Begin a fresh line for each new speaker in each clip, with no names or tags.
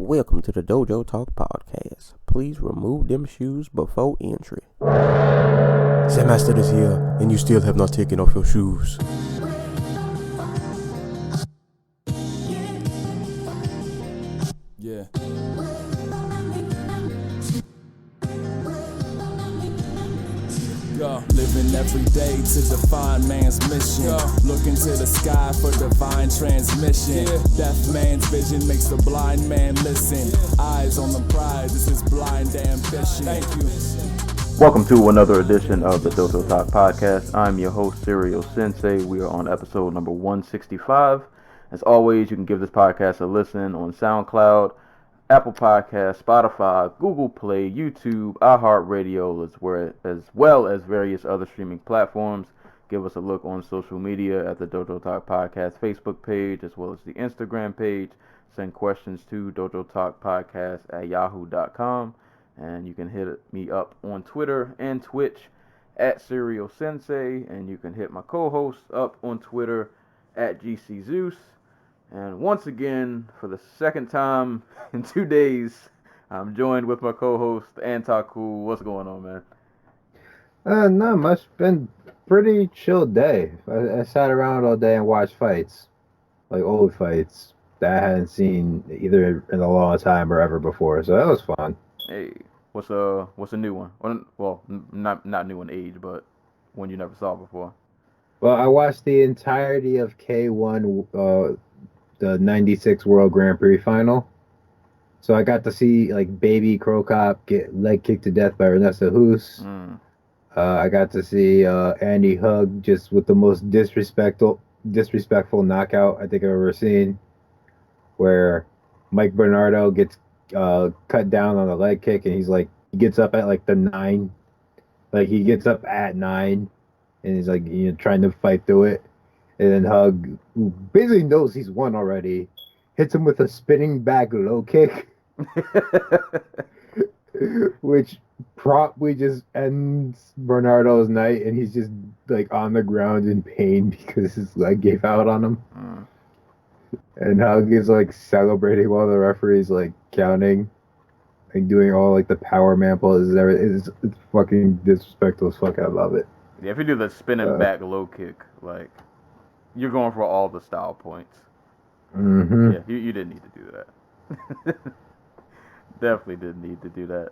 welcome to the Dojo Talk Podcast. Please remove them shoes before entry.
Sam Master is here, and you still have not taken off your shoes.
Yeah. Living every day to define man's mission. Looking to the sky for divine transmission. Deaf man's vision makes the blind man listen. Eyes on the prize, this is blind ambition. Thank you.
Welcome to another edition of the Dojo Talk Podcast. I'm your host, Serial Sensei. We are on episode number 165. As always, you can give this podcast a listen on SoundCloud, Apple Podcasts, Spotify, Google Play, YouTube, iHeartRadio, as well as various other streaming platforms. Give us a look on social media at the Dojo Talk Podcast Facebook page, as well as the Instagram page. Send questions to dojotalkpodcast@yahoo.com. And you can hit me up on Twitter and Twitch at Serial Sensei. And you can hit my co-host up on Twitter at GC Zeus. And once again, for the second time in 2 days, I'm joined with my co-host, Theanticool. What's going on, man?
Not much. Been pretty chill day. I sat around all day and watched fights, like old fights that I hadn't seen either in a long time or ever before. So that was fun.
Hey, what's a new one? Well, not new in age, but one you never saw before.
Well, I watched the entirety of K1, the 96 World Grand Prix final. So I got to see like Baby Crow Cop get leg kicked to death by Ernesto Hus. I got to see Andy Hug just with the most disrespectful knockout I think I've ever seen, where Mike Bernardo gets cut down on a leg kick, and he gets up at like the 9, like he gets up at 9, and he's like trying to fight through it. And then Hug, who basically knows he's won already, hits him with a spinning back low kick, which probably just ends Bernardo's night, and he's just like on the ground in pain because his leg gave out on him. And Hug is like celebrating while the referee's like counting, like doing all like the power man poses. It's fucking disrespectful as fuck. I love it.
Yeah, if you do the spinning back low kick, like, you're going for all the style points.
Mm-hmm.
Yeah, you didn't need to do that. Definitely didn't need to do that.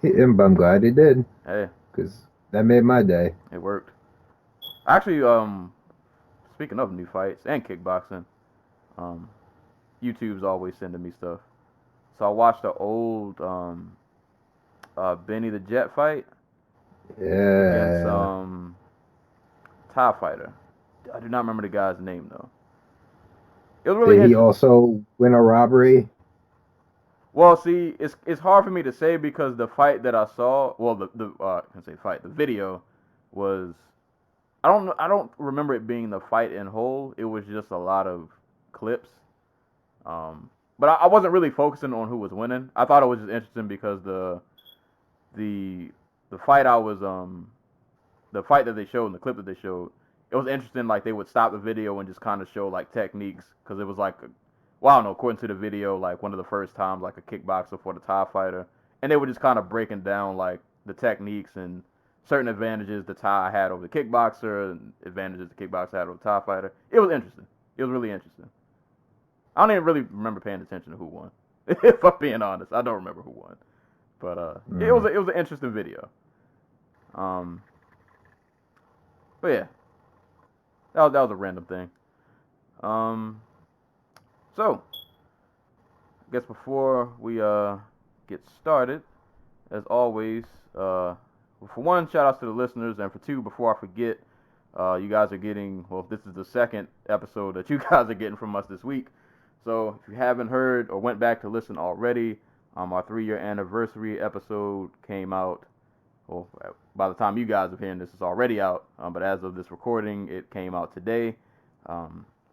And I'm glad he did.
Hey,
because that made my day.
It worked. Actually, speaking of new fights and kickboxing, YouTube's always sending me stuff. So I watched the old Benny the Jet fight.
Yeah.
Against Thai fighter. I do not remember the guy's name though. It was really.
Did he also win a robbery?
Well, see, it's hard for me to say because the fight that I saw, well, the video was, I don't remember it being the fight in whole. It was just a lot of clips. But I wasn't really focusing on who was winning. I thought it was just interesting because the fight the fight that they showed and the clip that they showed, it was interesting. Like, they would stop the video and just kind of show like techniques, because it was like, well, I don't know, according to the video, like one of the first times like a kickboxer for the Thai fighter, and they were just kind of breaking down like the techniques and certain advantages the Thai had over the kickboxer and advantages the kickboxer had over the Thai fighter. It was interesting. It was really interesting. I don't even really remember paying attention to who won. If I'm being honest, I don't remember who won. But it was an interesting video. But yeah, that was a random thing. So I guess before we get started, as always, for one, shout outs to the listeners, and for two, before I forget, you guys are getting, well, this is the second episode that you guys are getting from us this week. So if you haven't heard or went back to listen already, our 3-year anniversary episode came out. Well, by the time you guys are hearing this, it's already out. But as of this recording, it came out today.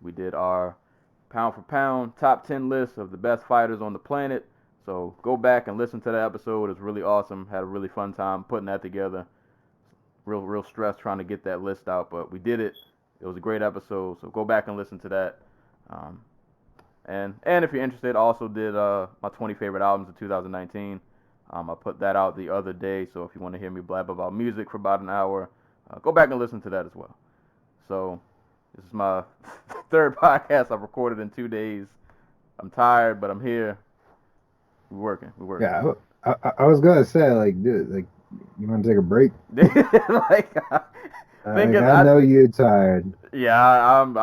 We did our pound for pound top 10 list of the best fighters on the planet. So go back and listen to that episode. It's really awesome. Had a really fun time putting that together. Real stress trying to get that list out, but we did it. It was a great episode. So go back and listen to that. And if you're interested, I also did my 20 favorite albums of 2019. I put that out the other day, so if you want to hear me blab about music for about an hour, go back and listen to that as well. So this is my third podcast I've recorded in 2 days. I'm tired, but I'm here. We're working.
Yeah, I was gonna say, like, dude, like, you want to take a break?
Like,
I know you're tired.
Yeah, I'm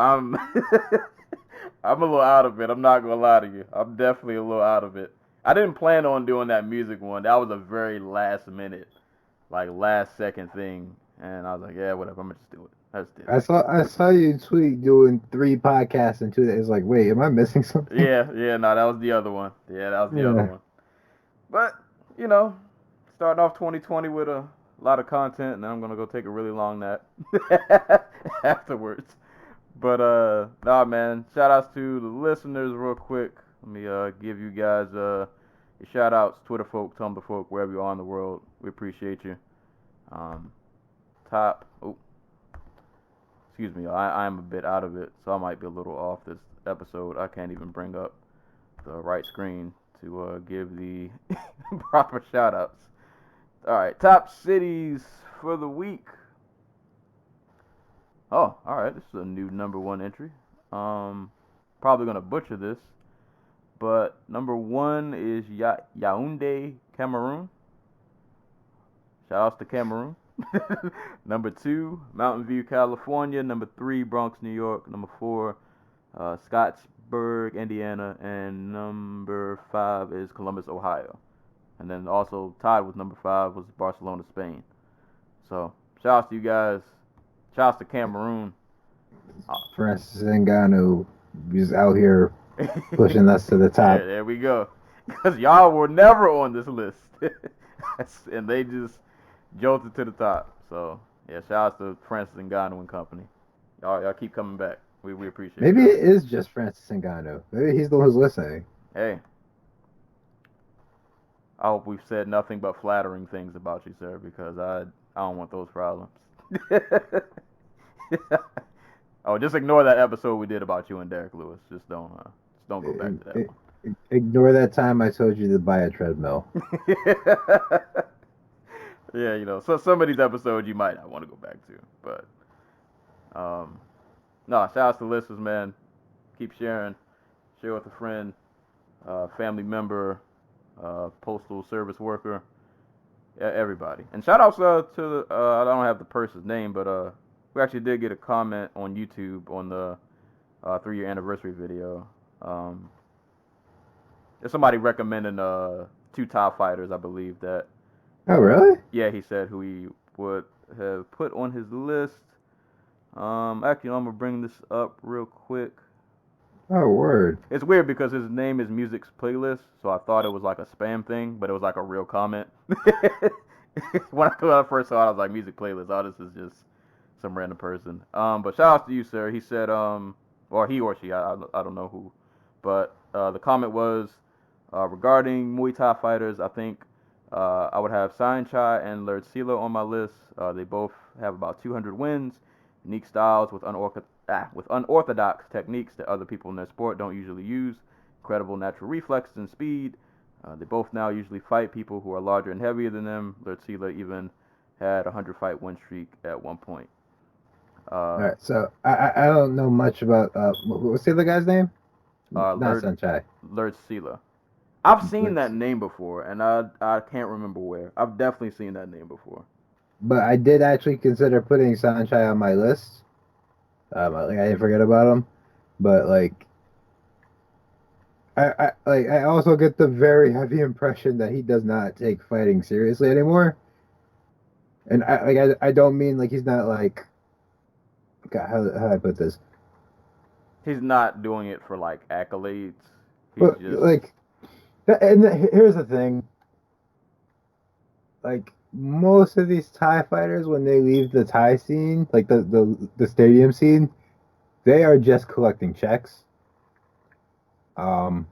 I'm a little out of it. I'm not gonna lie to you. I'm definitely a little out of it. I didn't plan on doing that music one. That was a very last minute, like last second thing, and I was like, yeah, whatever. I'm gonna just do it. I just did it.
I saw you tweet doing 3 podcasts in 2 days. Like, wait, am I missing something?
Yeah, no, that was the other one. Yeah, that was the other one. But starting off 2020 with a lot of content, and then I'm gonna go take a really long nap afterwards. But nah, man. Shout outs to the listeners real quick. Let me give you guys your shout outs, Twitter folk, Tumblr folk, wherever you are in the world. We appreciate you. Excuse me, I am a bit out of it, so I might be a little off this episode. I can't even bring up the right screen to give the proper shout outs. All right, top cities for the week. Oh, all right, this is a new number 1 entry. Probably gonna butcher this, but number 1 is Yaoundé, Cameroon. Shout outs to Cameroon. Number 2, Mountain View, California. Number 3, Bronx, New York. Number 4, Scottsburg, Indiana, and number 5 is Columbus, Ohio. And then also tied with number 5 was Barcelona, Spain. So shout outs to you guys. Shout outs to Cameroon.
Francis Ngannou is out here pushing us to the top.
Yeah, there we go. Because y'all were never on this list. And they just jolted to the top. So, yeah, shout outs to Francis Ngannou and company. Y'all keep coming back. We appreciate it.
Maybe it is just Francis Ngannou. Maybe he's the one who's listening.
Hey. I hope we've said nothing but flattering things about you, sir, because I don't want those problems. Oh, just ignore that episode we did about you and Derek Lewis. Just don't go back to that one.
Ignore that time I told you to buy a treadmill.
Yeah, so some of these episodes you might not want to go back to, but no, shout outs to listeners, man. Keep sharing, share with a friend, family member, postal service worker, everybody. And shout outs to I don't have the person's name, but we actually did get a comment on YouTube on the 3-year anniversary video. There's somebody recommending 2 top fighters, I believe that.
Oh, really?
Yeah, he said who he would have put on his list. Actually, I'm gonna bring this up real quick.
Oh, word.
It's weird because his name is Music's Playlist, so I thought it was like a spam thing, but it was like a real comment. When I first saw it, I was like, Music Playlist. Oh, this is just some random person. But shout outs to you, sir. He said, or he or she, I don't know who, but the comment was regarding Muay Thai fighters. I think I would have Saenchai and Lerd Sila on my list. They both have about 200 wins, unique styles with unorthodox techniques that other people in their sport don't usually use, incredible natural reflexes and speed. They both now usually fight people who are larger and heavier than them. Lerd Sila even had a 100-fight win streak at one point.
All right, so I don't know much about what's the other guy's name? Not Saenchai.
Lerd Sila. I've seen that name before, and I can't remember where. I've definitely seen that name before.
But I did actually consider putting Saenchai on my list. I didn't forget about him, but I also get the very heavy impression that he does not take fighting seriously anymore. And I don't mean he's not God, how do I put this?
He's not doing it for accolades.
He's just here's the thing. Most of these Thai fighters, when they leave the Thai scene, the stadium scene, they are just collecting checks. Some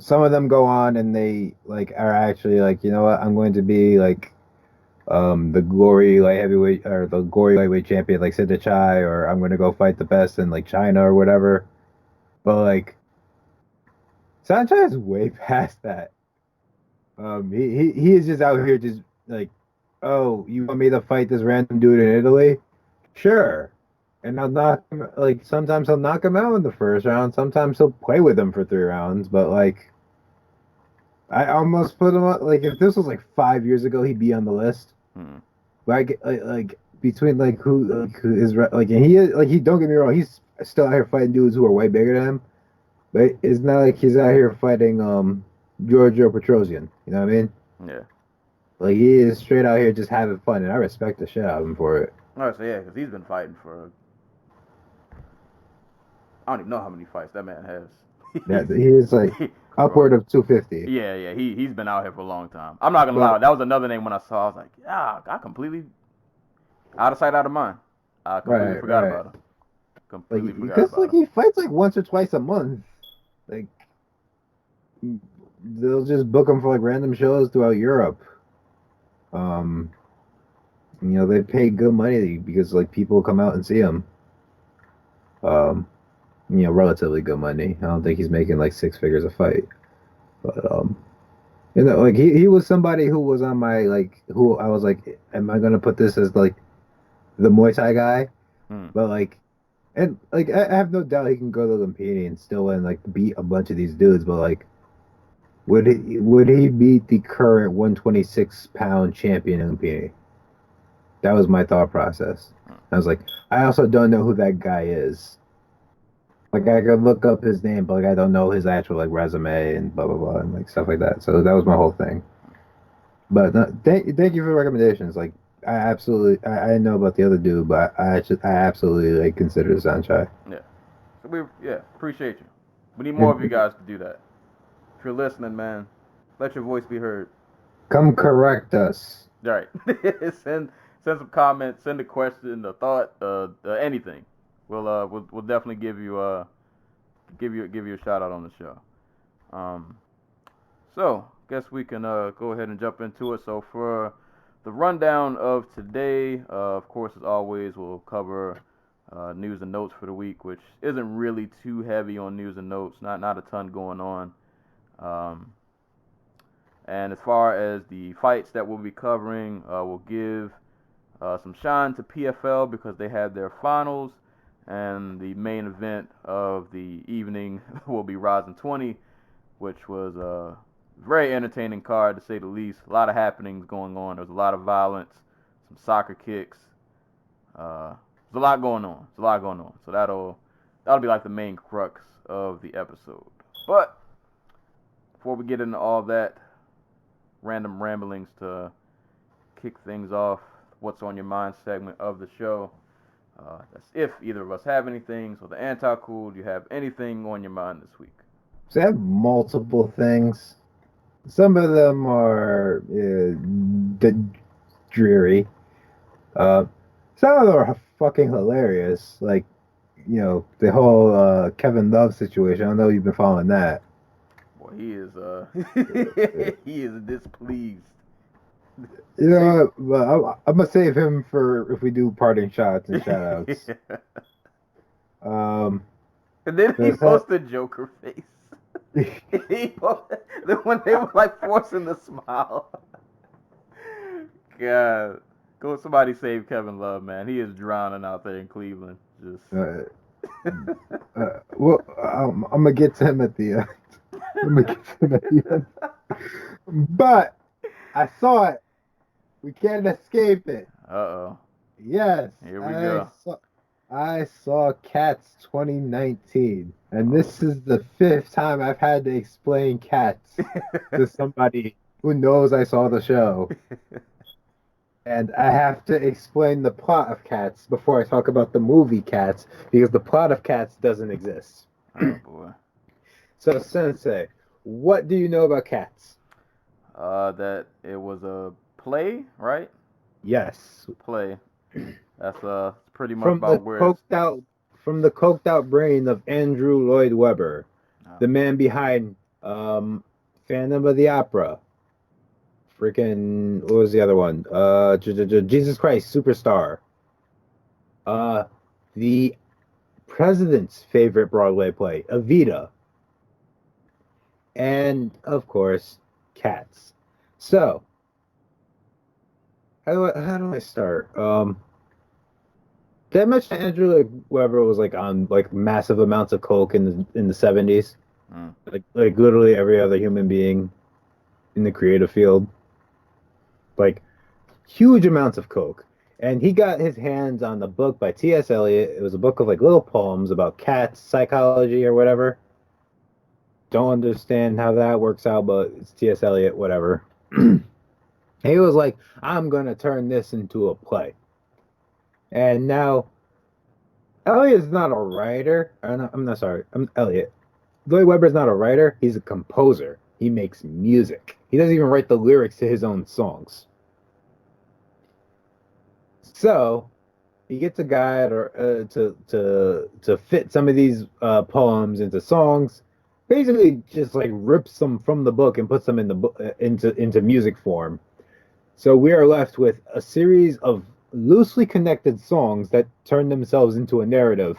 of them go on and they are actually you know what, I'm going to be the glory light heavyweight or the glory lightweight champion Siddha, or I'm going to go fight the best in China or whatever. But Sanchez is way past that. He is just out here just like, oh, you want me to fight this random dude in Italy? Sure. And I'll knock him, like, sometimes he'll knock him out in the first round. Sometimes he'll play with him for 3 rounds. But, like, I almost put him up. Like, if this was, like, 5 years ago, he'd be on the list. Like between, like, who is, like, and he is, like, don't get me wrong, he's still out here fighting dudes who are way bigger than him. But it's not like he's out here fighting, Giorgio Petrosian. You know what I mean?
Yeah.
Like, he is straight out here just having fun, and I respect the shit out of him for it.
Oh, so yeah, because he's been fighting for. I don't even know how many fights that man has.
Yeah, he is like upward of 250.
Yeah, he's been out here for a long time. I'm not gonna lie, that was another name when I saw. I was like, yeah, I completely out of sight, out of mind. I completely forgot about him. Completely forgot
because
about him.
He fights like once or twice a month. Like, they'll just book him for like random shows throughout Europe. They pay good money because like people come out and see him. Relatively good money. I don't think he's making like 6 figures a fight. But like he was somebody who was on my like who I was like, am I gonna put this as like the Muay Thai guy? But like, and like I have no doubt he can go to Lumpini and still win, like beat a bunch of these dudes. But like, would he beat the current 126-pound champion in Lumpini? That was my thought process. I was like, I also don't know who that guy is. Like, I could look up his name, but like I don't know his actual like resume and blah blah blah and like stuff like that. So that was my whole thing. But thank you for the recommendations. Like, I know about the other dude, but I absolutely like consider Sanchez.
Yeah. So we appreciate you. We need more of you guys to do that. If you're listening, man, let your voice be heard.
Come correct us.
All right. Send some comments, send a question, a thought, anything. We'll definitely give you a shout out on the show. So guess we can go ahead and jump into it. So for the rundown of today, of course, as always, we'll cover news and notes for the week, which isn't really too heavy on news and notes. Not a ton going on. And as far as the fights that we'll be covering, we'll give some shine to PFL because they had their finals. And the main event of the evening will be RIZIN 20, which was a very entertaining card, to say the least. A lot of happenings going on. There's a lot of violence, some soccer kicks. There's a lot going on. So that'll be like the main crux of the episode. But before we get into all that, random ramblings to kick things off, what's on your mind segment of the show. That's if either of us have anything. So the Anti-Cool, do you have anything on your mind this week?
So I have multiple things. Some of them are dreary. Some of them are fucking hilarious. Like, the whole Kevin Love situation. I know you've been following that.
Boy, he is he is displeased.
But I'm gonna save him for if we do parting shots and shout outs.
And then he posted Joker face. When they were like forcing the smile. God, go somebody save Kevin Love, man. He is drowning out there in Cleveland. Just.
Well, I'm gonna get to him at the end. But I saw it. We can't escape it.
Uh-oh.
Yes.
Here we go.
I saw Cats 2019, and this is the 5th time I've had to explain Cats to somebody who knows I saw the show. And I have to explain the plot of Cats before I talk about the movie Cats, because the plot of Cats doesn't exist.
Oh, boy.
So, Sensei, what do you know about Cats?
That it was a play, right?
Yes.
Play. That's pretty much about where
from the coked out brain of Andrew Lloyd Webber, the man behind Phantom of the Opera. Freaking, what was the other one? Jesus Christ Superstar. The president's favorite Broadway play, Evita. and of course, cats. So, how do I start? Did I mention Andrew like Weber was like on like massive amounts of coke in the 70s?
Mm.
Like literally every other human being in the creative field, like huge amounts of coke. And he got his hands on the book by T.S. Eliot. It was a book of like little poems about cats, psychology, or whatever. Don't understand how that works out, but it's T.S. Eliot, whatever. He was like, I'm gonna turn this into a play. And now Eliot's not a writer. I'm not sorry. I'm Eliot. Lloyd Webber's not a writer. He's a composer. He makes music. He doesn't even write the lyrics to his own songs. So he gets a guy to fit some of these poems into songs. Basically, just like rips them from the book and puts them in the into music form. So we are left with a series of loosely connected songs that turn themselves into a narrative.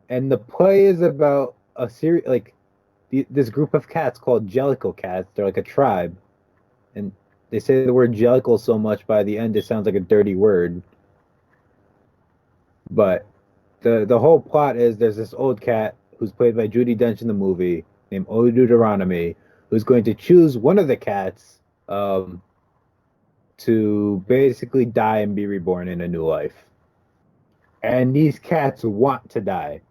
And the play is about a series like this group of cats called Jellicle cats. They're like a tribe, and they say the word Jellicle so much by the end it sounds like a dirty word. But the whole plot is there's this old cat who's played by Judi Dench in the movie named Olu Deuteronomy, who's going to choose one of the cats to basically die and be reborn in a new life. And these cats want to die.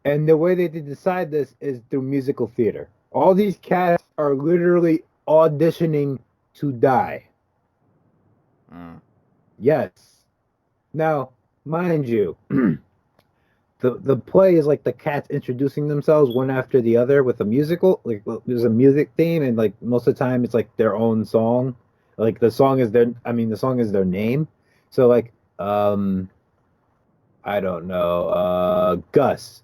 And the way they decide this is through musical theater. All these cats are literally auditioning to die. Yes. Now, mind you, the play is like the cats introducing themselves one after the other with a musical. Like there's a music theme, and like most of the time it's like their own song. Like the song is their name. So like I don't know, Gus,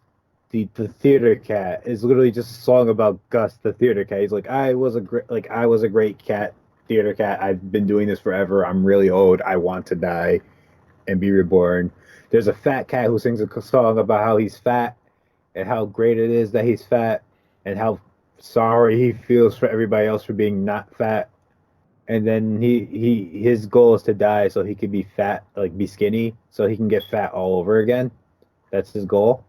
the theater cat is literally just a song about Gus the theater cat. He's like, I was a great cat, theater cat. I've been doing this forever. I'm really old. I want to die and be reborn. There's a fat cat who sings a song about how he's fat and how great it is that he's fat and how sorry he feels for everybody else for being not fat. And then his goal is to die so he can be fat, like be skinny, so he can get fat all over again. That's his goal.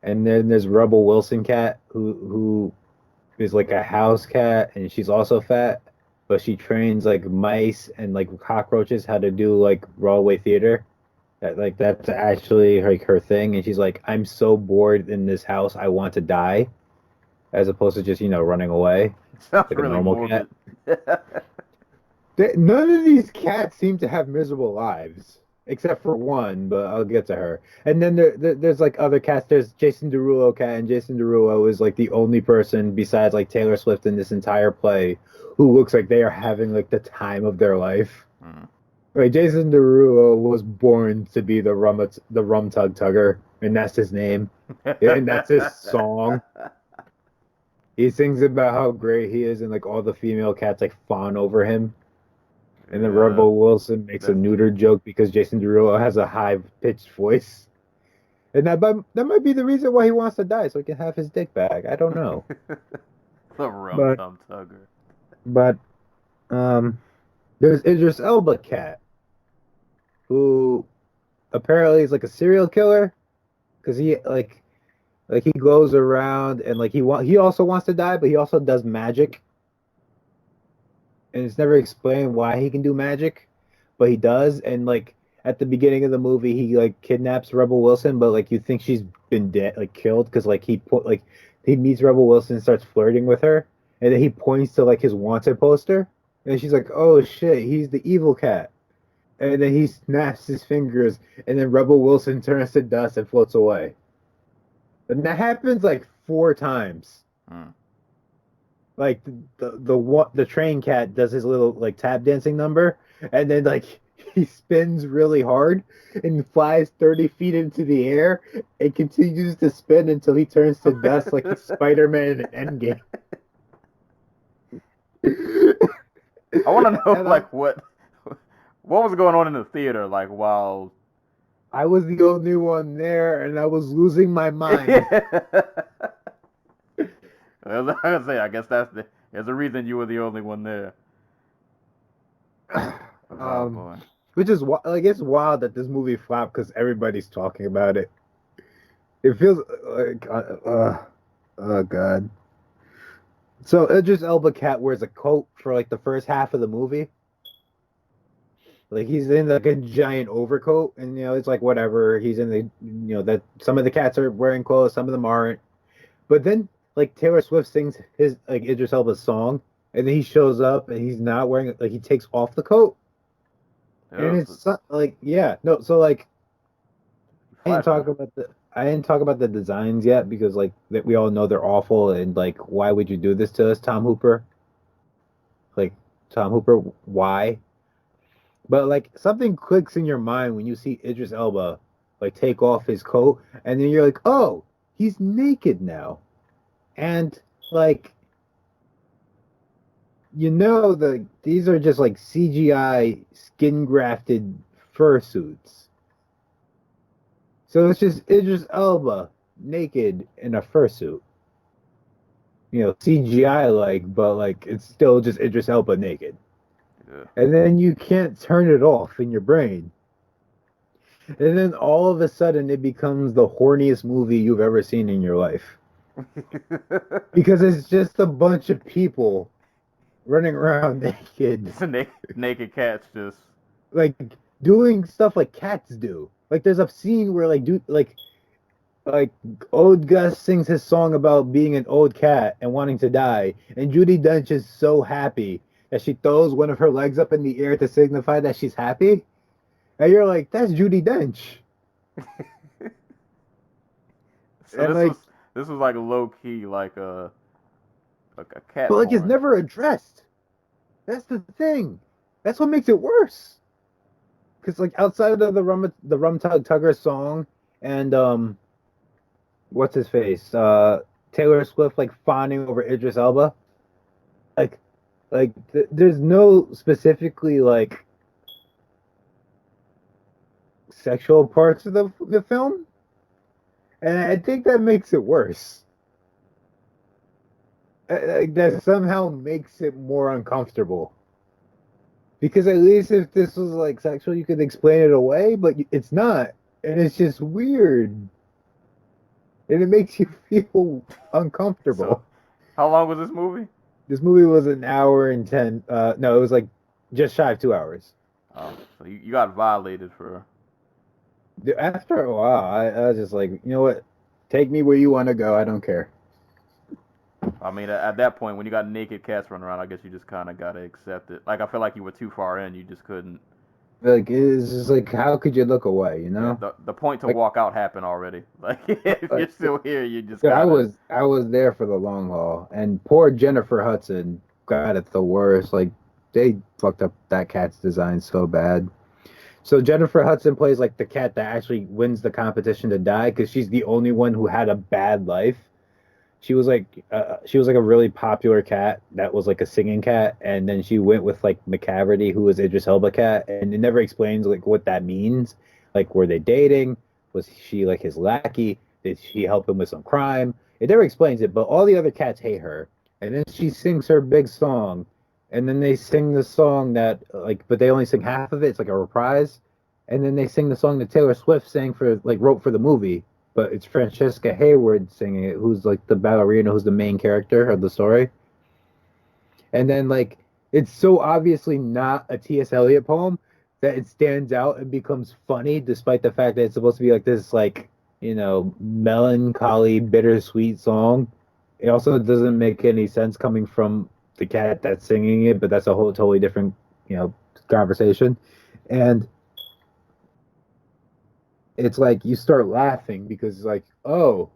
And then there's Rebel Wilson cat who is like a house cat, and she's also fat, but she trains like mice and like cockroaches how to do like Broadway theater. That's actually like her thing, and she's like, I'm so bored in this house, I want to die, as opposed to just running away.
Sounds
like
really
a normal
morbid.
cat. None of these cats seem to have miserable lives, except for one, but I'll get to her. And then there's like other cats. There's Jason Derulo cat, and Jason Derulo is like the only person besides like Taylor Swift in this entire play who looks like they are having like the time of their life. Right, Jason Derulo was born to be the rum tug tugger, and that's his name, and that's his song. He sings about how great he is, and like all the female cats like fawn over him. And then Rebel Wilson makes a neuter joke because Jason Derulo has a high-pitched voice. And that might be the reason why he wants to die, so he can have his dick back. I don't know.
The rum tugger.
But there's Idris Elba cat, who apparently is like a serial killer, because he he goes around and like he also wants to die, but he also does magic. And it's never explained why he can do magic, but he does. And like at the beginning of the movie, he like kidnaps Rebel Wilson, but like you think she's been dead, like killed, because like he meets Rebel Wilson and starts flirting with her, and then he points to like his wanted poster, and she's like, "Oh shit, he's the evil cat." And then he snaps his fingers, and then Rebel Wilson turns to dust and floats away. And that happens like 4 times. Like the train cat does his little like tap dancing number, and then like he spins really hard and flies 30 feet into the air and continues to spin until he turns to dust like Spider-Man in Endgame.
I want to know like what was going on in the theater like while
I was the only one there, and I was losing my mind.
I was gonna say, I guess there's a reason you were the only one there. Oh boy.
Which is like it's wild that this movie flopped because everybody's talking about it. It feels like, oh god. So Idris Elba cat wears a coat for like the first half of the movie. Like he's in like a giant overcoat, and it's like whatever. He's in the that some of the cats are wearing clothes, some of them aren't. But then like Taylor Swift sings his like Idris Elba's song, and then he shows up and he's not wearing like he takes off the coat, and it's like no. So like I didn't talk about the designs yet because like that we all know they're awful, and like why would you do this to us, Tom Hooper? Like Tom Hooper, why? But like something clicks in your mind when you see Idris Elba like take off his coat, and then you're like, oh, he's naked now, and like these are just like CGI skin grafted fursuits. So it's just Idris Elba naked in a fursuit. CGI like, but like it's still just Idris Elba naked. Yeah. And then you can't turn it off in your brain. And then all of a sudden it becomes the horniest movie you've ever seen in your life. Because it's just a bunch of people running around naked.
Naked cats just
like doing stuff like cats do. Like there's a scene where like old Gus sings his song about being an old cat and wanting to die, and Judi Dench is so happy that she throws one of her legs up in the air to signify that she's happy. And you're like, that's Judi Dench.
So this was like low key like a cat.
But like it's never addressed. That's the thing. That's what makes it worse. Because like outside of the Rum Tug Tugger song and what's his face? Taylor Swift like fawning over Idris Elba. There's no specifically like sexual parts of the film, and I think that makes it worse. That somehow makes it more uncomfortable. Because at least if this was like sexual, you could explain it away, but it's not, and it's just weird, and it makes you feel uncomfortable.
So, how long was this movie?
This movie was an hour and 10. No, it was like just shy of 2 hours.
Oh, so you got violated for.
After a while, I was just like, you know what? Take me where you want to go. I don't care.
I mean, at that point, when you got naked cats running around, I guess you just kind of got to accept it. Like, I feel like you were too far in. You just couldn't.
Like, it's just like, how could you look away, you know?
Yeah, the point to walk out happened already. Like, if you're still here, you just
I was there for the long haul. And poor Jennifer Hudson got it the worst. Like, they fucked up that cat's design so bad. So Jennifer Hudson plays, like, the cat that actually wins the competition to die because she's the only one who had a bad life. She was like a really popular cat that was like a singing cat, and then she went with like McCaverty, who was Idris Elba cat, and it never explains like what that means. Like, were they dating? Was she like his lackey? Did she help him with some crime? It never explains it, but all the other cats hate her. And then she sings her big song, and then they sing the song that but they only sing half of it. It's like a reprise, and then they sing the song that Taylor Swift wrote for the movie. But it's Francesca Hayward singing it, who's like the ballerina, who's the main character of the story. And then like it's so obviously not a T.S. Eliot poem that it stands out and becomes funny, despite the fact that it's supposed to be like this like melancholy, bittersweet song. It also doesn't make any sense coming from the cat that's singing it, but that's a whole totally different conversation. And it's like you start laughing because it's like, oh,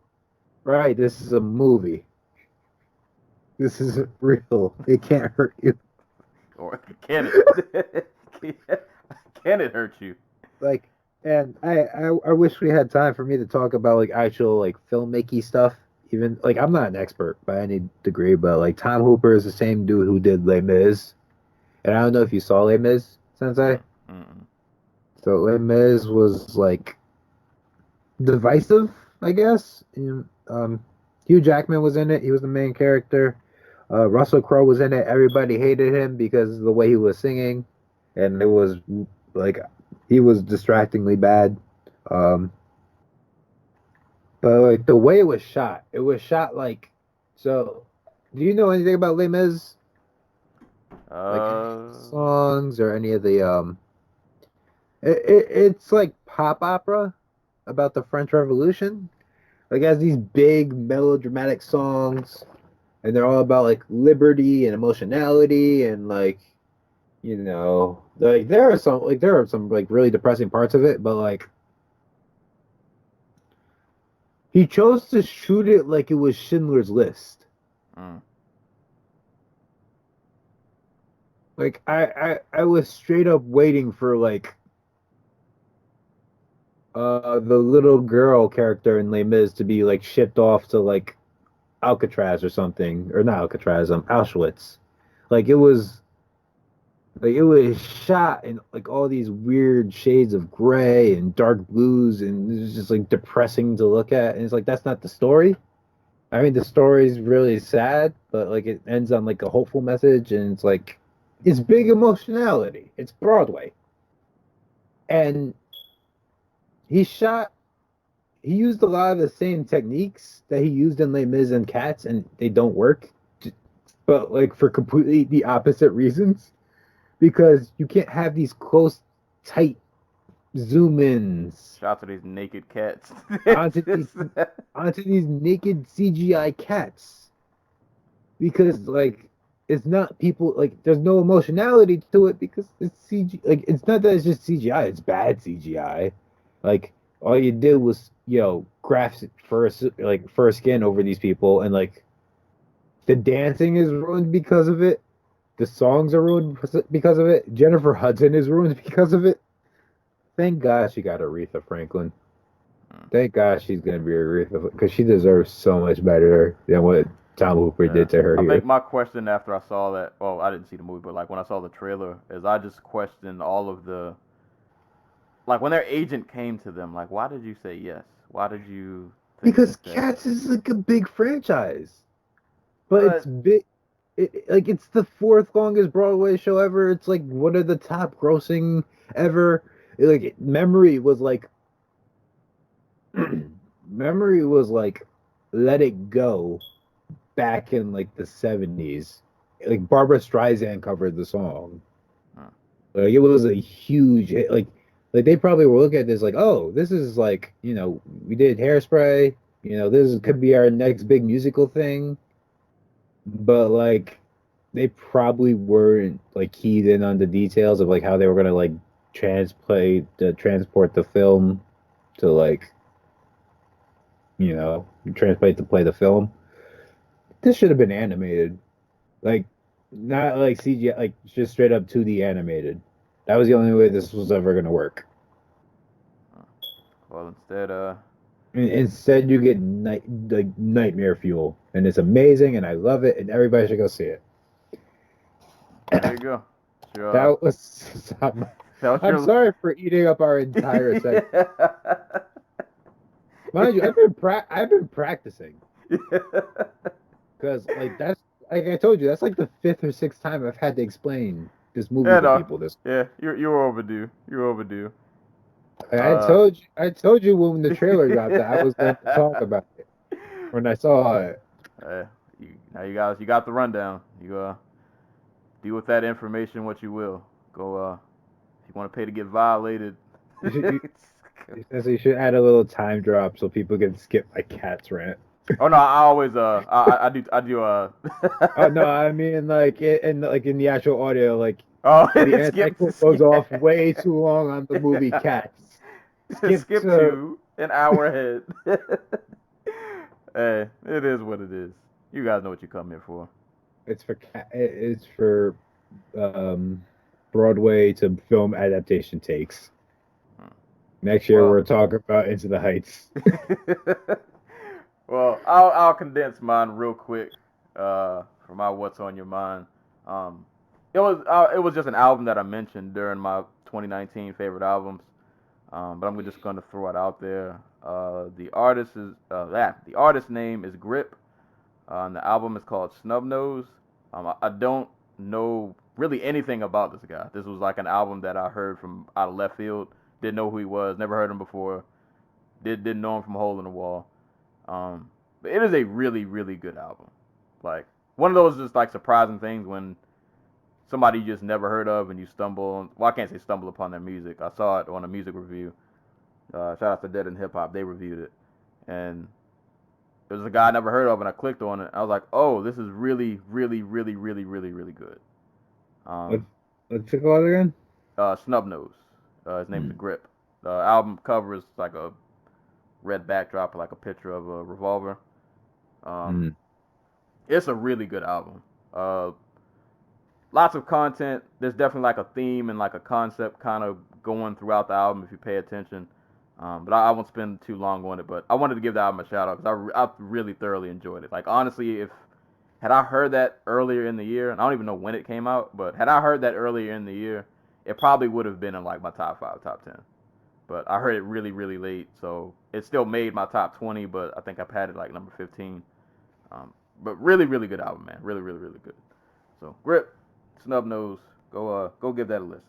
right, this is a movie. This isn't real. It can't hurt you.
Or can it? Can it hurt you?
Like, and I wish we had time for me to talk about like actual like filmmaking stuff. Even like I'm not an expert by any degree, but like Tom Hooper is the same dude who did Les Mis, and I don't know if you saw Les Mis, Sensei.
Mm-mm.
So Les Mis was like divisive, I guess. Hugh Jackman was in it. He was the main character. Russell Crowe was in it. Everybody hated him because of the way he was singing, and it was like he was distractingly bad. Um, but like the way it was shot like so. Do you know anything about Les Mis? Like any of the
Uh,
songs or any of the it's like pop opera about the French Revolution. Like it has these big melodramatic songs, and they're all about like liberty and emotionality and like like there are some like really depressing parts of it, but like he chose to shoot it like it was Schindler's List.
mm,
Like I was straight up waiting for like the little girl character in Les Mis to be like shipped off to like Alcatraz or something, or not Alcatraz, Auschwitz. Like it was shot in like all these weird shades of gray and dark blues, and it's just like depressing to look at. And it's like that's not the story. I mean, the story's really sad, but like it ends on like a hopeful message, and it's like it's big emotionality. It's Broadway, and he shot. He used a lot of the same techniques that he used in Les Mis and Cats, and they don't work. But like for completely the opposite reasons, because you can't have these close, tight zoom ins
shout out to these naked cats.
onto these naked CGI cats because like it's not people like there's no emotionality to it because it's CG like it's not that it's just CGI, it's bad CGI. Like all you did was graph fur skin over these people, and like the dancing is ruined because of it. The songs are ruined because of it. Jennifer Hudson is ruined because of it. Thank God she got Aretha Franklin. Thank God she's gonna be Aretha because she deserves so much better than what Tom Hooper
Yeah.
did to her
I
here.
think my question after I saw that, well, I didn't see the movie, but like when I saw the trailer, is I just questioned all of the, like when their agent came to them, like, why did you say yes? Why did you think
Because
that?
Cats is like a big franchise, but it's
But
big. Like it's the fourth longest Broadway show ever. It's like one of the top grossing ever. Like Memory was like Let It Go back in like the 70s. Like Barbara Streisand covered the song.
huh.
Like it was a huge hit. Like they probably were looking at this like, oh, this is like, we did Hairspray, could be our next big musical thing. But like they probably weren't like keyed in on the details of like how they were gonna like transport the film to like, translate to play the film. This should have been animated. Like not like CGI, like just straight up 2D animated. That was the only way this was ever gonna work.
Well, instead,
Instead, you get nightmare fuel, and it's amazing, and I love it, and everybody should go see it.
there you go. Sure.
That was
That was
I'm
your.
sorry for eating up our entire segment. Mind you, I've been practicing because like that's like I told you that's like the fifth or sixth time I've had to explain this movie
Yeah,
to
no.
people. This
Yeah, you're overdue. You're overdue. Uh,
I told you when the trailer dropped that I was going to talk about it when I saw it.
uh, now you guys, you got the rundown. You deal with that information what you will. Go if you want to pay to get violated.
You should, you should add a little time drop so people can skip my cat's rant.
Oh no, I always I do
Oh no, I mean like in the actual audio, like
oh
the
skip
Antitycool goes off way too long on the movie Cats.
skip
Skip to
to an hour ahead. Hey, it is what it is. You guys know what you come here for.
it's for Broadway to film adaptation takes. Next year
Well,
we're talking about Into the Heights.
well, I'll condense mine real quick. For my what's on your mind. It was just an album that I mentioned during my 2019 favorite albums. But I'm just gonna throw it out there. The artist's name is Grip. And the album is called Snubnose. I don't know really anything about this guy. This was like an album that I heard from out of left field. Didn't know who he was. Never heard him before. Didn't know him from Hole in the Wall. But it is a really, really good album. Like, one of those just like surprising things when somebody you just never heard of and you stumble. Well, I can't say stumble upon their music. I saw it on a music review. Shout out to Dead and Hip Hop. They reviewed it. And it was a guy I never heard of, and I clicked on it. I was like, oh, this is really, really, really, really, really, really good.
What's it called again?
Snubnose. His name is Grip. The album cover is like a red backdrop, like a picture of a revolver. It's a really good album. Lots of content. There's definitely like a theme and like a concept kind of going throughout the album if you pay attention. But I won't spend too long on it. But I wanted to give the album a shout out because I really thoroughly enjoyed it. Like, honestly, had I heard that earlier in the year, and I don't even know when it came out, but had I heard that earlier in the year, it probably would have been in like my top 5, top 10. But I heard it really, really late, so it still made my top 20, but I think I've had it like number 15. But really, really good album, man. Really, really, really good. So, Grip, Snubnose, go give that a listen.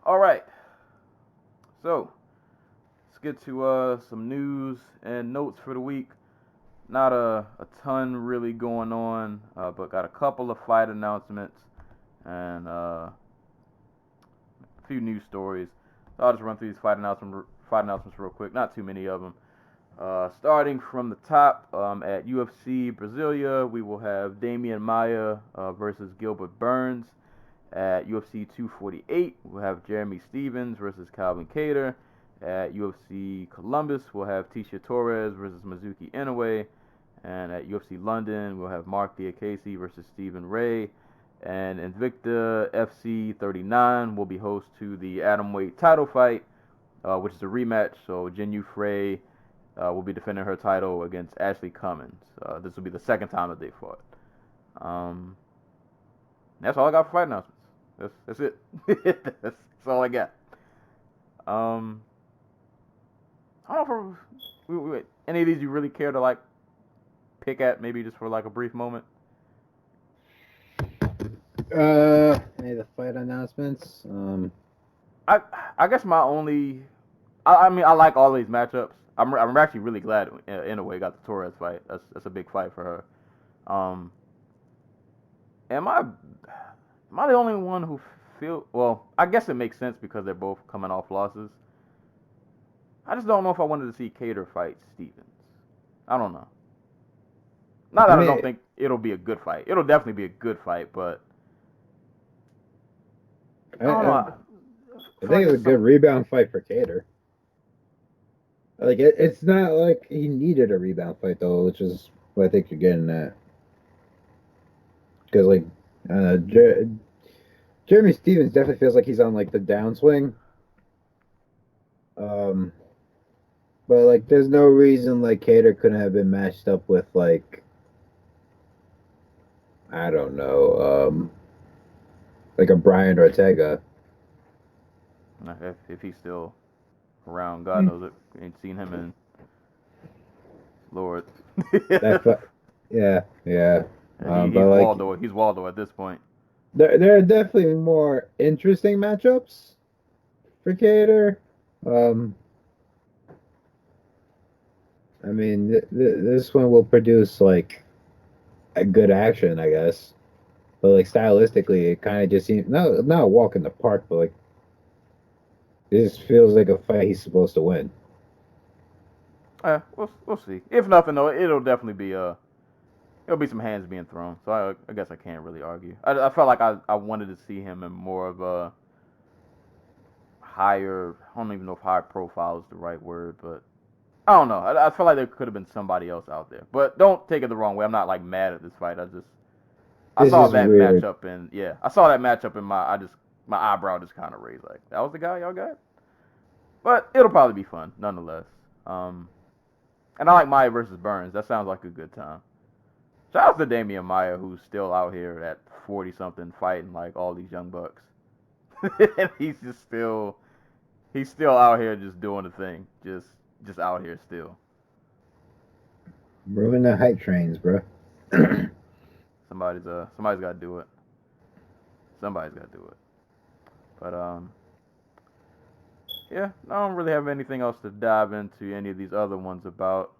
All right. So, let's get to some news and notes for the week. Not a ton really going on, but got a couple of fight announcements and a few news stories. So I'll just run through these fight announcements real quick. Not too many of them. Starting from the top, at UFC Brasilia, we will have Damian Maia versus Gilbert Burns. At UFC 248, we'll have Jeremy Stephens versus Calvin Kattar. At UFC Columbus, we'll have Tisha Torres versus Mizuki Inoue. And at UFC London, we'll have Mark Diakase versus Stephen Ray. And Invicta FC 39 will be host to the atomweight title fight, which is a rematch. So Jinyu Frey will be defending her title against Ashley Cummins. This will be the second time that they fought. That's all I got for fight announcements. That's it. That's all I got. I don't know if any of these you really care to like pick at, maybe just for like a brief moment.
Any of the fight announcements?
I guess my only, I mean, I like all these matchups. I'm actually really glad Inoue got the Torres fight. That's a big fight for her. Am I the only one who feel? Well, I guess it makes sense because they're both coming off losses. I just don't know if I wanted to see Kattar fight Stephens. I don't know. Not that I don't think it'll be a good fight. It'll definitely be a good fight, but I don't know.
I think it's a good rebound fight for Kattar. Like it's not like he needed a rebound fight though, which is what I think you're getting at. Because like Jeremy Stephens definitely feels like he's on like the downswing. But like there's no reason like Kattar couldn't have been matched up with like I don't know, like a Brian Ortega.
If he's still around, God knows it. Ain't seen him in Lord.
Yeah.
He's Waldo. He's Waldo at this point.
There are definitely more interesting matchups for Kattar. I mean, this one will produce like a good action, I guess. But like stylistically, it kind of just seems not a walk in the park, but like it just feels like a fight he's supposed to win.
We'll see. If nothing though, it'll definitely be it'll be some hands being thrown. So I guess I can't really argue. I felt like I wanted to see him in more of a higher. I don't even know if high profile is the right word, but I don't know. I feel like there could have been somebody else out there. But don't take it the wrong way. I'm not like mad at this fight. I saw that matchup and I saw that matchup and my eyebrow just kind of raised like that was the guy y'all got. But it'll probably be fun nonetheless. And I like Maia versus Burns. That sounds like a good time. Shout out to Damian Maia who's still out here at 40 something fighting like all these young bucks. And he's still out here just doing the thing. Just just out here still.
Ruin the hype trains, bro.
Somebody's got to do it. Somebody's got to do it. But yeah, I don't really have anything else to dive into any of these other ones about.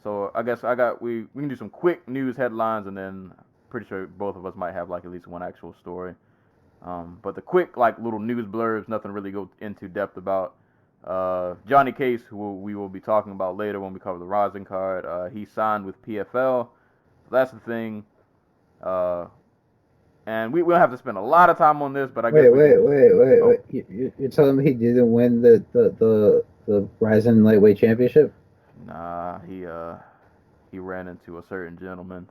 So I guess we can do some quick news headlines, and then pretty sure both of us might have like at least one actual story. But the quick like little news blurbs, nothing really go into depth about. Johnny Case, who we will be talking about later when we cover the RIZIN card, he signed with PFL. That's the thing. And we don't have to spend a lot of time on this, but I guess
wait. You're telling me he didn't win the RIZIN lightweight championship?
Nah, he ran into a certain gentleman.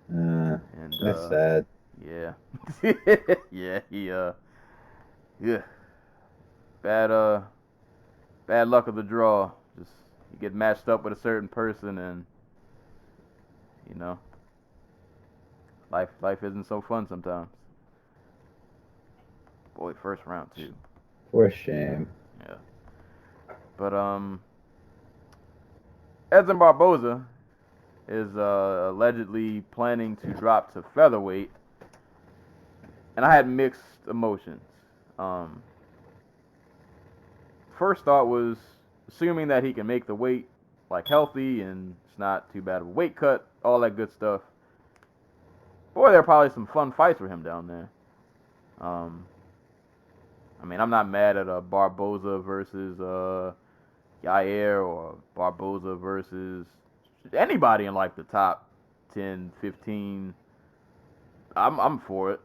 And that's sad.
Yeah. Yeah. Bad luck of the draw. Just you get matched up with a certain person, and you know, life isn't so fun sometimes. Boy, first round too.
For shame.
Yeah. But Edson Barboza is allegedly planning to drop to featherweight, and I had mixed emotions. First thought was assuming that he can make the weight like healthy and it's not too bad of a weight cut, all that good stuff. Boy, there are probably some fun fights for him down there. I mean, I'm not mad at a Barboza versus Yair or Barboza versus anybody in like the top 10, 15. I'm for it.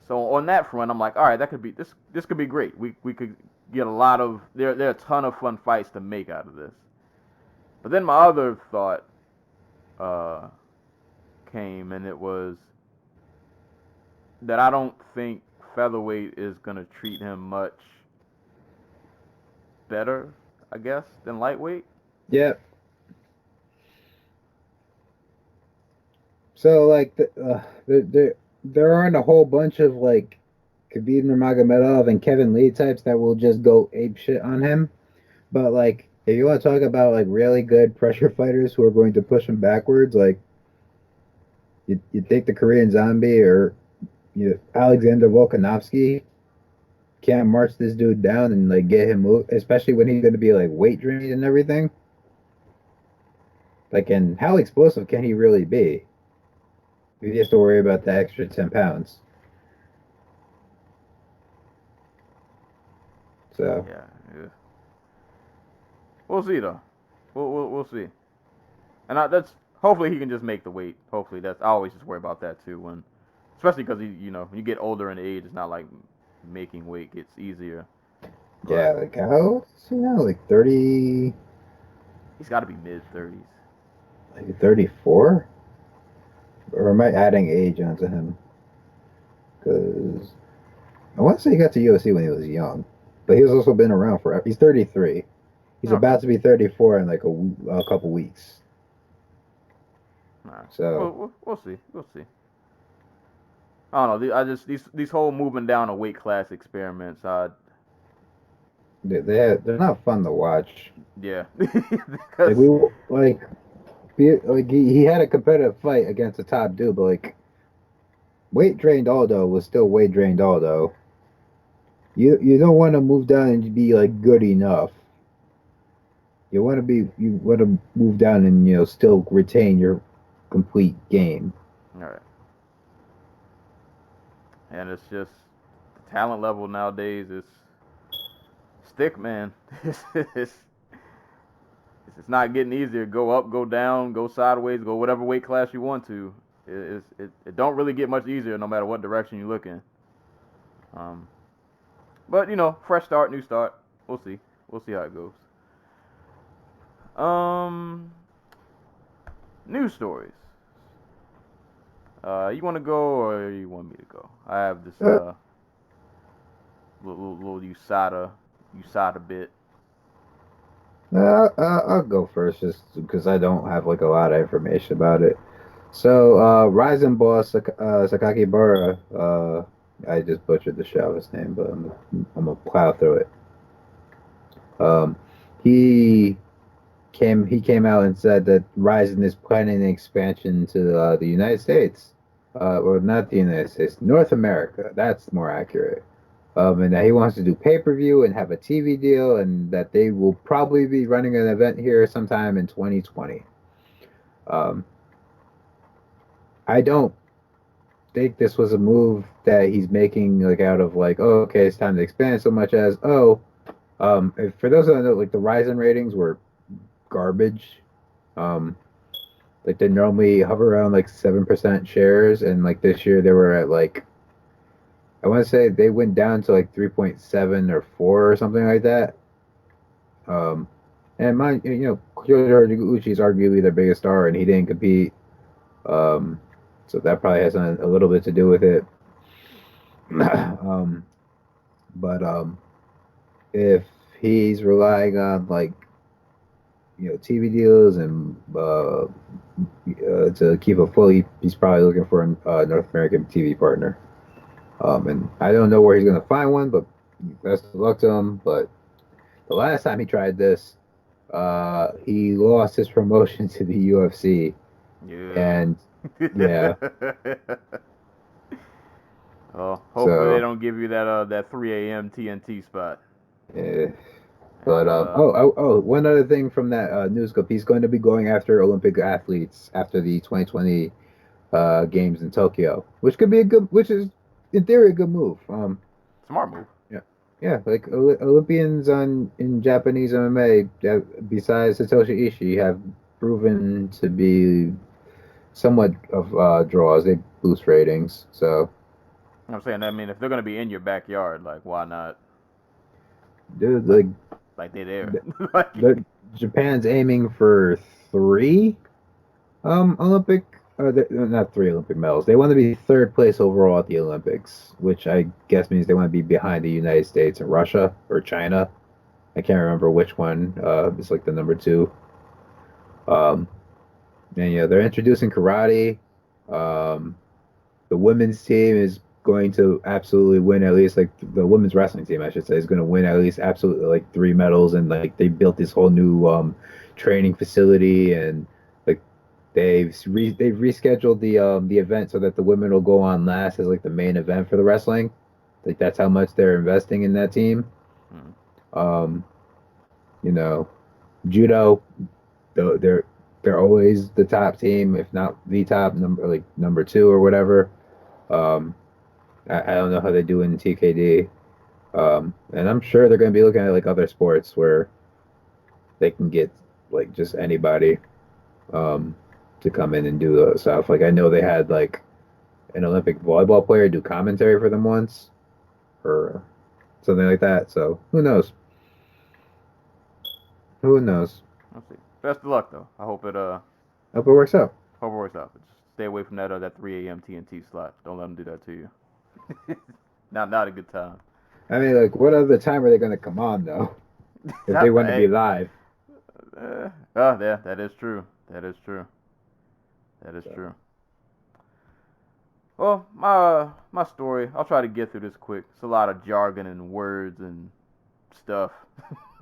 So on that front, I'm like, all right, that could be this could be great. We could get a lot of there are a ton of fun fights to make out of this. But then my other thought came, and it was that I don't think featherweight is gonna treat him much better, I guess, than lightweight.
Yeah. So like there aren't a whole bunch of like Khabib Nurmagomedov and Kevin Lee types that will just go ape shit on him. But like if you want to talk about like really good pressure fighters who are going to push him backwards, like you take the Korean Zombie or Alexander Volkanovski can't march this dude down and like get him moved, especially when he's going to be like weight drained and everything. Like, and how explosive can he really be? You have to worry about the extra 10 pounds. So
Yeah. We'll see though. We'll see. And that's hopefully he can just make the weight. Hopefully I always just worry about that too especially because when you get older in age, it's not like making weight gets easier.
Yeah, like how old is he now? Like 30?
He's got to be mid-30s.
Like 34? Or am I adding age onto him? Because I want to say he got to UFC when he was young, but he's also been around forever. He's 33. He's about to be 34 in like a couple weeks.
Right.
So
we'll see. I don't know. These whole moving down a weight class experiments.
they're not fun to watch.
Yeah.
He had a competitive fight against a top dude, but like weight drained Aldo was still weight drained Aldo. You don't want to move down and be like good enough. You want to move down and still retain your complete game.
All right. And it's just the talent level nowadays is stick, man. It's not getting easier. Go up, go down, go sideways, go whatever weight class you want to. It don't really get much easier no matter what direction you look in. But fresh start, new start. We'll see. We'll see how it goes. News stories. You want to go or you want me to go? I have this little USADA bit.
I'll go first just because I don't have like a lot of information about it. So RIZIN boss Sakaki Bura, I just butchered the Chavez name, but I'm gonna plow through it. He came out and said that RIZIN is planning an expansion to the United States, or not the United States, North America. That's more accurate. And that he wants to do pay-per-view and have a TV deal, and that they will probably be running an event here sometime in 2020. Um, I don't think this was a move that he's making like out of like, oh, okay, it's time to expand, so much as, for those that don't know, like the RIZIN ratings were garbage. Um, like they normally hover around like 7% shares, and like this year they were at like, I want to say they went down to like 3.7 or 4 or something like that. And Kyoto Horiguchi is arguably their biggest star, and he didn't compete. So that probably has a little bit to do with it. um, but if he's relying on like TV deals and to keep afloat, he's probably looking for a North American TV partner. And I don't know where he's going to find one, but best of luck to him. But the last time he tried this, he lost his promotion to the UFC.
Yeah.
And yeah.
Well, hopefully they don't give you that 3 a.m. TNT spot.
Yeah. But one other thing from that news clip, he's going to be going after Olympic athletes after the 2020 games in Tokyo, which is in theory a good move.
Smart move.
Yeah, like Olympians in Japanese MMA, besides Satoshi Ishii, have proven to be somewhat of draws. They boost ratings, so.
I'm saying, I mean, if they're gonna be in your backyard, like, why not?
Dude,
like they're there.
Japan's aiming for 3 Olympic, not 3 Olympic medals. They want to be 3rd place overall at the Olympics, which I guess means they want to be behind the United States and Russia or China. I can't remember which one. It's like the number 2. And they're introducing karate. The women's team is going to absolutely win at least, like the women's wrestling team, I should say, is going to win at least absolutely like 3 medals, and like they built this whole new training facility, and like they've rescheduled the event so that the women will go on last as like the main event for the wrestling. Like that's how much they're investing in that team. Judo, they're always the top team, if not the top number 2 or whatever. I don't know how they do in TKD. And I'm sure they're going to be looking at like other sports where they can get like just anybody to come in and do stuff. Like I know they had like an Olympic volleyball player do commentary for them once or something like that. So who knows? Who knows?
Let's see. Best of luck though. I hope it
works out.
Hope it works out. But just stay away from that 3 a.m. TNT slot. Don't let them do that to you. Not a good time.
I mean, like, what other time are they going to come on, though? If they want to be live.
Yeah, that is true. That is true. Well, my story, I'll try to get through this quick. It's a lot of jargon and words and stuff.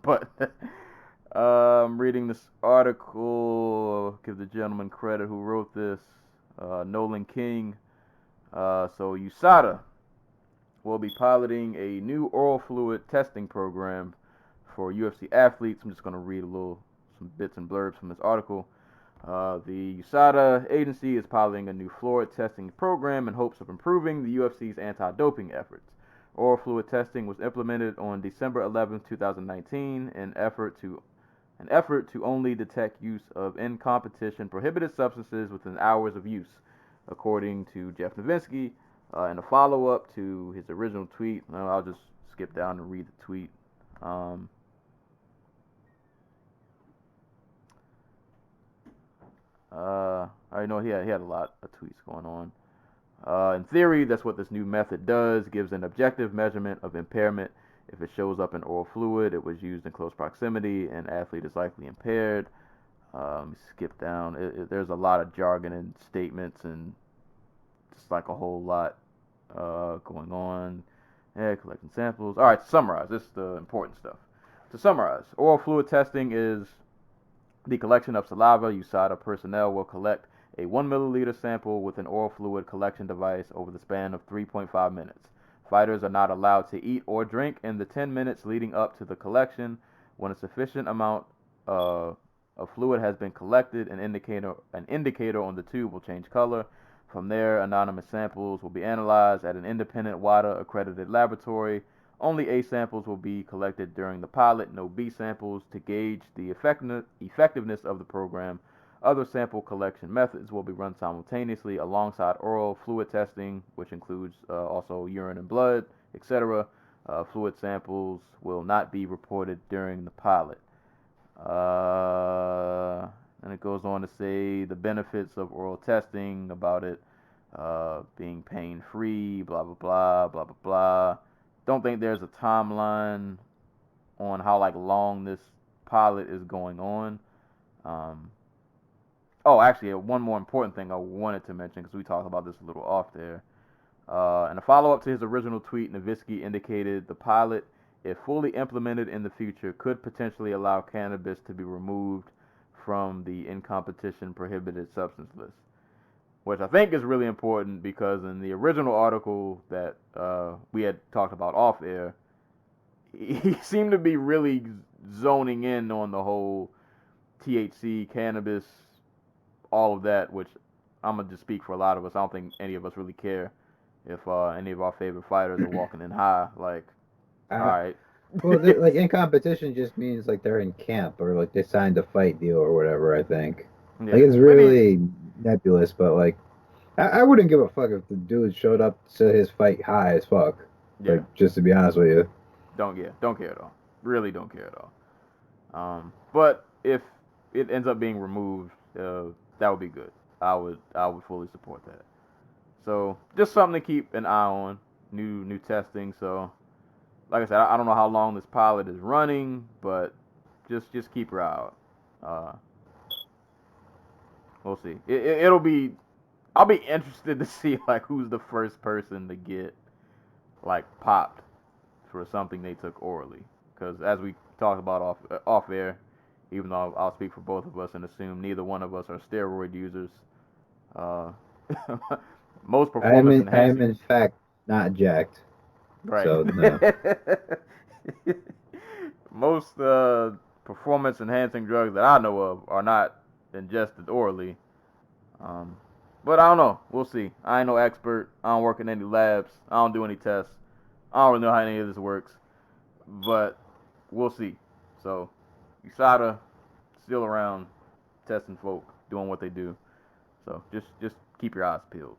But I'm reading this article. Give the gentleman credit who wrote this. Nolan King. So USADA will be piloting a new oral fluid testing program for UFC athletes. I'm just going to read some bits and blurbs from this article. The USADA agency is piloting a new fluid testing program in hopes of improving the UFC's anti-doping efforts. Oral fluid testing was implemented on December 11, 2019, an effort to only detect use of in-competition prohibited substances within hours of use, according to Jeff Novinsky. In a follow-up to his original tweet, I'll just skip down and read the tweet. I know he had a lot of tweets going on. In theory, that's what this new method does. Gives an objective measurement of impairment. If it shows up in oral fluid, it was used in close proximity, and athlete is likely impaired. Skip down. There's a lot of jargon and statements and just like a whole lot going on. Yeah, collecting samples. All right, to summarize. This is the important stuff. To summarize, oral fluid testing is the collection of saliva. USADA personnel will collect a 1 milliliter sample with an oral fluid collection device over the span of 3.5 minutes. Fighters are not allowed to eat or drink in the 10 minutes leading up to the collection. When a sufficient amount of fluid has been collected, an indicator on the tube will change color. From there, anonymous samples will be analyzed at an independent WADA accredited laboratory. Only A samples will be collected during the pilot, no B samples, to gauge the effectiveness of the program. Other sample collection methods will be run simultaneously alongside oral fluid testing, which includes also urine and blood, etc. Fluid samples will not be reported during the pilot. And it goes on to say the benefits of oral testing, about it being pain-free, blah, blah, blah, blah, blah, blah. Don't think there's a timeline on how long this pilot is going on. Actually, one more important thing I wanted to mention, because we talked about this a little off there. In a follow-up to his original tweet, Nowitzki indicated the pilot, if fully implemented in the future, could potentially allow cannabis to be removed from the in-competition prohibited substance list, which I think is really important, because in the original article that we had talked about off air, he seemed to be really zoning in on the whole THC, cannabis, all of that, which I'm going to just speak for a lot of us. I don't think any of us really care if any of our favorite fighters are walking in high. All right.
Well, in competition just means they're in camp, or they signed a fight deal or whatever, I think.
Yeah.
It's really nebulous, but I wouldn't give a fuck if the dude showed up to his fight high as fuck.
Yeah.
Just to be honest with you.
Don't care at all. Really don't care at all. But if it ends up being removed, that would be good. I would fully support that. So just something to keep an eye on. New testing. So like I said, I don't know how long this pilot is running, but just keep your eye out. We'll see. It'll be. I'll be interested to see who's the first person to get popped for something they took orally. Because as we talked about off air, even though I'll speak for both of us and assume neither one of us are steroid users. Most performance enhancing.
I am in fact not jacked.
Right.
So no.
Most performance enhancing drugs that I know of are not ingested orally. But I don't know. We'll see. I ain't no expert. I don't work in any labs. I don't do any tests. I don't really know how any of this works. But we'll see. So USADA still around, testing folk, doing what they do. So just keep your eyes peeled.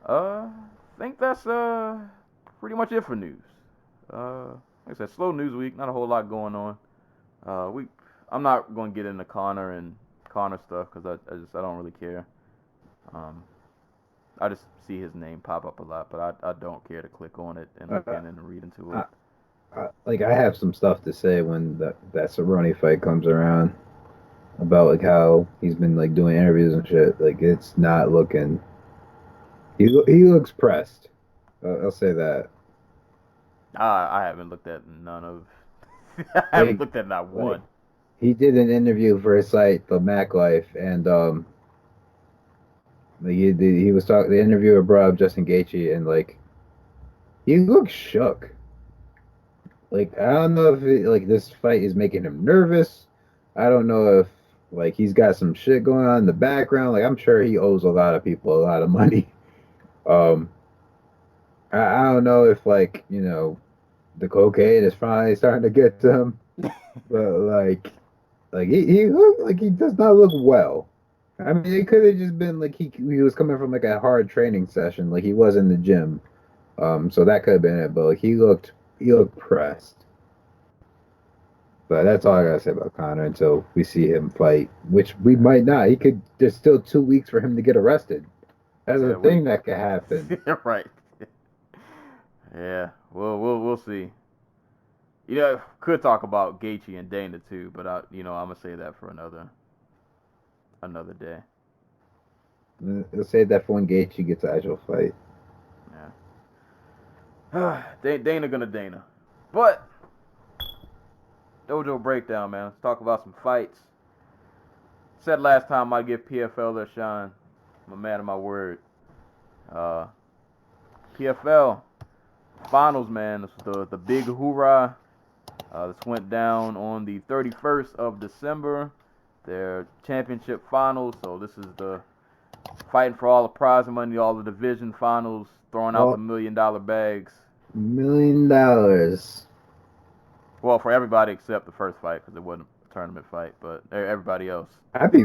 I think that's pretty much it for news. Like I said, slow news week. Not a whole lot going on. I'm not going to get into Connor stuff, because I don't really care. I just see his name pop up a lot, but I don't care to click on it and look in and read into it.
I have some stuff to say when that Cerrone fight comes around, about how he's been doing interviews and shit. It's not looking. He looks pressed. I'll say that.
I haven't looked at none of. I haven't looked at not one.
He did an interview for his site, The Mac Life, and he was talking. The interviewer brought up Justin Gaethje, and he looks shook. I don't know if this fight is making him nervous. I don't know if he's got some shit going on in the background. I'm sure he owes a lot of people a lot of money. I don't know if the cocaine is finally starting to get to him, but he look he does not look well. I mean, it could have just been he was coming from a hard training session, he was in the gym, so that could have been it. But he looked pressed. But that's all I gotta say about Connor until we see him fight, which we might not. There's still 2 weeks for him to get arrested. That's a thing that could happen.
Right. Yeah. We'll see. Could talk about Gaethje and Dana too, but I'm gonna say that for another day.
Let's say that for when Gaethje gets an actual fight.
Yeah. Dana gonna Dana. But JoJo breakdown, man. Let's talk about some fights. Said last time I'd give PFL their shine. I'm a man of my word. PFL finals, man. This was the big hoorah. This went down on the 31st of December. Their championship finals. So this is the fighting for all the prize money, all the division finals, throwing out the $1 million bags.
$1 million.
Well, for everybody except the first fight, because it wasn't a tournament fight, but everybody else.
I'd be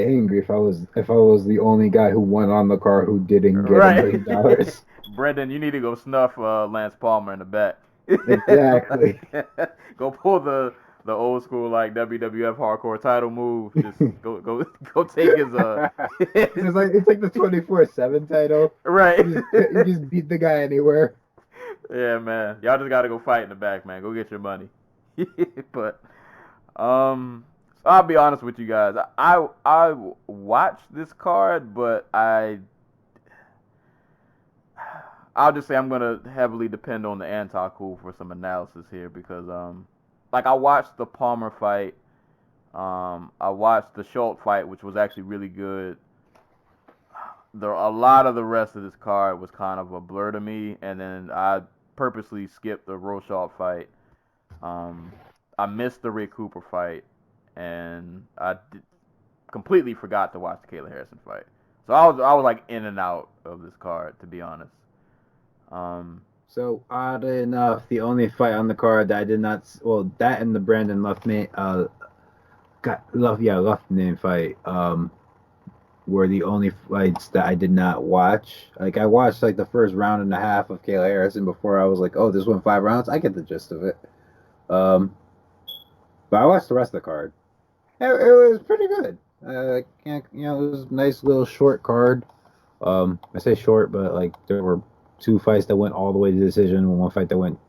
angry if I was the only guy who won on the card who didn't get $1 million.
Brendan, you need to go snuff Lance Palmer in the back.
Exactly.
Go pull the old school like WWF hardcore title move. Just go take his
it's like the 24/7 title.
Right.
You just beat the guy anywhere.
Yeah, man. Y'all just gotta go fight in the back, man. Go get your money. But so I'll be honest with you guys. I watched this card, but I'll just say I'm gonna heavily depend on the Anticool for some analysis here because like I watched the Palmer fight, I watched the Schultz fight, which was actually really good. A lot of the rest of this card was kind of a blur to me, and then I purposely skipped the Rochat fight. I missed the Rick Cooper fight, and I completely forgot to watch the Kayla Harrison fight. So I was like in and out of this card, to be honest.
So odd enough, the only fight on the card that I did not, well, that and the Brandon Luffman fight, were the only fights that I did not watch. Like I watched like the first round and a half of Kayla Harrison before I was like, oh, this went 5 rounds. I get the gist of it. But I watched the rest of the card. It was pretty good. It was a nice little short card. I say short, but like there were 2 fights that went all the way to decision, 3 fights that went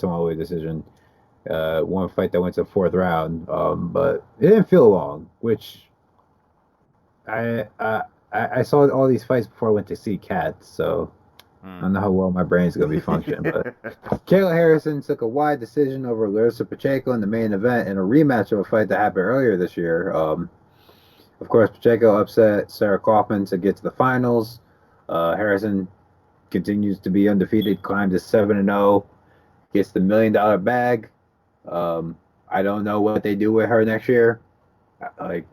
all the way to decision, 1 fight that went to the 4th round. But it didn't feel long, which I saw all these fights before I went to see Cats, so I don't know how well my brain's gonna be functioning. But Kayla Harrison took a wide decision over Larissa Pacheco in the main event in a rematch of a fight that happened earlier this year. Of course, Pacheco upset Sarah Kaufman to get to the finals. Harrison continues to be undefeated, climbed to 7-0, gets the $1 million bag. I don't know what they do with her next year. There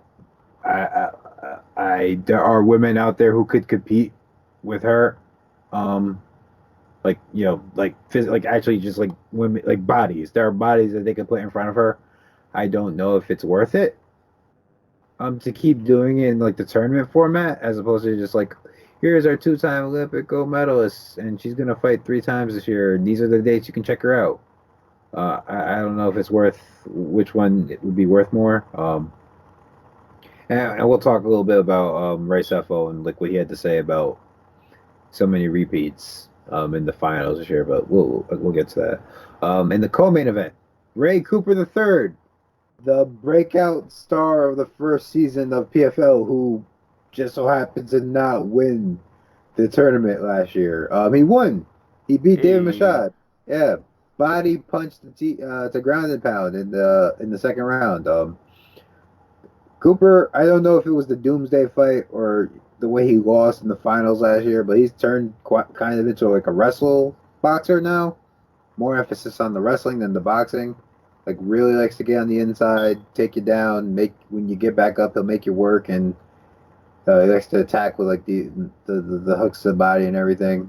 are women out there who could compete with her. Actually just like women, like bodies. There are bodies that they can put in front of her. I don't know if it's worth it. To keep doing it in like the tournament format as opposed to just like, here's our 2-time Olympic gold medalist and she's gonna fight 3 times this year. And these are the dates you can check her out. I don't know if it's worth which one it would be worth more. And we'll talk a little bit about Ray Sefo and like what he had to say about so many repeats in the finals this year, but we'll get to that. In the co-main event, Ray Cooper III, the breakout star of the first season of PFL, who just so happened to not win the tournament last year. He won. He beat David Machad. Yeah, body punched to ground and pound in the second round. Cooper, I don't know if it was the Doomsday fight or the way he lost in the finals last year, but he's turned kind of into like a wrestle boxer now. More emphasis on the wrestling than the boxing. Like really likes to get on the inside, take you down, when you get back up, he'll make you work, and he likes to attack with like the hooks to the body and everything.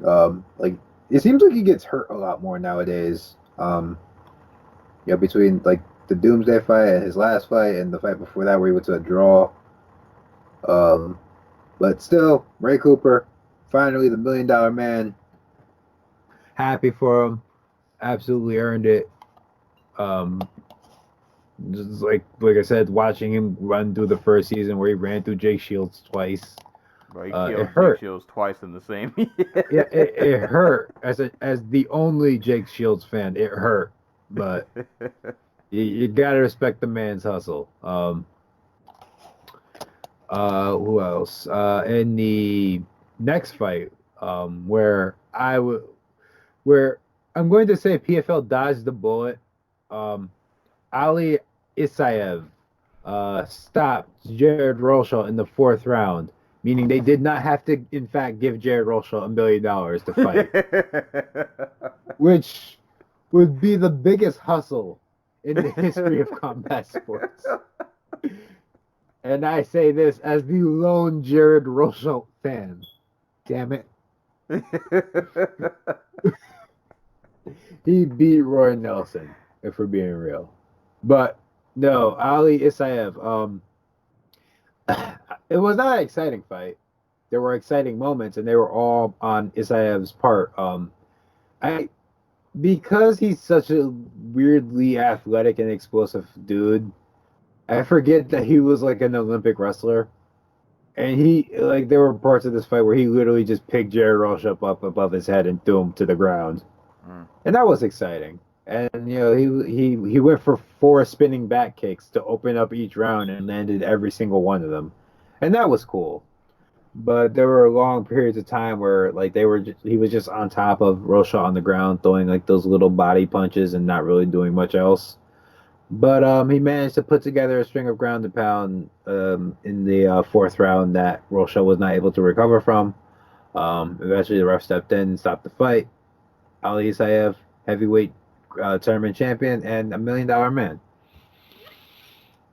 Like it seems like he gets hurt a lot more nowadays. Between like the Doomsday fight and his last fight and the fight before that where he went to a draw. But still, Ray Cooper, finally the $1 million man. Happy for him. Absolutely earned it. Just like I said, watching him run through the first season where he ran through Jake Shields twice.
Bro, he killed Jake Shields twice in the same year.
Yeah, it hurt. As the only Jake Shields fan, it hurt. But you gotta respect the man's hustle. Who else? In the next fight, where I'm going to say PFL dodged the bullet. Ali Isaev stopped Jared Rosha in the 4th round, meaning they did not have to, in fact, give Jared Rosha $1 million to fight, which would be the biggest hustle in the history of combat sports. And I say this as the lone Jared Rosha fan. Damn it. He beat Roy Nelson, if we're being real. But no, Ali Isaev, it was not an exciting fight. There were exciting moments, and they were all on Isaev's part. Because he's such a weirdly athletic and explosive dude, I forget that he was like an Olympic wrestler. And there were parts of this fight where he literally just picked Jared Rosha up above his head and threw him to the ground. And that was exciting. And, he went for 4 spinning back kicks to open up each round and landed every single one of them. And that was cool. But there were long periods of time where he was just on top of Rosha on the ground, throwing like those little body punches and not really doing much else. But he managed to put together a string of ground and pound in the 4th round that Rosha was not able to recover from. Eventually, the ref stepped in and stopped the fight. Ali Isaev, heavyweight tournament champion and $1 million man.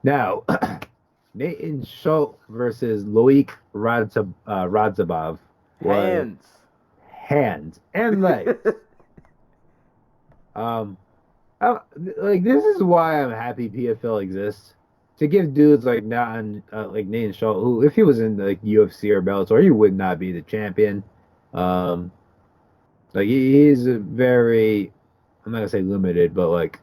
Now, Nathan Schultz versus Loic Radzhabov. Hands and legs. This is why I'm happy PFL exists, to give dudes like Nathan Schultz, who if he was in the UFC or Bellator, he would not be the champion. He's a very, I'm not gonna say limited, but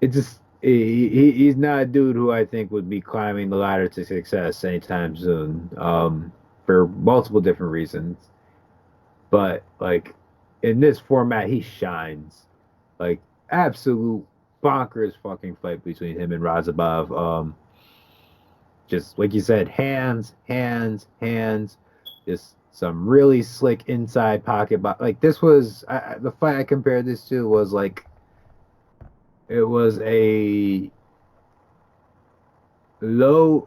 it's just he's not a dude who I think would be climbing the ladder to success anytime soon. For multiple different reasons, but in this format, he shines. Absolute bonkers fucking fight between him and Radzhabov. Just like you said, hands. Just some really slick inside pocket. This was the fight I compared this to was it was a low.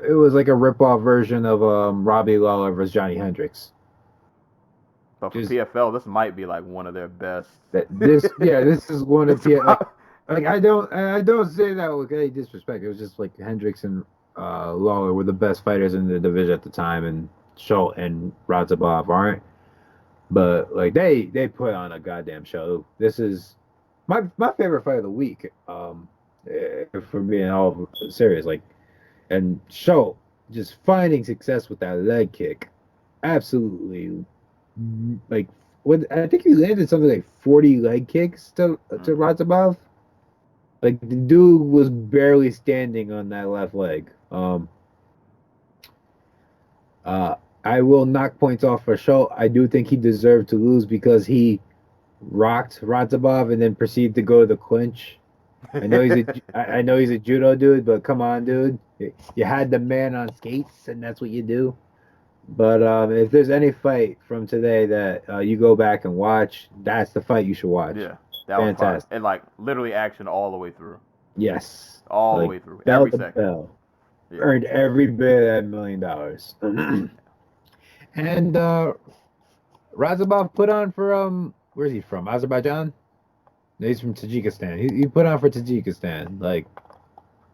It was like a rip-off version of Robbie Lawler versus Johnny Hendricks.
But for PFL, this might be one of their best.
This is one of PFL. I don't say that with any disrespect. It was just Hendricks and Lawler were the best fighters in the division at the time, and Schultz and Radzhabov aren't. But they put on a goddamn show. This is my favorite fight of the week. If we're being all serious, and Schultz just finding success with that leg kick, absolutely. I think he landed something like 40 leg kicks to Radzhabov. The dude was barely standing on that left leg. I will knock points off for Schultz. I do think he deserved to lose because he rocked Radzhabov and then proceeded to go to the clinch. I know he's a judo dude, but come on, dude. You had the man on skates, and that's what you do. But if there's any fight from today that you go back and watch, that's the fight you should watch.
Yeah, that was fantastic. And literally action all the way through.
Yes.
All the way through. Every second.
Bell. Yeah. Earned every bit of that $1 million. And Radzhabov put on for where's he from? Azerbaijan? No, he's from Tajikistan. He put on for Tajikistan.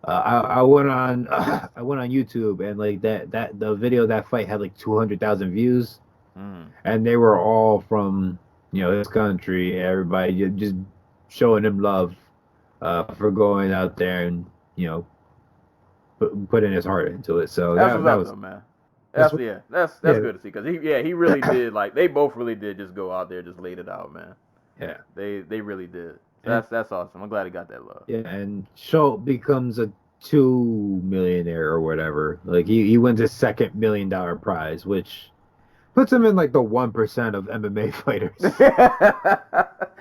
I went on YouTube and the video of that fight had 200,000 views, and they were all from his country. Everybody just showing him love for going out there and putting his heart into it. So that was
though, man. That's good to see because he really did they both really did just go out there just laid it out, man.
Yeah,
they really did. That's awesome. I'm glad he got that love.
Yeah, and Schultz becomes a $2 millionaire or whatever. He wins a second $1 million prize, which puts him in the 1% of MMA fighters.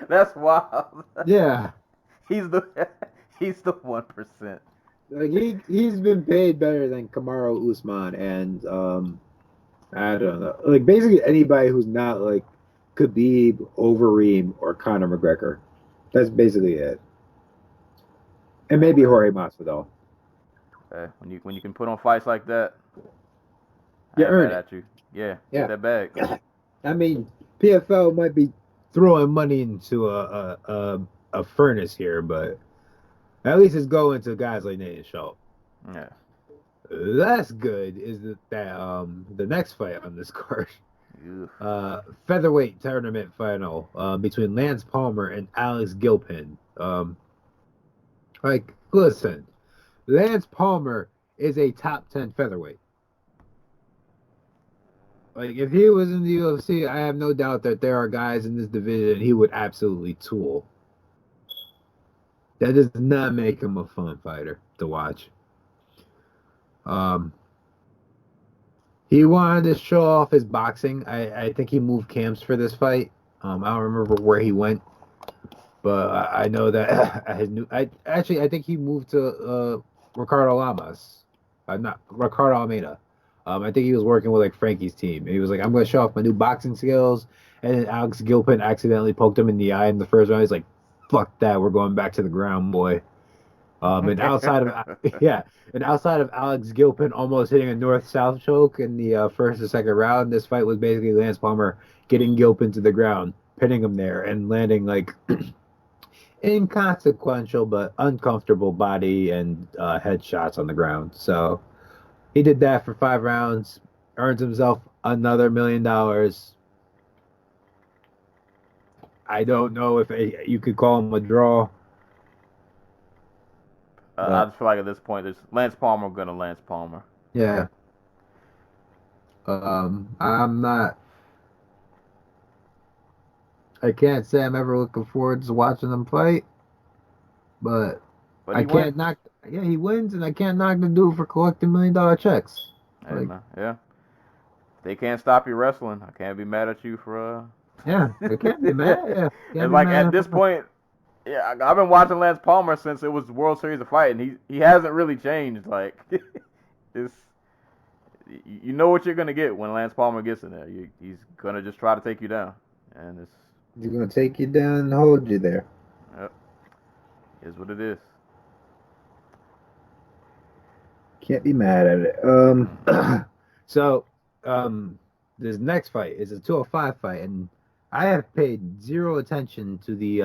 That's wild.
Yeah,
he's the 1%.
He's been paid better than Kamaru Usman and I don't know, basically anybody who's not Khabib, Overeem, or Conor McGregor. That's basically it. And maybe Jorge Masvidal.
When you can put on fights like that,
You
I ain't
earn
mad
it.
at you. Yeah,
Yeah.
get that bag.
I mean, PFL might be throwing money into a furnace here, but at least it's going to guys like Nate and Schultz.
Yeah.
That's good. Is that the next fight on this card?
Ugh.
Featherweight tournament final between Lance Palmer and Alex Gilpin. Listen, Lance Palmer is a top 10 featherweight. Like, if he was in the UFC, I have no doubt that there are guys in this division he would absolutely tool. That does not make him a fun fighter to watch. He wanted to show off his boxing. I think he moved camps for this fight. I don't remember where he went, but I know that I think he moved to Ricardo Lamas, not Ricardo Almeida. I think he was working with like Frankie's team. And he was like, I'm going to show off my new boxing skills. And then Alex Gilpin accidentally poked him in the eye in the first round. He's like, fuck that. We're going back to the ground, boy. And outside of Alex Gilpin almost hitting a north-south choke in the first or second round, this fight was basically Lance Palmer getting Gilpin to the ground, pinning him there, and landing like inconsequential but uncomfortable body and head shots on the ground. So he did that for 5 rounds, earns himself another $1 million. I don't know if you could call him a draw.
I just feel like at this point, there's Lance Palmer gonna Lance Palmer.
Yeah. I'm not. I can't say I'm ever looking forward to watching them fight, but I can't knock. Yeah, he wins, and I can't knock the dude for collecting $1 million checks.
Hey, man, yeah. They can't stop you wrestling. I can't be mad at you for.
Yeah, I can't be mad. Yeah,
and like at this point, yeah, I've been watching Lance Palmer since it was the World Series of Fight, and he hasn't really changed. Like, it's you know what you're gonna get when Lance Palmer gets in there. He's gonna just try to take you down, and
he's gonna take you down and hold you there.
Yep, is what it is.
Can't be mad at it. So, this next fight is a 205 fight, and I have paid zero attention to the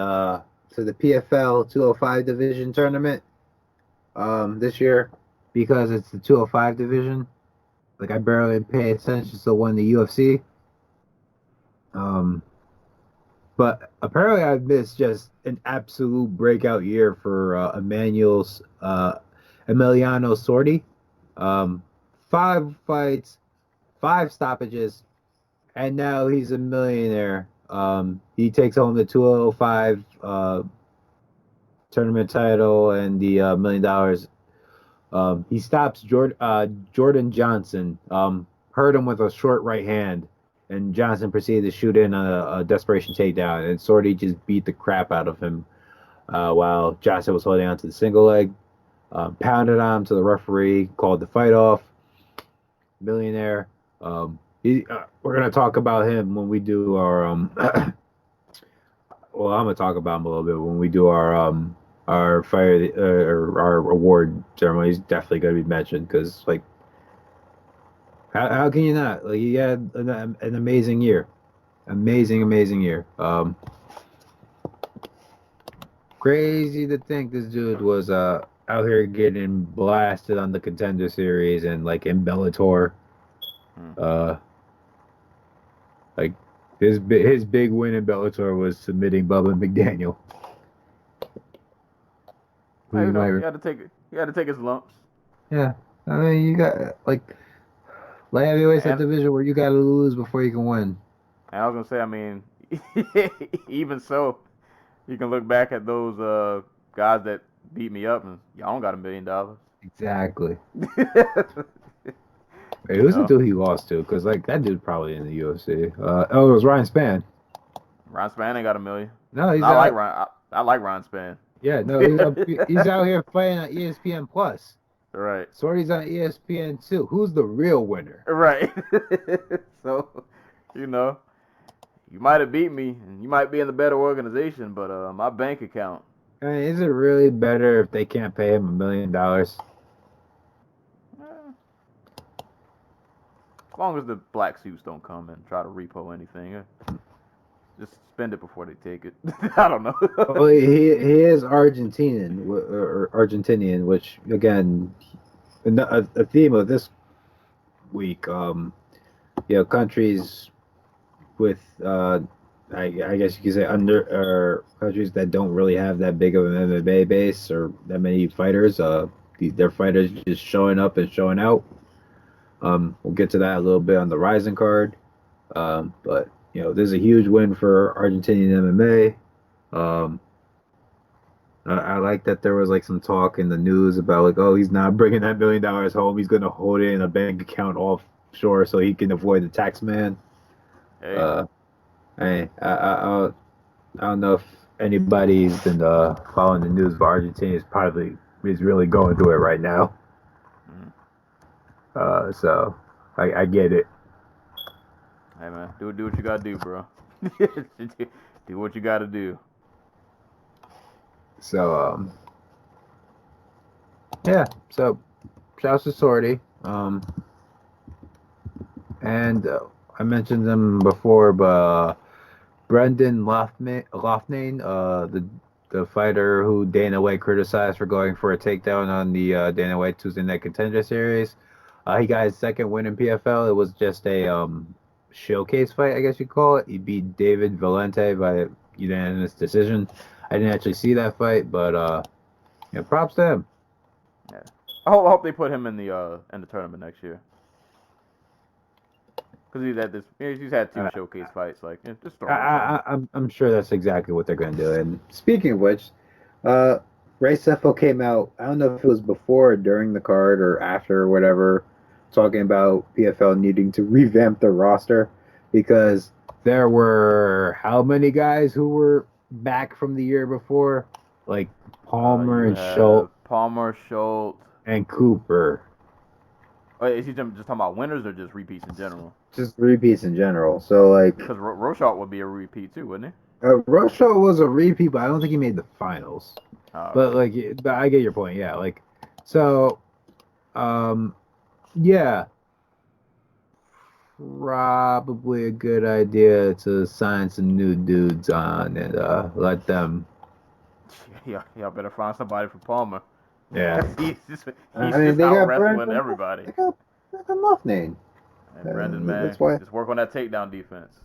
PFL 205 division tournament this year because it's the 205 division. Like, I barely pay attention to the one in the UFC. But apparently I've missed just an absolute breakout year for Emiliano Sordi. 5 fights, 5 stoppages, and now he's a millionaire. He takes home the 205 tournament title and the $1 million. He stops Jordan Johnson, hurt him with a short right hand, and Johnson proceeded to shoot in a desperation takedown, and Sordi just beat the crap out of him while Johnson was holding on to the single leg. Pounded on him to the referee, called the fight off. Millionaire. We're gonna talk about him when we do our well, I'm gonna talk about him a little bit when we do our fire or our award ceremony. He's definitely gonna be mentioned because, like, how can you not? Like, he had an amazing year, amazing year. Crazy to think this dude was out here getting blasted on the Contender Series and like in Bellator. Like his big win in Bellator was submitting Bubba McDaniel.
He had to take his lumps.
Yeah, I mean, you got like heavyweights that division where you got to lose before you can win.
And I was gonna say, I mean, even so, you can look back at those guys that beat me up, and y'all don't got $1 million.
Exactly. Wait, who's the dude he lost to? Because like that dude probably in the UFC. It was Ryan Spann.
Ryan Spann ain't got $1 million.
No, he's
like Ryan. I like Ryan Spann.
Yeah, no, he's out here fighting on ESPN Plus.
Right.
Sorty's on ESPN too. Who's the real winner?
Right. So, you know, you might have beat me, and you might be in the better organization, but my bank account.
I mean, is it really better if they can't pay him $1 million?
As long as the black suits don't come and try to repo anything, just spend it before they take it. I don't know.
Well, he is Argentinian, which again, a theme of this week. Countries with I guess you could say countries that don't really have that big of an MMA base or that many fighters. Their fighters just showing up and showing out. We'll get to that a little bit on the RIZIN card. But there's a huge win for Argentinian MMA. I like that there was like some talk in the news about like, oh, he's not bringing that $1 million home. He's gonna hold it in a bank account offshore so he can avoid the tax man.
Hey.
I don't know if anybody's been following the news, but Argentina is really going through it right now. So I get it.
Hey man, do what you gotta do, bro. Do what you gotta do.
So yeah. So shouts to Sorty. And I mentioned them before, but Brendan Loughnane, the fighter who Dana White criticized for going for a takedown on the Dana White Tuesday Night Contender Series. He got his second win in PFL. It was just a showcase fight, I guess you call it. He beat David Valente by unanimous decision. I didn't actually see that fight, but props to him.
Yeah, I hope they put him in the tournament next year. Because he's had two showcase fights. Like, just throw him.
I'm sure that's exactly what they're going to do. And speaking of which, Ray Seffo came out. I don't know if it was before or during the card or after or whatever, talking about PFL needing to revamp their roster because there were how many guys who were back from the year before, like Palmer and Schultz.
Palmer, Schultz,
and Cooper.
Is he just talking about winners or just repeats in general?
Just repeats in general. So like,
because Rochat would be a repeat too, wouldn't he?
Rochat was a repeat, but I don't think he made the finals.
Oh,
but like, I get your point. Yeah, like, so, yeah, probably a good idea to sign some new dudes on and let them.
Yeah, y'all better find somebody for Palmer.
Yeah,
he's just out wrestling everybody.
They got Loughnane.
And Brendan, man,
that's why.
Just work on that takedown defense.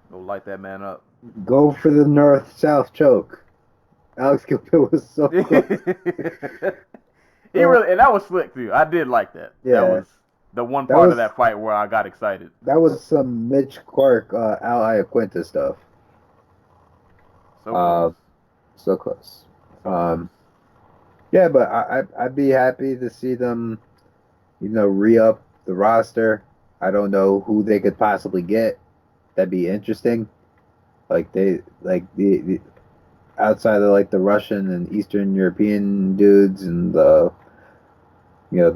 Go light that man up.
Go for the north-south choke. Alex Gilbert was so close.
He really, and that was slick too. I did like that.
Yeah.
That was the one part of that fight where I got excited.
That was some Mitch Clark, Al Iaquinta stuff.
So close.
So close. Yeah, but I'd be happy to see them, re-up the roster. I don't know who they could possibly get. That'd be interesting. Like the outside of like the Russian and Eastern European dudes and the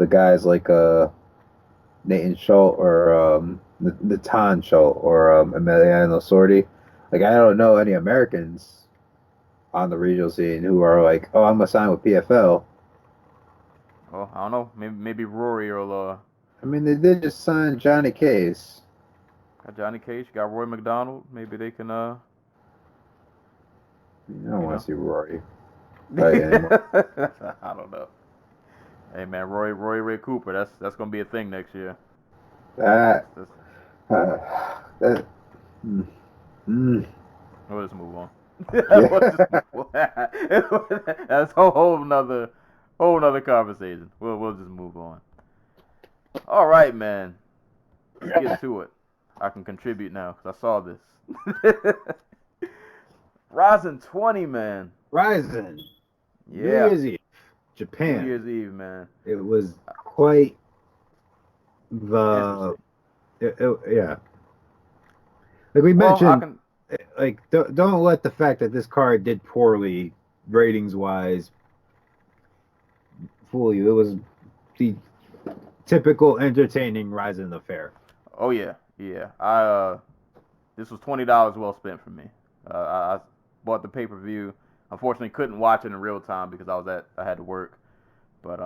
guys like Nathan Schultz or Natan Schultz or Emiliano Sordi. Like I don't know any Americans on the regional scene who are like, oh, I'm gonna sign with PFL.
Well, I don't know. Maybe Rory or
I mean, they did just sign Johnny Case.
Got Johnny Case. Got Roy McDonald. Maybe they can. I
don't want to see Rory.
I don't know. Hey man, Roy Ray Cooper. That's gonna be a thing next year. We'll just move on. That's a whole nother conversation. We'll just move on. All right, man. Let's get to it. I can contribute now because I saw this. RIZIN 20, man.
RIZIN.
Yeah.
New Year's Eve, Japan.
New Year's Eve, man.
It was quite the yeah. Like we mentioned, like don't let the fact that this card did poorly ratings wise fool you. It was the typical entertaining RIZIN affair.
Oh yeah. this was $20 well spent for me. I bought the pay-per-view. Unfortunately, couldn't watch it in real time because I had to work. But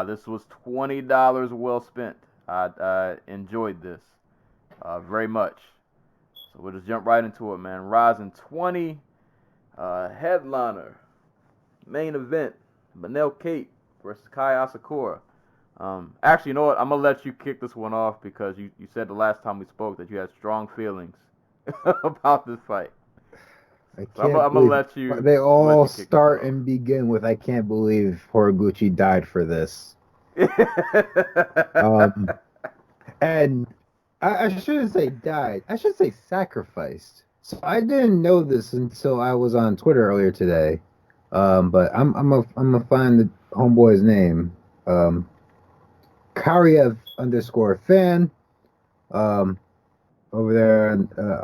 this was $20 well spent. I enjoyed this very much. So we'll just jump right into it, man. RIZIN 20 headliner main event: Manel Kape versus Kai Asakura. Actually, you know what? I'm gonna let you kick this one off because you said the last time we spoke that you had strong feelings about this fight.
I'm
gonna let you.
They all start and begin with "I can't believe Horiguchi died for this." And I shouldn't say died. I should say sacrificed. So I didn't know this until I was on Twitter earlier today. But I'm gonna find the homeboy's name. Karyev _fan. Over there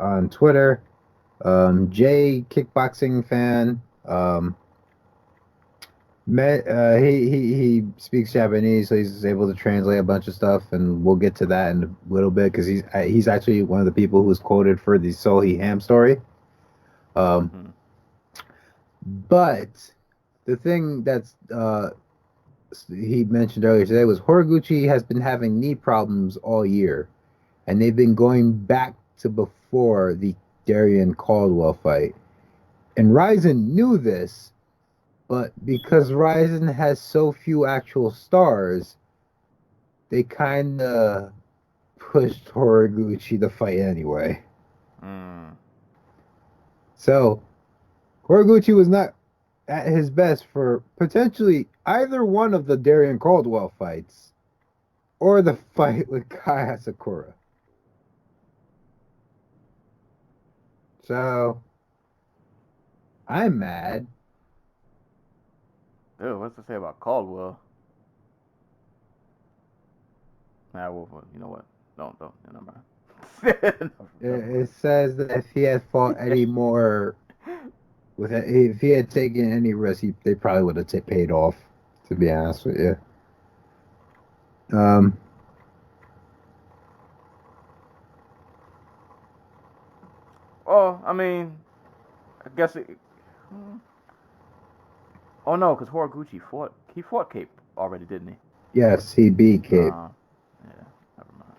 on Twitter. Jay Kickboxing fan. He speaks Japanese, so he's able to translate a bunch of stuff, and we'll get to that in a little bit because he's actually one of the people who's quoted for the Sohei Ham story. But the thing that's he mentioned earlier today was Horiguchi has been having knee problems all year, and they've been going back to before the Darian Caldwell fight. And RIZIN knew this, but because RIZIN has so few actual stars, they kind of pushed Horiguchi to fight anyway. So Horiguchi was not at his best for potentially either one of the Darian Caldwell fights or the fight with Kai Asakura. So I'm mad.
Ew, what's to say about Caldwell? Nah, well, you know what? Don't. Never mind.
It says that if he had fought any more, if he had taken any risk, they probably would have paid off. To be honest with you.
Well, I mean, I guess it. Oh no, because Horiguchi fought Kape already, didn't he?
Yes, he beat Kape.
Yeah, never mind.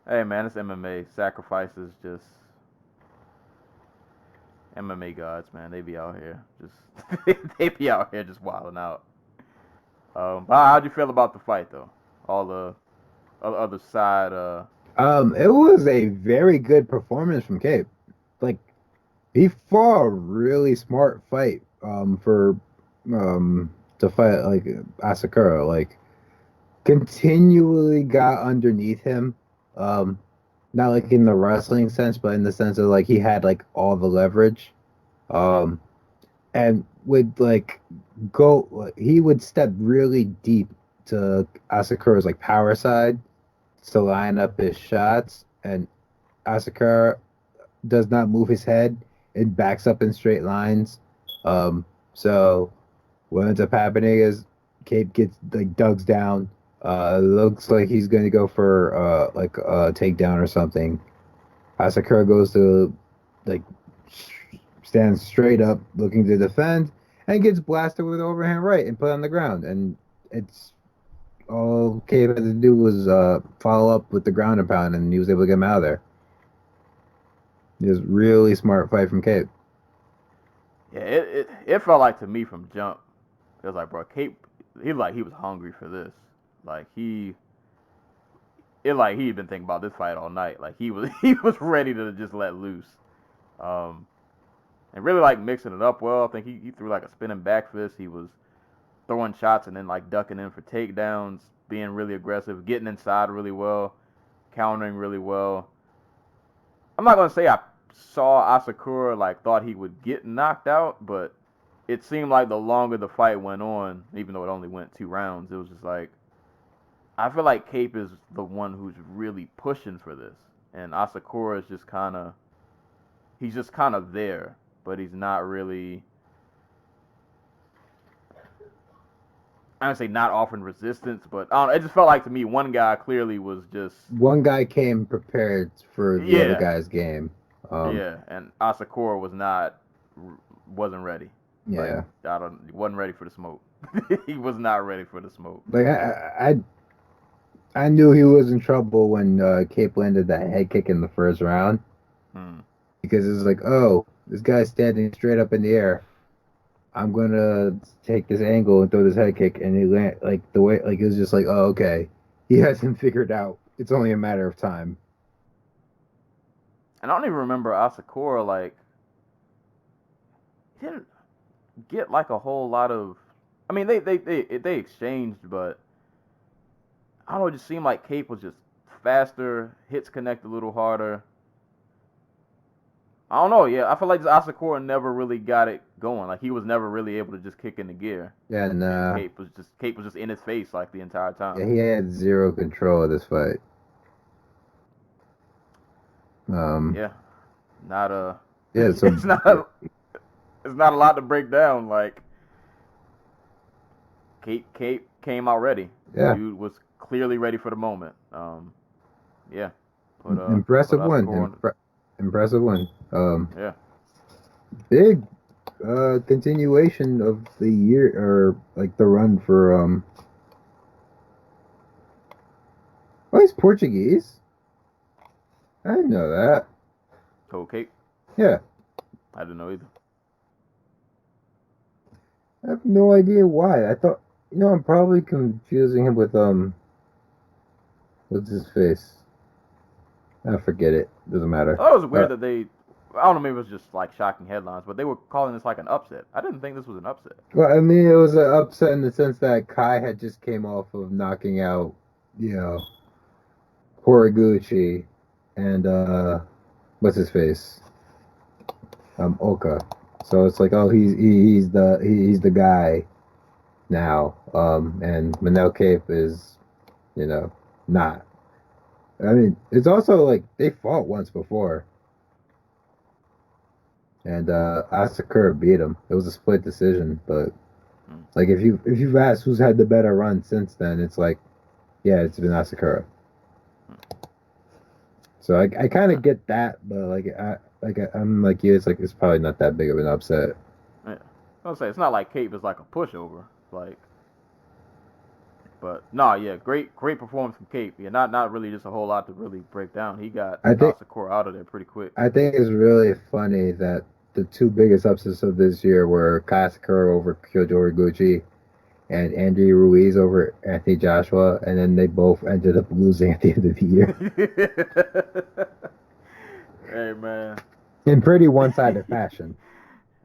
Hey man, it's MMA. Sacrifices just MMA gods, man. They be out here just wilding out. But how'd you feel about the fight though? All the other side.
It was a very good performance from Kape. Like, he fought a really smart fight. To fight like Asakura, like continually got underneath him. Not like in the wrestling sense, but in the sense of like he had like all the leverage. And would like he would step really deep to Asakura's like power side to line up his shots, and Asakura does not move his head and backs up in straight lines. So what ends up happening is Kape gets like dugs down. Looks like he's going to go for like a takedown or something. Asakura goes to like stand straight up, looking to defend, and gets blasted with overhand right and put on the ground. And it's all Kape had to do was follow up with the ground and pound, and he was able to get him out of there. It was really smart fight from Kape.
Yeah, it felt like to me from jump. It was like, bro, Kape, he was hungry for this. Like he'd been thinking about this fight all night. Like he was ready to just let loose. And really like mixing it up well. I think he threw like a spinning back fist. He was throwing shots and then like ducking in for takedowns, being really aggressive, getting inside really well, countering really well. I'm not gonna say I saw Asakura like thought he would get knocked out, but it seemed like the longer the fight went on, even though it only went 2 rounds, it was just like I feel like Kape is the one who's really pushing for this, and Asakura is just kind of there, but he's not really. I don't say not offering resistance, but I don't know, it just felt like to me one guy clearly was just
One guy came prepared for the other guy's game.
And Asakura wasn't ready.
Yeah.
He wasn't ready for the smoke. He was not ready for the smoke.
Like I knew he was in trouble when Cape landed that head kick in the first round. Because it was like, oh, this guy's standing straight up in the air. I'm gonna take this angle and throw this head kick, and he land like the way, like it was just like, oh, okay, he has him figured out. It's only a matter of time.
And I don't even remember Asakura, like, he didn't get like a whole lot of. I mean, they exchanged, but I don't know. It just seemed like Cape was just faster, hits connect a little harder. I don't know. Yeah, I feel like Asakura never really got it going. Like he was never really able to just kick into gear.
Yeah, nah.
Cape was just in his face like the entire time.
Yeah, he had zero control of this fight.
Yeah, not a.
Yeah, so
it's not a lot to break down. Like Cape came out ready.
Yeah,
dude was clearly ready for the moment. Yeah.
Impressive win. Impressive win.
Yeah.
Big continuation of the year, or like the run for oh, he's Portuguese. I didn't know that.
Cold Cape?
Yeah.
I didn't know either.
I have no idea why. I thought, I'm probably confusing him with what's his face? I forget it. Doesn't matter.
Oh, it was weird that I don't know, maybe it was just like shocking headlines, but they were calling this like an upset. I didn't think this was an upset.
Well, I mean, it was an upset in the sense that Kai had just came off of knocking out, Horiguchi and what's his face? Oka. So it's like, oh, he's the guy now. And Manel Cape is, not. I mean, it's also like they fought once before. And Asakura beat him. It was a split decision, but like if you've asked who's had the better run since then, it's like, yeah, it's been Asakura. So I kind of get that, but I'm like you, it's like it's probably not that big of an upset.
Yeah. I'll say it's not like Cape is like a pushover, like. But yeah, great performance from Cape. Yeah, not really just a whole lot to really break down. He got Asakura out of there pretty quick.
I think it's really funny that the two biggest upsets of this year were Asakura over Kyoji Horiguchi and Andy Ruiz over Anthony Joshua, and then they both ended up losing at the end of the
year. Hey, man.
In pretty one-sided fashion.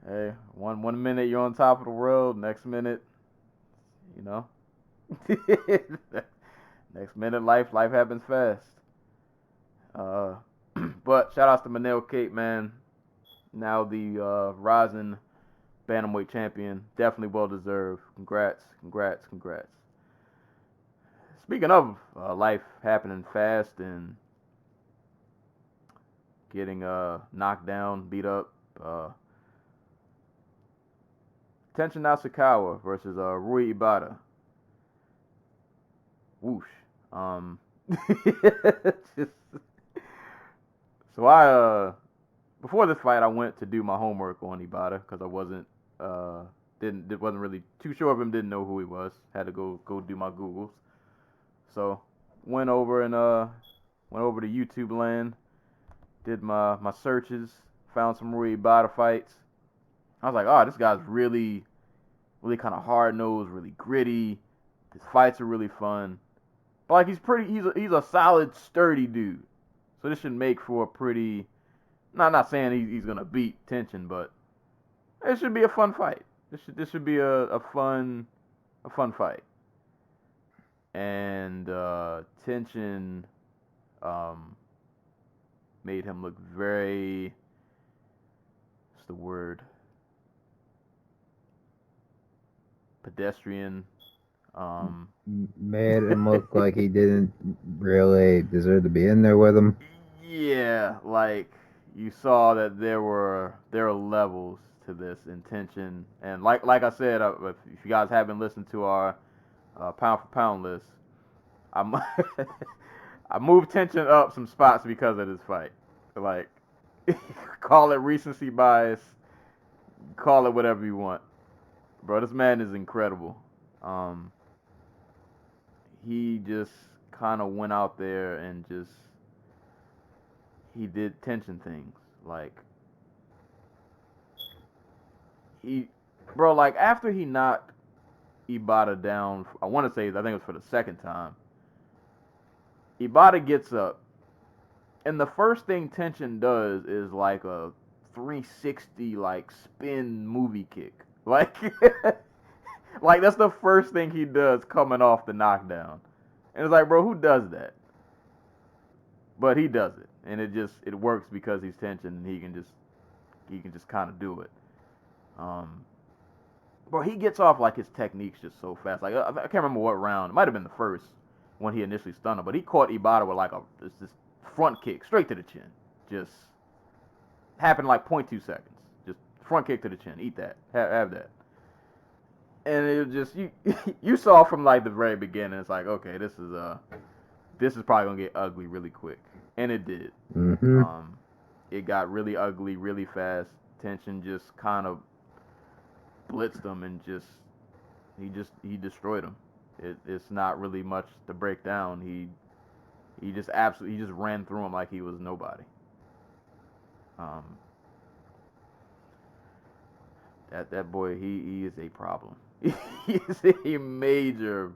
Hey, one minute you're on top of the world, next minute, next minute life happens fast. But shout outs to Manel Cape, man. Now the RIZIN Bantamweight champion. Definitely well deserved. Congrats. Speaking of life happening fast and getting knocked down, beat up, Tenshin Nasukawa versus Rui Ibata. Whoosh. So I before this fight I went to do my homework on Ibata because I wasn't really too sure of him, didn't know who he was. Had to go do my Googles. So went over to YouTube land, did my searches, found some Rui Ibata fights. I was like, oh, this guy's really, really kind of hard-nosed, really gritty. His fights are really fun. But like he's a solid, sturdy dude. So this should make for a pretty, not saying he's gonna beat Tenshin, but it should be a fun fight. This should be a fun fight. And Tenshin made him look very, what's the word? Pedestrian.
Made him look like he didn't really deserve to be in there with him.
Yeah, like you saw that there are levels to this intention, and like I said, if you guys haven't listened to our pound for pound list, I'm I moved tension up some spots because of this fight. Like, call it recency bias, call it whatever you want. Bro, this man is incredible. He just kind of went out there and he did tension things. Like, like after he knocked Ibata down, I think it was for the second time, Ibata gets up, and the first thing Tension does is like a 360 like spin movie kick. Like, like that's the first thing he does coming off the knockdown. And it's like, bro, who does that? But he does it, and it works because he's Tension, and he can just kind of do it. Bro, he gets off like his technique's just so fast. Like, I can't remember what round. It might have been the first when he initially stunned him, but he caught Ibata with like this front kick straight to the chin. Just happened like 0.2 seconds. Just front kick to the chin. Eat that. Have that. And it was just you saw from like the very beginning. It's like, okay, this is probably gonna get ugly really quick, and it did.
Mm-hmm.
It got really ugly really fast. Tension just kind of blitzed him and he destroyed him. It's not really much to break down. He just ran through him like he was nobody. That boy, he is a problem. He is a major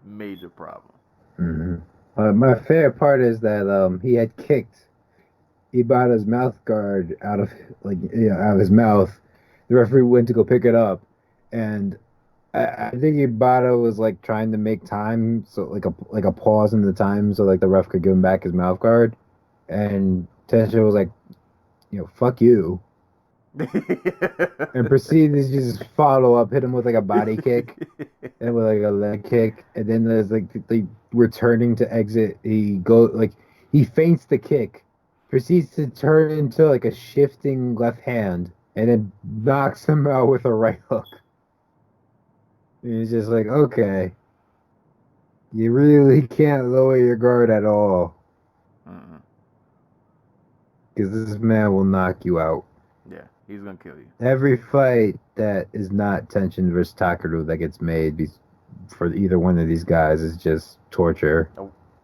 problem.
Mm-hmm. My favorite part is that he had kicked Ibata's mouth guard out of his mouth. The referee went to go pick it up, and I think Ibata was like trying to make time, so like a pause in the time, so like the ref could give him back his mouth guard, and Tesha was like, fuck you, and proceeded to just follow up, hit him with like a body kick, and with like a leg kick, and then there's like the returning to exit. He feints the kick, proceeds to turn into like a shifting left hand, and then knocks him out with a right hook. And it's just like, okay, you really can't lower your guard at all, because this man will knock you out.
Yeah, he's gonna kill you.
Every fight that is not Tension versus Takaru that gets made for either one of these guys is just torture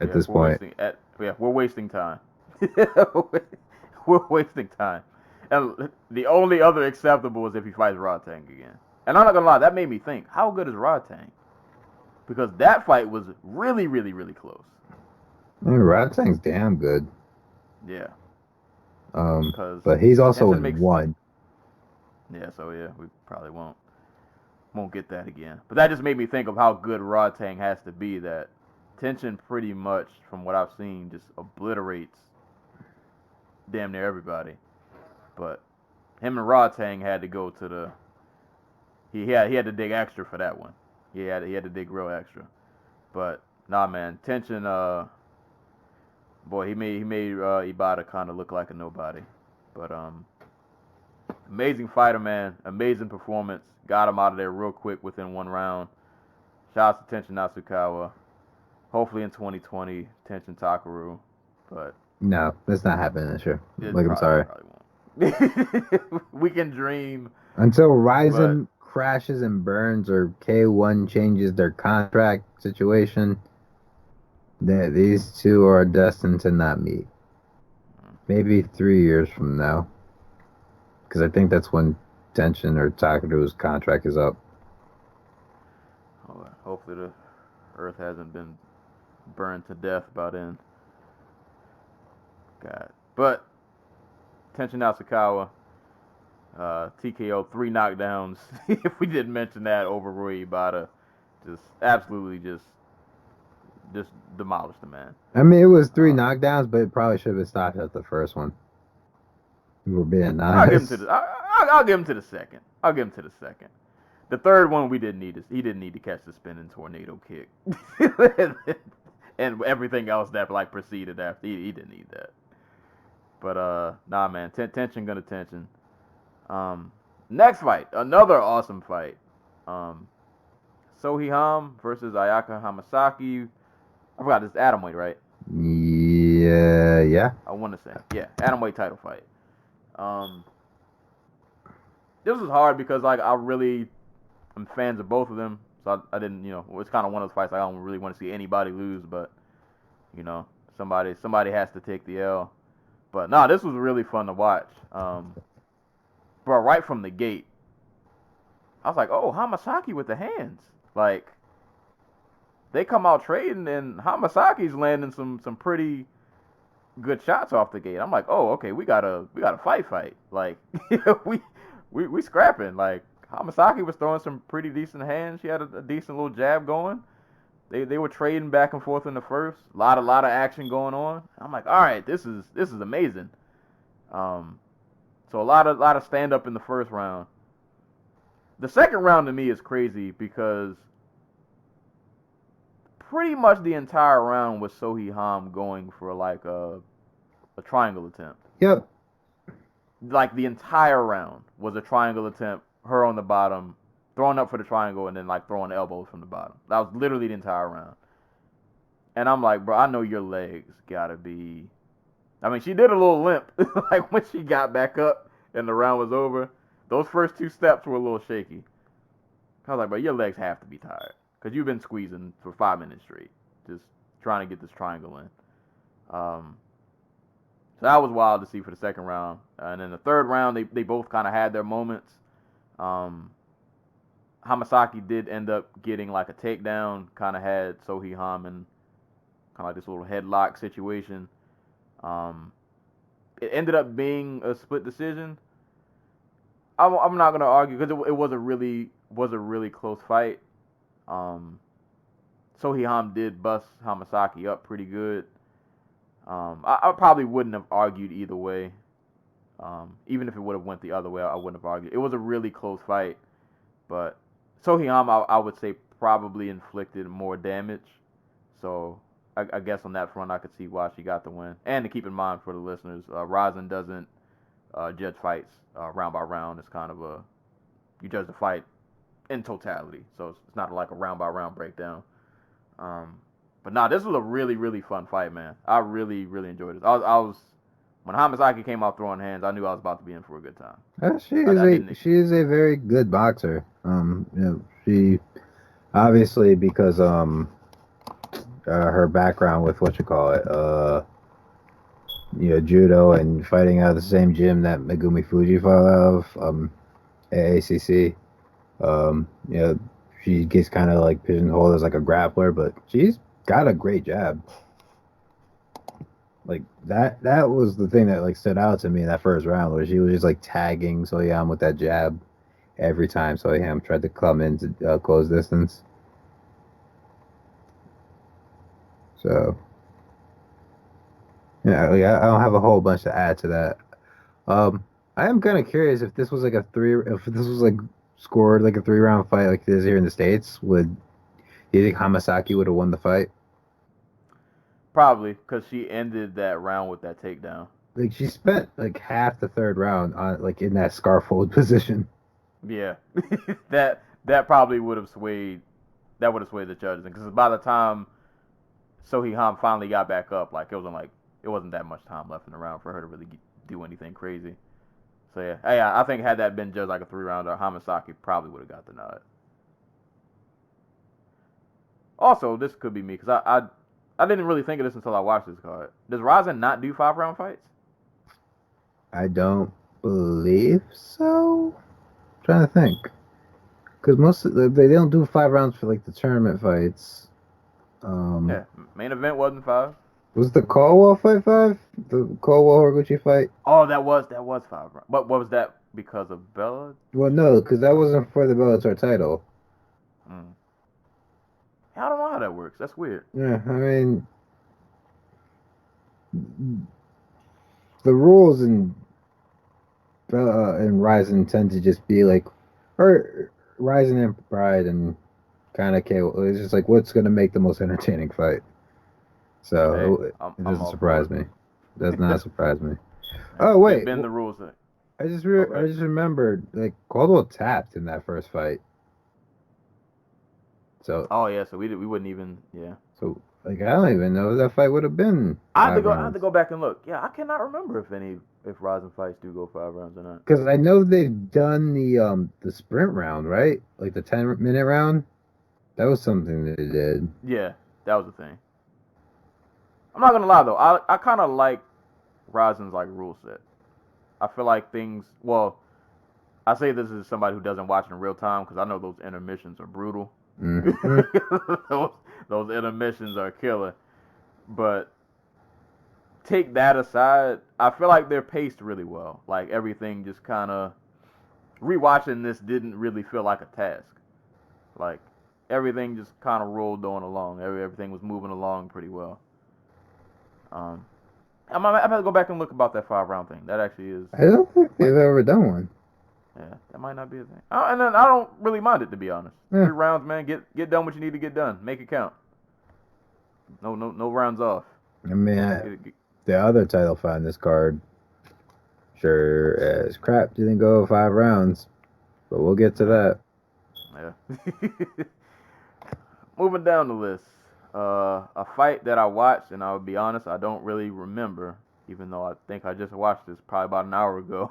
at this point.
We're wasting time. We're wasting time. And the only other acceptable is if he fights Rodtang again. And I'm not gonna lie, that made me think, how good is Rodtang? Because that fight was really, really, really close.
I mean, Rodtang's damn good.
Yeah.
But he's also in one.
Yeah, so yeah, we probably won't get that again. But that just made me think of how good Rodtang has to be. That Tension pretty much, from what I've seen, just obliterates damn near everybody. But him and Rodtang had to go to the. He had to dig extra for that one. He had to dig real extra. But nah, man, Tension. Boy, he made Ibata kind of look like a nobody. But amazing fighter, man. Amazing performance. Got him out of there real quick within one round. Shout out to Tenshin Nasukawa. Hopefully in 2020, Tenshin Takaru. But
no, that's not happening this year. I'm sorry.
We can dream.
Until RIZIN crashes and burns or K1 changes their contract situation, that these two are destined to not meet. Maybe 3 years from now. Because I think that's when Tenshin or Takaru's contract is up.
Oh, hopefully the earth hasn't been burned to death by then. God. But Tenshin Nasukawa, TKO, 3 knockdowns. If we didn't mention that, over Rui Ibata. Just absolutely just demolished the man.
I mean, it was 3 knockdowns, but it probably should have been stopped at the first one. We were being nice.
I'll give him to the second. I'll give him to the second. The third one, he didn't need to catch the spinning tornado kick. And everything else that like preceded after. He didn't need that. But nah, man, Tension gonna Tension. Next fight, another awesome fight. Sohei versus Ayaka Hamasaki. I forgot, this is atomweight, right?
Yeah.
I want to say. Yeah, atomweight title fight. This was hard because like I really am fans of both of them. So I didn't, it's kind of one of those fights I don't really want to see anybody lose, but somebody has to take the L. But nah, this was really fun to watch. But right from the gate, I was like, oh, Hamasaki with the hands. Like, they come out trading, and Hamasaki's landing some pretty good shots off the gate. I'm like, oh, okay, we got a fight. Like, we scrapping. Like, Hamasaki was throwing some pretty decent hands. She had a decent little jab going. They were trading back and forth in the first. A lot of action going on. I'm like, all right, this is amazing. So a lot of stand up in the first round. The second round to me is crazy because pretty much the entire round was Sohei going for like a triangle attempt.
Yep.
Like the entire round was a triangle attempt. Her on the bottom, throwing up for the triangle, and then like throwing elbows from the bottom. That was literally the entire round. And I'm like, bro, I know your legs gotta be. I mean, she did a little limp, like when she got back up and the round was over. Those first 2 steps were a little shaky. I was like, bro, your legs have to be tired because you've been squeezing for 5 minutes straight, just trying to get this triangle in. So that was wild to see for the second round. And then the third round, they both kind of had their moments. Hamasaki did end up getting like a takedown, kind of had Sohei in kind of like this little headlock situation. It ended up being a split decision. I'm not gonna argue because it was a really close fight. Sohei did bust Hamasaki up pretty good. I probably wouldn't have argued either way. Even if it would have went the other way, I wouldn't have argued. It was a really close fight, but Sohei I would say probably inflicted more damage. So I guess on that front, I could see why she got the win. And to keep in mind for the listeners, RIZIN doesn't judge fights round by round. It's kind of you judge the fight in totality. So it's not like a round by round breakdown. But nah, this was a really, really fun fight, man. I really, really enjoyed it. I was when Hamasaki came out throwing hands, I knew I was about to be in for a good time.
She is a very good boxer. She obviously because her background with judo and fighting out of the same gym that Megumi Fuji fought out of, AACC. She gets kind of like pigeonholed as like a grappler, but she's got a great jab. Like that was the thing that like stood out to me in that first round, where she was just like tagging Sohei with that jab every time Sohei tried to come into close distance. So I don't have a whole bunch to add to that. I am kind of curious if this was like scored like a 3-round fight like this here in the States, do you think Hamasaki would have won the fight?
Probably, because she ended that round with that takedown.
Like she spent like half the third round on like in that scarf hold position.
Yeah, that probably would have swayed the judges, because by the time Sohei finally got back up, like it wasn't that much time left in the round for her to really do anything crazy. So yeah, I think had that been judged like a 3-rounder, Hamasaki probably would have got the nod. Also, this could be me because I didn't really think of this until I watched this card. Does RIZIN not do 5-round fights?
I don't believe so. I'm trying to think, because they don't do 5 rounds for like the tournament fights.
Yeah, main event wasn't 5.
Was the Caldwell fight 5? The Caldwell-Horiguchi fight?
Oh, that was 5 rounds. But what was that because of Bella?
Well, no, because that wasn't for the Bellator title.
I don't know how that works. That's weird.
Yeah, I mean, the rules in RIZIN tend to just be like, or RIZIN and Pride and kind of it's just like what's going to make the most entertaining fight. So it doesn't surprise me. It does not surprise me. Oh wait,
been the rules.
I just remembered like Caldwell tapped in that first fight. So
Oh yeah, so we wouldn't even
so like I don't even know if that fight would have been
I had
5
to
rounds.
go back and look. Yeah, I cannot remember if RIZIN fights do go 5 rounds or not.
Because I know they've done the sprint round, right? Like the 10-minute round. That was something they did.
Yeah, that was the thing. I'm not gonna lie though, I kind of like RIZIN's like rule set. I feel like things. Well, I say this as somebody who doesn't watch in real time because I know those intermissions are brutal.
Mm-hmm.
those intermissions are killer. But take that aside, I feel like they're paced really well. Like everything just kind of rewatching this didn't really feel like a task. Like everything just kind of rolled on along. Everything was moving along pretty well. I'm gonna go back and look about that 5 round thing. That actually is.
I don't think they've ever done one.
Yeah, that might not be a thing. And then I don't really mind it, to be honest.
Yeah.
3 rounds, man. Get done what you need to get done. Make it count. No rounds off.
I mean, the other title fight in this card, sure as crap, didn't go 5 rounds, but we'll get to that.
Yeah. Moving down the list, a fight that I watched, and I'll be honest, I don't really remember, even though I think I just watched this probably about an hour ago.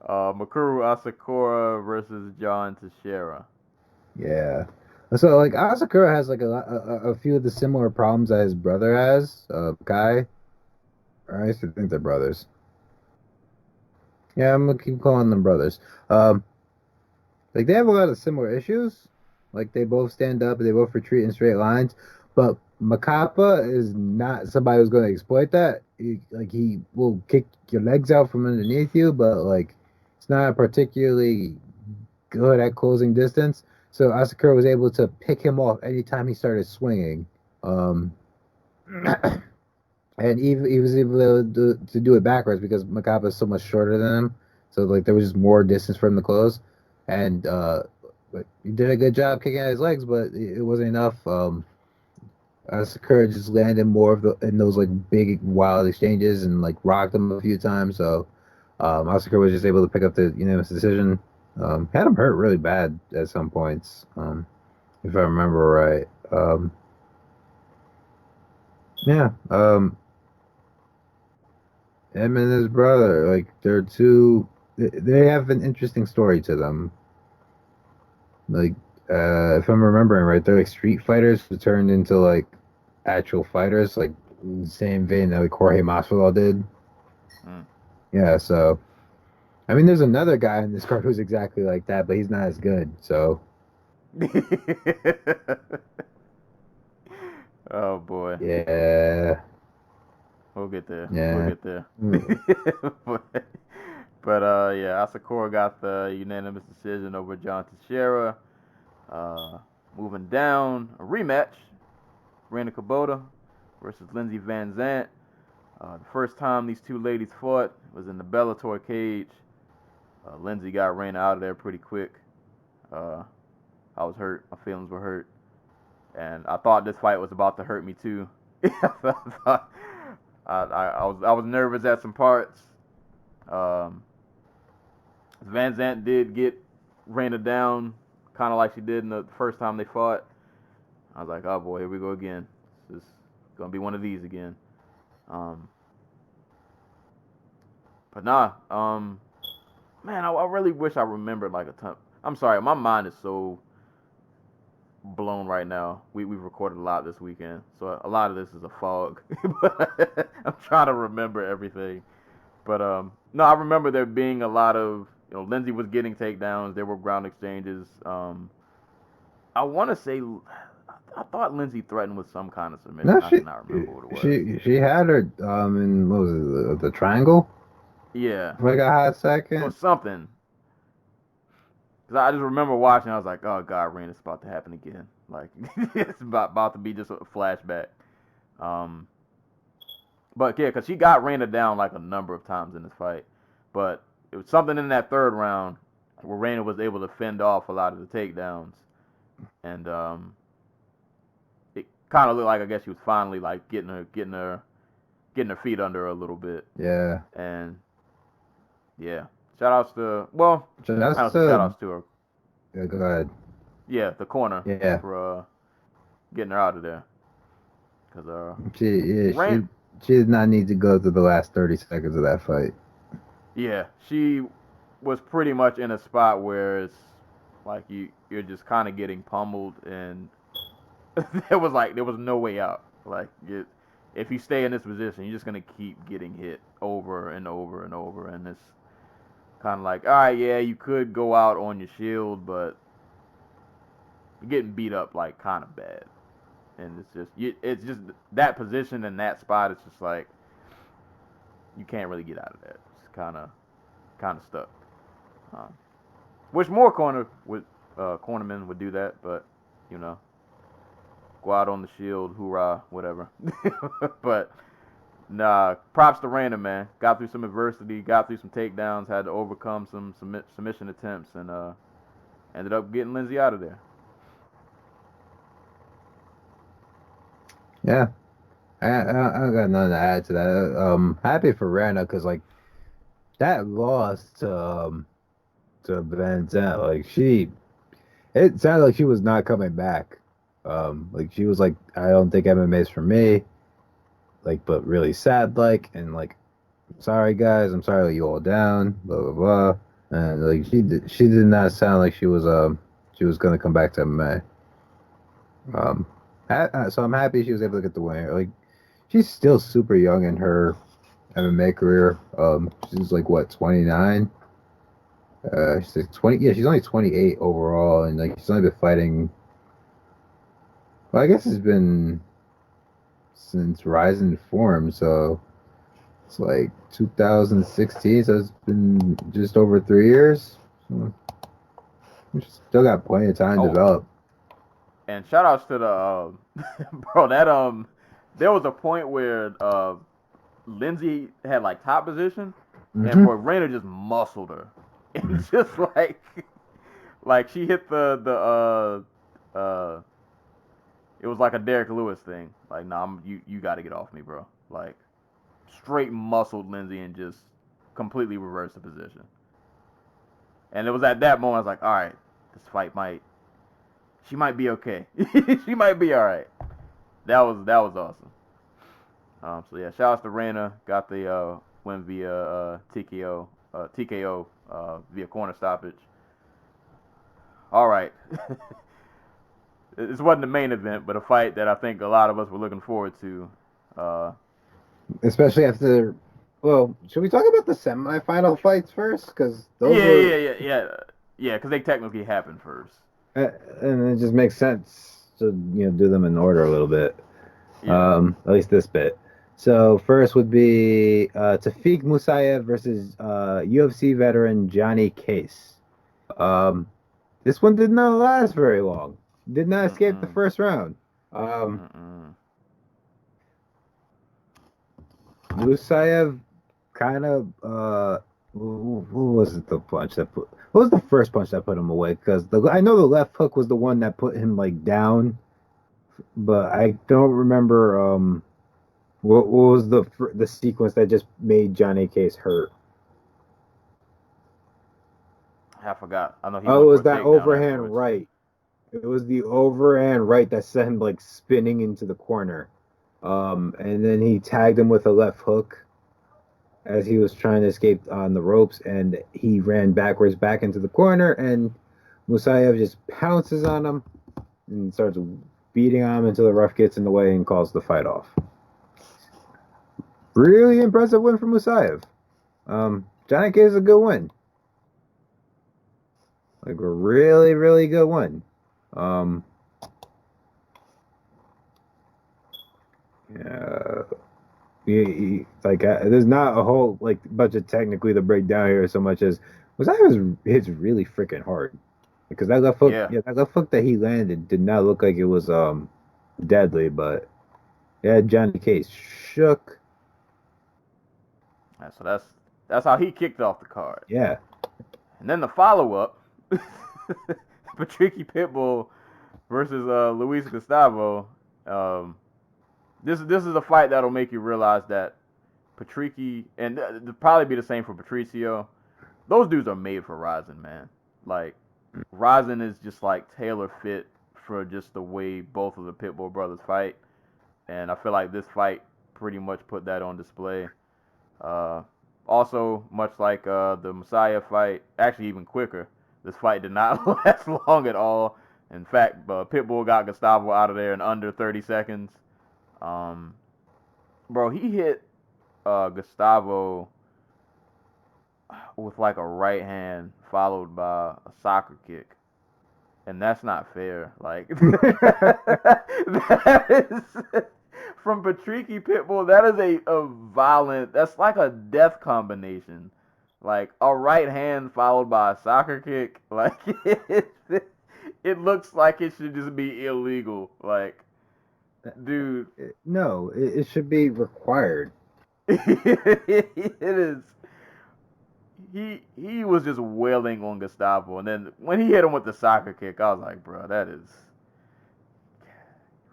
Mikuru Asakura versus John Teixeira.
Yeah. So like Asakura has like a few of the similar problems that his brother has, Kai. I used to think they're brothers. Yeah, I'm gonna keep calling them brothers. Like they have a lot of similar issues. Like they both stand up, they both retreat in straight lines. But Makapa is not somebody who's going to exploit that. He will kick your legs out from underneath you, but like it's not particularly good at closing distance. So Asakura was able to pick him off anytime he started swinging. And he was able to do it backwards because Makapa is so much shorter than him. So like there was just more distance for him to close. And but he did a good job kicking at his legs, but it wasn't enough. Asakura just landed more in those like big wild exchanges and like rocked him a few times. So Asakura was just able to pick up the unanimous decision. Had him hurt really bad at some points, if I remember right. Yeah. Him and his brother, like they're two. They have an interesting story to them. Like, if I'm remembering right, they're like street fighters who turned into like actual fighters, like in the same vein that like Jorge Masvidal did.
Mm.
Yeah, so I mean, there's another guy in this card who's exactly like that, but he's not as good. So.
Oh boy.
Yeah.
We'll get there.
Yeah.
We'll get there. But yeah, Asakura got the unanimous decision over John Teixeira. Moving down, a rematch. Rena Kubota versus Lindsey Van Zant. The first time these two ladies fought was in the Bellator cage. Lindsey got Rena out of there pretty quick. I was hurt. My feelings were hurt. And I thought this fight was about to hurt me too. I was nervous at some parts. Van Zant did get Rena down, kind of like she did in the first time they fought. I was like, oh boy, here we go again. This is gonna be one of these again. But nah, man, I really wish I remembered like a ton. I'm sorry, my mind is so blown right now. We've recorded a lot this weekend, so a lot of this is a fog. I'm trying to remember everything. But no, I remember there being a lot of, Lindsey was getting takedowns. There were ground exchanges. I want to say, I thought Lindsey threatened with some kind of submission.
No,
I cannot remember what it was.
She had her in what was it, the triangle
Yeah,
for like a hot
or
second.
something. Cause I just remember watching. I was like, oh god, Rain, it's about to happen again. Like it's about to be just a flashback. But yeah, cause she got Raina down like a number of times in this fight. But it was something in that third round where Raina was able to fend off a lot of the takedowns, and it kind of looked like I guess she was finally like getting her feet under her a little bit.
Yeah.
And yeah, shout outs to
Shout outs
to her.
Yeah, go ahead.
Yeah, the corner.
Yeah.
For getting her out of there. Cause
She did not need to go through the last 30 seconds of that fight.
yeah, she was pretty much in a spot where it's like you're just kind of getting pummeled, and there was no way out. Like if you stay in this position, you're just gonna keep getting hit over and over and over, and it's kind of like, all right, yeah, you could go out on your shield, but you're getting beat up like kind of bad, and it's just that position and that spot. It's just like you can't really get out of that. It's kind of stuck. Wish more cornermen would do that, but you know, go out on the shield, hoorah, whatever. But nah, props to Reyna, man. Got through some adversity, got through some takedowns, had to overcome some submission attempts, and ended up getting Lindsay out of there.
Yeah, I got nothing to add to that. Happy for Reyna because like that loss to Van Zandt, like it sounded like she was not coming back. Like she was like, I don't think MMA's for me. Like, but really sad, like, and like, sorry guys, I'm sorry to let you all down, blah blah blah. And like she did not sound like she was gonna come back to MMA. So I'm happy she was able to get the win. Like, she's still super young in her MMA career. She's like what, 29? She's like 20. Yeah, she's only 28 overall, and like she's only been fighting. Well, I guess it's been since RIZIN formed, so it's like 2016. So it's been just over 3 years. So we still got plenty of time to develop.
And shout outs to the bro. That there was a point where Lindsay had like top position, and boy, Reyna just muscled her. It's just like she hit the it was like a Derek Lewis thing. Like, nah, you got to get off me, bro. Like, straight muscled Lindsay and just completely reversed the position. And it was at that moment I was like, all right, this fight she might be okay. She might be all right. That was awesome. So yeah, shout out to Reyna. Got the win via TKO via corner stoppage. All right. This wasn't the main event, but a fight that I think a lot of us were looking forward to.
Especially after. Well, should we talk about the semifinal fights first? Because
yeah. Because they technically happened first.
And it just makes sense to do them in order a little bit.
Yeah.
At least this bit. So first would be Tafik Musayev versus UFC veteran Johnny Case. This one did not last very long. Did not escape the first round. Musayev kind of what was the punch that put? What was the first punch that put him away? Because I know the left hook was the one that put him like down, but I don't remember what was the sequence that just made Johnny Case hurt.
I forgot. I know he.
Oh, it was that overhand right. It was the overhand right that sent him like spinning into the corner, and then he tagged him with a left hook as he was trying to escape on the ropes, and he ran backwards back into the corner, and Musayev just pounces on him and starts beating on him until the ref gets in the way and calls the fight off. Really impressive win for Musayev. Johnny Case is a good win. Like a really, really good win. There's not a whole bunch of technically to break down here so much as Musayev hits really freaking hard. Because that left hook, that left hook that he landed did not look like it was deadly, but yeah, Johnny Case shook.
So that's how he kicked off the card.
Yeah.
And then the follow-up, Patricky Pitbull versus Luis Gustavo. This is a fight that'll make you realize that Patricky, and probably be the same for Patricio, those dudes are made for RIZIN, man. Like, RIZIN is just like tailor fit for just the way both of the Pitbull brothers fight, and I feel like this fight pretty much put that on display. Also, much like the Messiah fight, actually even quicker, this fight did not last long at all. In fact, Pitbull got Gustavo out of there in under 30 seconds. Bro, he hit Gustavo with like a right hand followed by a soccer kick. And that's not fair. Like, that is, from Patricky Pitbull, that is a violent, that's like a death combination. Like, a right hand followed by a soccer kick. Like, it looks like it should just be illegal. Like, dude.
No, it should be required.
It is. He was just wailing on Gustavo, and then when he hit him with the soccer kick, I was like, bro, that is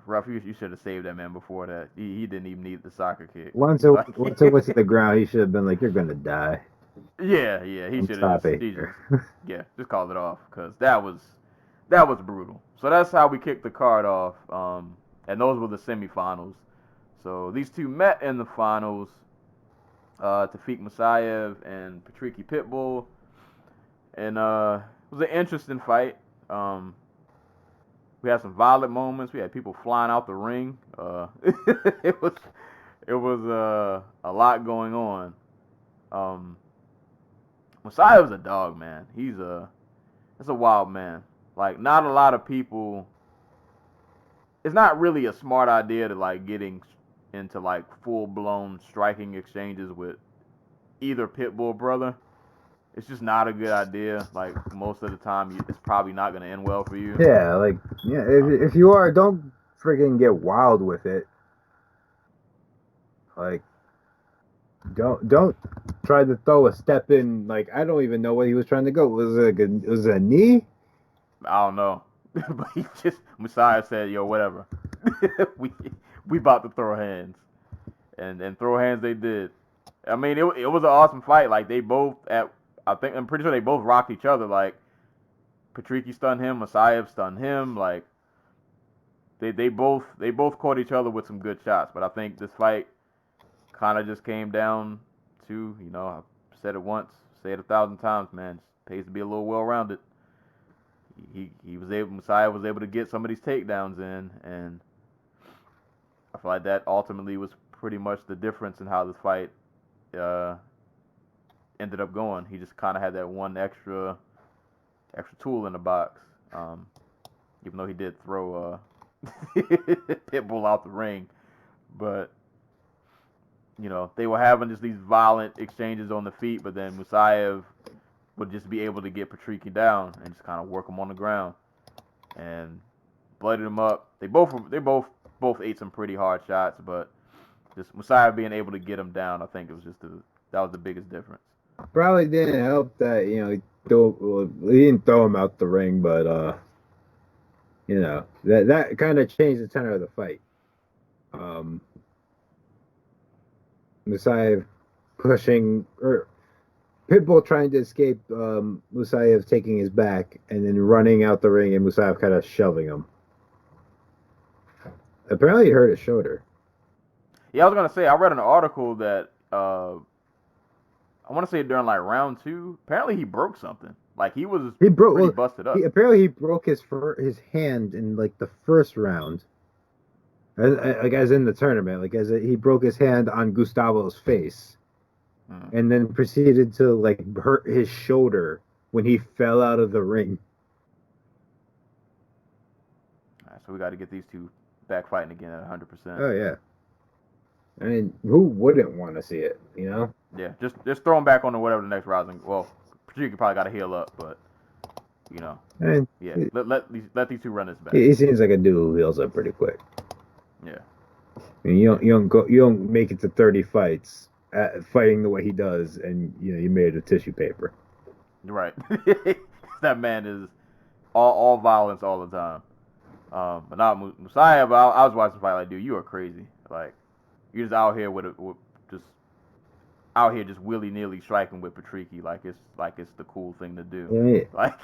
rough. You should have saved that man before that. He didn't even need the soccer kick.
Once it went to the ground, he should have been like, "You're gonna die."
Yeah, he should have just called it off, because that was brutal. So that's how we kicked the card off. And those were the semifinals. So these two met in the finals. Tafik Musayev and Patricky Pitbull, and it was an interesting fight. We had some violent moments. We had people flying out the ring. It was a lot going on. Musayev's a dog, man. It's a wild man. Like, not a lot of people. It's not really a smart idea to like getting into like full-blown striking exchanges with either Pitbull brother. It's just not a good idea. Like, most of the time, it's probably not going to end well for you.
Yeah, like, yeah, if you are, don't friggin' get wild with it. Like, don't try to throw a step in. Like, I don't even know where he was trying to go. Was it a knee?
I don't know. But Musayev said, yo, whatever. we about to throw hands. And throw hands they did. I mean, it was an awesome fight. Like, I'm pretty sure they both rocked each other. Like, Patricky stunned him, Musayev stunned him. Like, they both caught each other with some good shots. But I think this fight kind of just came down to, I've said it once, say it 1,000 times, man. It pays to be a little well-rounded. Musayev was able to get some of these takedowns in, and I feel like that ultimately was pretty much the difference in how this fight ended up going. He just kind of had that one extra tool in the box, even though he did throw Pitbull out the ring. But, they were having just these violent exchanges on the feet, but then Musayev would just be able to get Patricky down and just kind of work him on the ground and blooded him up. They both ate some pretty hard shots, but just Musayev being able to get him down, I think it was that was the biggest difference.
Probably didn't help that he didn't throw him out the ring, but that kind of changed the tenor of the fight. Musayev pushing, or Pitbull trying to escape Musayev taking his back and then running out the ring, and Musayev kind of shoving him. Apparently he hurt his shoulder.
Yeah, I was going to say, I read an article that, I want to say during like round 2, apparently he broke something. Like, he pretty busted up.
Apparently he broke his hand in like the first round. As in the tournament. Like, he broke his hand on Gustavo's face. And then proceeded to like hurt his shoulder when he fell out of the ring.
All right, so we got to get these two back fighting again at 100%.
Oh yeah. I mean, who wouldn't want to see it?
Yeah, just throw him back on to whatever the next round. Well, Patricky probably got to heal up, but
and
yeah, let these two run this back.
He seems like a dude who heals up pretty quick.
Yeah.
I mean, you don't make it to 30 fights fighting the way he does, and you made it of tissue paper.
Right. That man is all violence all the time. But not Musayev. I was watching the fight like, dude, you are crazy. Like, you're just out here with just out here just willy-nilly striking with Patricky like it's the cool thing to do.
Yeah.
Like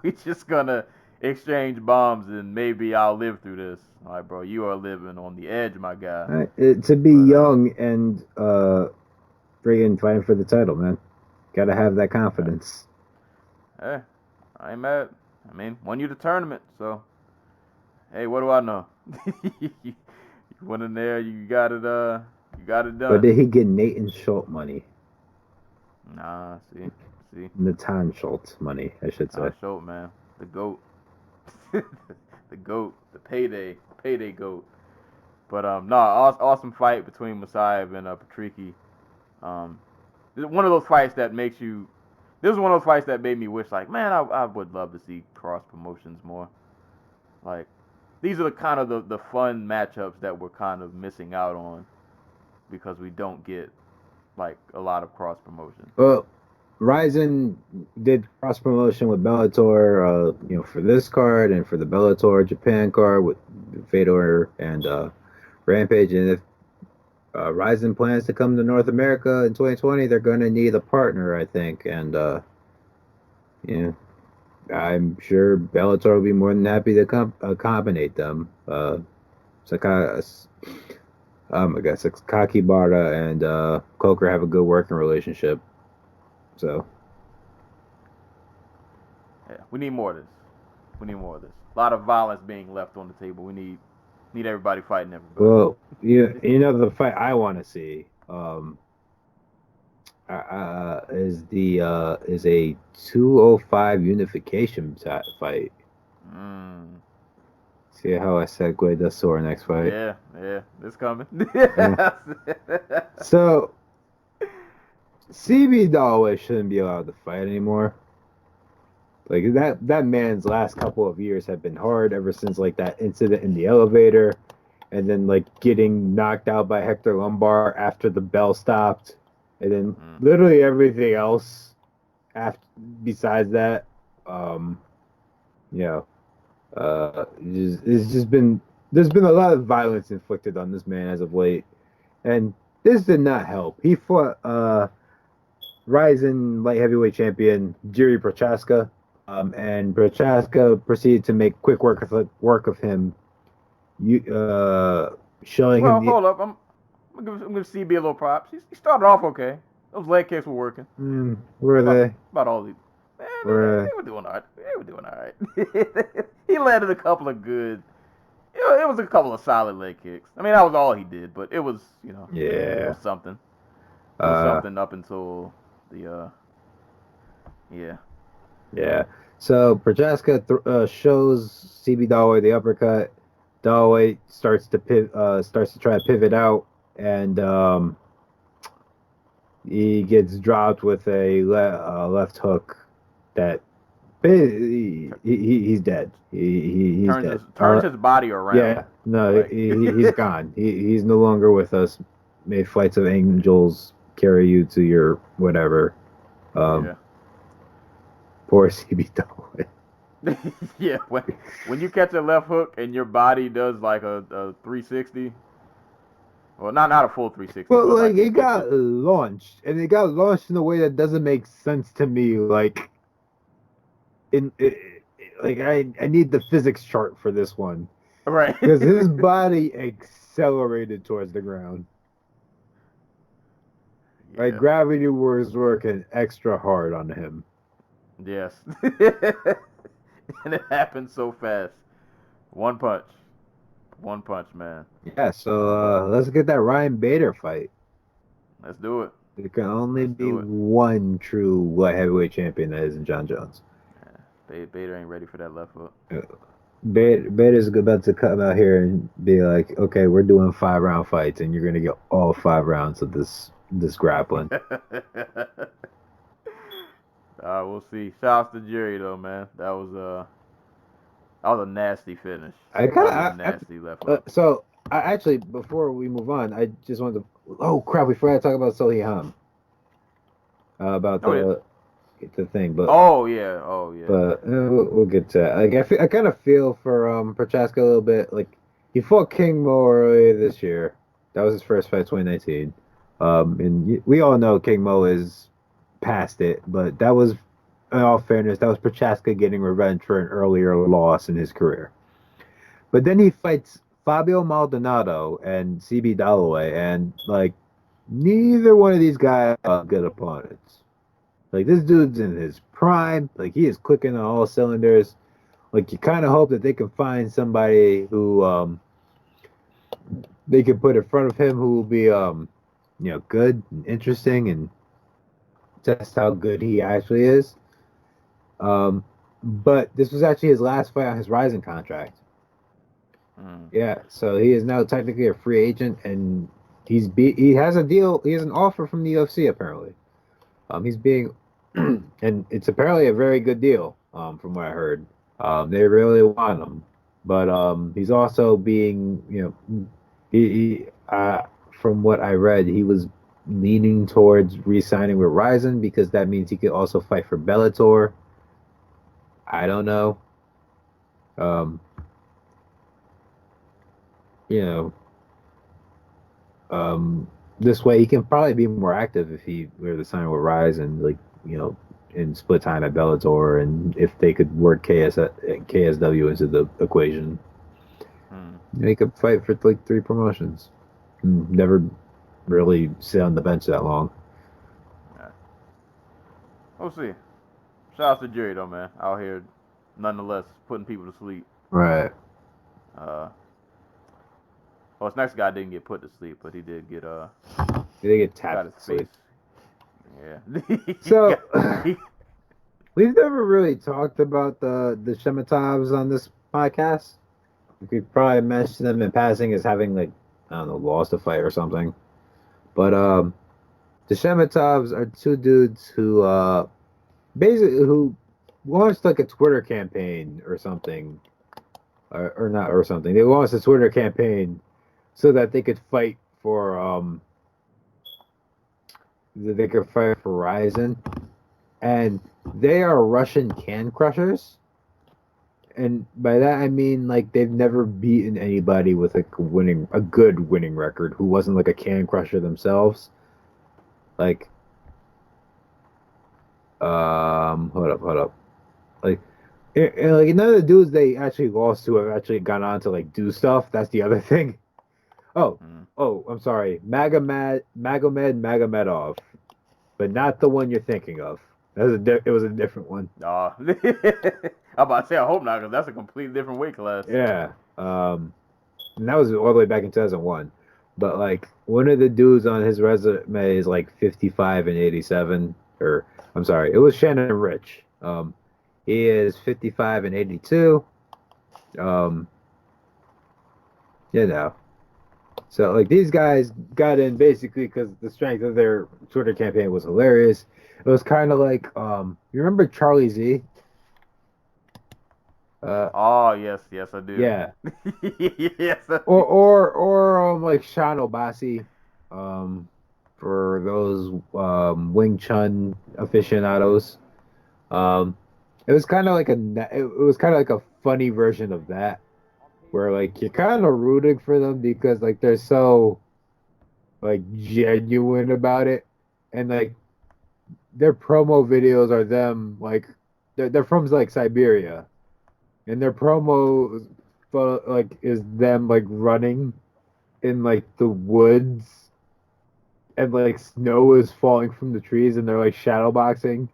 we just gonna exchange bombs and maybe I'll live through this. All right, bro, you are living on the edge, my guy.
To be young and friggin' fighting for the title, man. Gotta have that confidence.
Hey, I ain't mad. I mean, won you the tournament, so hey, what do I know? You went in there, you got it done.
But did he get Nathan Schultz money?
Nah, see.
Natan Schultz money, I should say.
Schultz, man, the GOAT, the GOAT, the payday GOAT. But awesome fight between Musayev and Patricky. One of those fights that makes you. This is one of those fights that made me wish, like, man, I would love to see cross promotions more. Like, these are the kind of the fun matchups that we're kind of missing out on because we don't get like a lot of cross promotion.
Well, RIZIN did cross promotion with Bellator, for this card and for the Bellator Japan card with Fedor and Rampage. And if RIZIN plans to come to North America in 2020, they're going to need a partner, I think. And I'm sure Bellator will be more than happy to accommodate them. I guess Kakibara and Coker have a good working relationship. So,
yeah, we need more of this. A lot of violence being left on the table. We need everybody fighting everybody.
Well, the fight I want to see is a 205 unification fight. See how I segued this to our next fight?
Yeah, it's coming.
Yeah. So, CB Dalloway shouldn't be allowed to fight anymore. Like, that man's last couple of years have been hard ever since, like, that incident in the elevator and then, like, getting knocked out by Hector Lombard after the bell stopped. And then literally everything else besides that, it's just been, there's been a lot of violence inflicted on this man as of late. And this did not help. He fought RIZIN light heavyweight champion Jiri Prochaska, and Prochaska proceeded to make quick work of him, showing him.
Hold up, I'm gonna give CB a little props. He started off okay. Those leg kicks were working.
Were they?
About all these. Man, they were doing all right. He landed a couple of good. It was a couple of solid leg kicks. I mean, that was all he did, but it was, it was something. It was something up until the,
Yeah. So Prochaska shows CB Dalloway the uppercut. Dalloway starts to try to pivot out, and he gets dropped with a left hook that he's dead. He's dead.
Turns his body around.
Yeah, no, he's gone. He's no longer with us. May flights of angels carry you to your whatever. Poor CB Dalloway.
Yeah, when you catch a left hook and your body does like a 360. Well, not a full 360.
Well, like it got launched, and it got launched in a way that doesn't make sense to me. Like, I need the physics chart for this one,
right?
Because his body accelerated towards the ground. Yeah. Like gravity was working extra hard on him.
Yes, and it happened so fast. One punch, man.
Yeah, so let's get that Ryan Bader fight.
Let's do it.
There can only be one true light heavyweight champion, that isn't John Jones.
Yeah, Bader ain't ready for that left hook.
Bader's about to come out here and be like, okay, we're doing 5-round fights, and you're going to get all 5 rounds of this grappling.
We'll see. Shouts to Jerry, though, man. That was a nasty finish. Nasty left hook.
So, actually, before we move on, I just wanted to... Oh, crap, we forgot to talk about Sohei Ham. About the thing, but...
Oh, yeah.
But we'll get to that. Like, I kind of feel for Prochaska a little bit. Like, he fought King Mo earlier this year. That was his first fight, 2019. And we all know King Mo is past it, but that was, in all fairness, that was Prochaska getting revenge for an earlier loss in his career. But then he fights Fabio Maldonado and CB Dalloway, and like neither one of these guys are good opponents. Like this dude's in his prime, like he is clicking on all cylinders. Like you kind of hope that they can find somebody who they can put in front of him who will be good and interesting and test how good he actually is. But this was actually his last fight on his RIZIN contract. Yeah, so he is now technically a free agent, and he has a deal. He has an offer from the UFC apparently. He's being, and it's apparently a very good deal. From what I heard, they really want him, but he's also being, from what I read, he was leaning towards re-signing with RIZIN because that means he could also fight for Bellator. I don't know. You know, this way he can probably be more active if he were to sign with RIZIN, like, in split time at Bellator, and if they could work KSW into the equation. They could fight for like 3 promotions. Never really sit on the bench that long.
Yeah. We'll see. Shout out to Jerry though, man. Out here, nonetheless, putting people to sleep.
Right.
Well, this next guy didn't get put to sleep, but he did get
They get
got
tapped
his
to sleep.
Yeah.
So we've never really talked about the Shematovs on this podcast. We could probably mention them in passing as having, like, I don't know, lost a fight or something. But the Shematovs are 2 dudes who basically who launched like a Twitter campaign or something, or not or something. They launched a Twitter campaign so that they could fight for RIZIN, and they are Russian can crushers. And by that I mean, like, they've never beaten anybody with like a good winning record who wasn't like a can crusher themselves. Like, hold up. Like, like none of the dudes they actually lost to have actually gone on to like do stuff. That's the other thing. Oh, I'm sorry, Magomedov, but not the one you're thinking of. It was a different one.
I'm about to say, I hope not, because that's a completely different weight class.
Yeah. And that was all the way back in 2001. But like one of the dudes on his resume is like 55 and 87. Or I'm sorry, it was Shannon Rich. He is 55 and 82. So like these guys got in basically because the strength of their Twitter campaign was hilarious. It was kind of like you remember Charlie Z?
Yes, I do.
Yeah.
Yes.
Or like Sean Obasi, for those Wing Chun aficionados. It was kind of like a funny version of that, where like you're kind of rooting for them because like they're so like genuine about it, and like their promo videos are them like they're from like Siberia, and their promo like is them like running in like the woods, and like snow is falling from the trees, and they're like shadow boxing.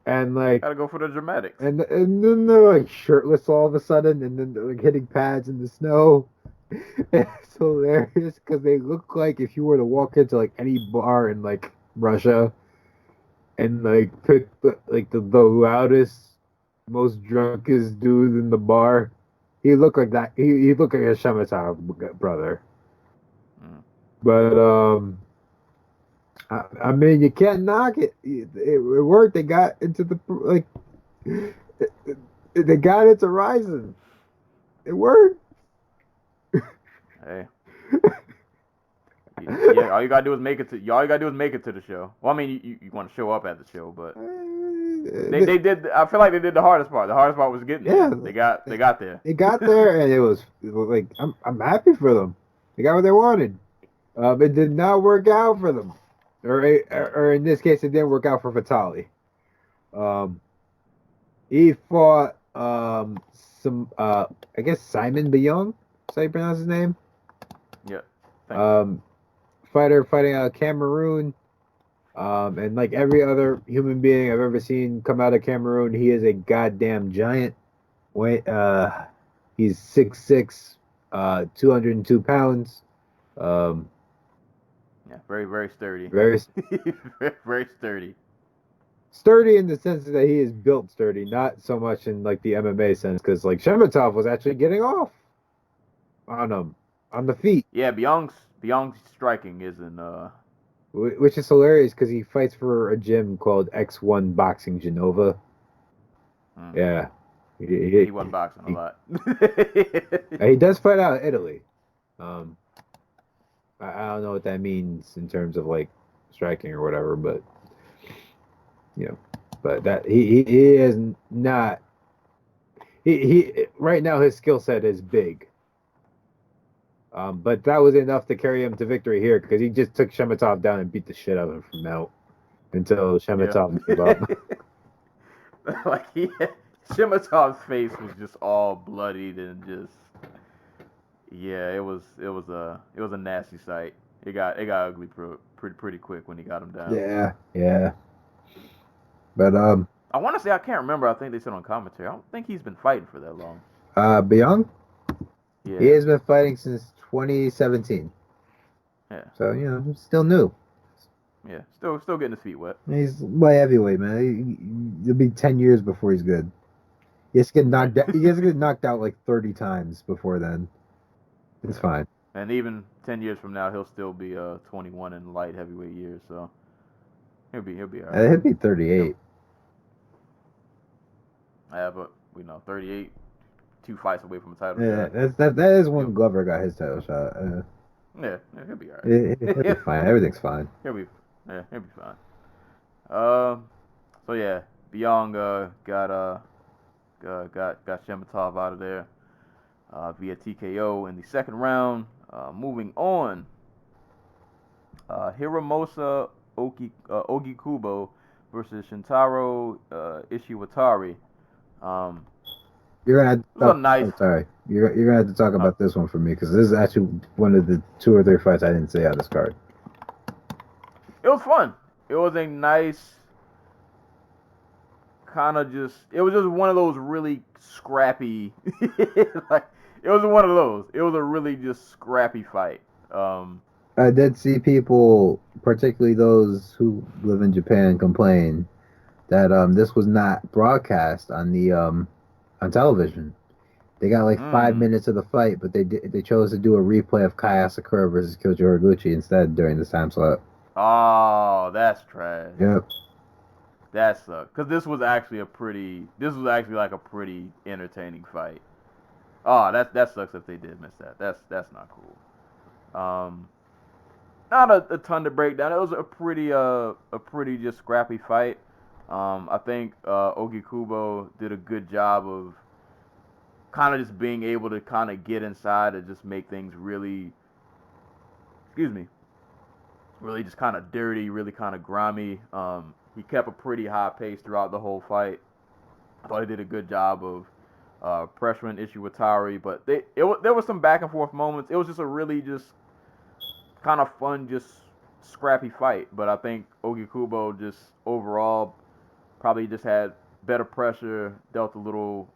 And like
gotta go for the dramatics.
And then they're like shirtless all of a sudden, and then they're like hitting pads in the snow. It's hilarious because they look like if you were to walk into like any bar in like Russia and like pick the loudest, most drunkest dude in the bar, he looked like that. He looked like a Shemetov brother. But I mean, you can't knock it. It worked. They got into they got into RIZIN. It worked.
Hey. Yeah, all you gotta do is make it to the show. Well, I mean, you want to show up at the show, but they did. I feel like they did the hardest part. The hardest part was getting there. They got there.
They got there, and it was like I'm happy for them. They got what they wanted. It did not work out for them, or in this case, it didn't work out for Vitali. Um, he fought I guess Simon Beyong. Is how you pronounce his name?
Yeah. Thank you.
Fighter fighting out of Cameroon. And like every other human being I've ever seen come out of Cameroon, he is a goddamn giant. He's 6'6", 202 pounds.
Yeah, very, very sturdy.
Very
very, very sturdy.
sturdy in the sense that he is built sturdy, not so much in like the MMA sense, because like Shemetov was actually getting off on him on the feet.
Yeah, Beyond's striking isn't
Which is hilarious because he fights for a gym called X1 Boxing Genova. Yeah.
He wasn't boxing a lot.
He does fight out of Italy. I don't know what that means in terms of like striking or whatever, but but that he is not. He right now his skill set is big. But that was enough to carry him to victory here because he just took Shemetov down and beat the shit out of him from out until Shemetov gave up.
Like Shematov's face was just all bloodied and just it was a nasty sight. It got ugly pretty quick when he got him down.
Yeah. But
I want to say I can't remember. I think they said on commentary. I don't think he's been fighting for that long.
Beyond?
Yeah.
He has been fighting since 2017.
Yeah.
So still new.
Yeah, still getting his feet wet.
He's light heavyweight, man. It'll be 10 years before he's good. He has to get knocked out. He has to get knocked out like 30 times before then. It's fine.
And even 10 years from now, he'll still be 21 in light heavyweight years. So he'll be all right.
He'll be 38.
Yeah, but 38, 2 fights away from a title
Yeah,
shot.
that is when Glover got his title shot.
Yeah, he'll be all right.
He'll be fine. Everything's fine.
He'll be fine. So yeah, Beyond got Shemetov out of there via TKO in the second round. Moving on, Hiramosa Ogikubo versus Shintaro Ishiwatari.
You're gonna have to
It was a nice.
sorry, you're gonna have to talk about this one for me because this is actually one of the 2 or 3 fights I didn't see on this card.
It was fun. It was a nice kind of it was just one of those really scrappy like it was one of those. It was a really just scrappy fight.
I did see people, particularly those who live in Japan, complain that this was not broadcast on the on television. They got like 5 minutes of the fight, but they chose to do a replay of Kai Asakura versus Kyoji Horiguchi instead during this time slot.
Oh, that's trash.
Yep.
That sucks. Cause this was actually like a pretty entertaining fight. Oh, that sucks if they did miss that. That's not cool. Not a ton to break down. It was a pretty just scrappy fight. I think Ogikubo did a good job of kind of just being able to kind of get inside and just make things really just kind of dirty, really kind of grimy. He kept a pretty high pace throughout the whole fight. I thought he did a good job of pressuring Ishiwatari, but there was some back and forth moments. It was just a really just kind of fun, just scrappy fight. But I think Ogikubo just overall probably just had better pressure, dealt a little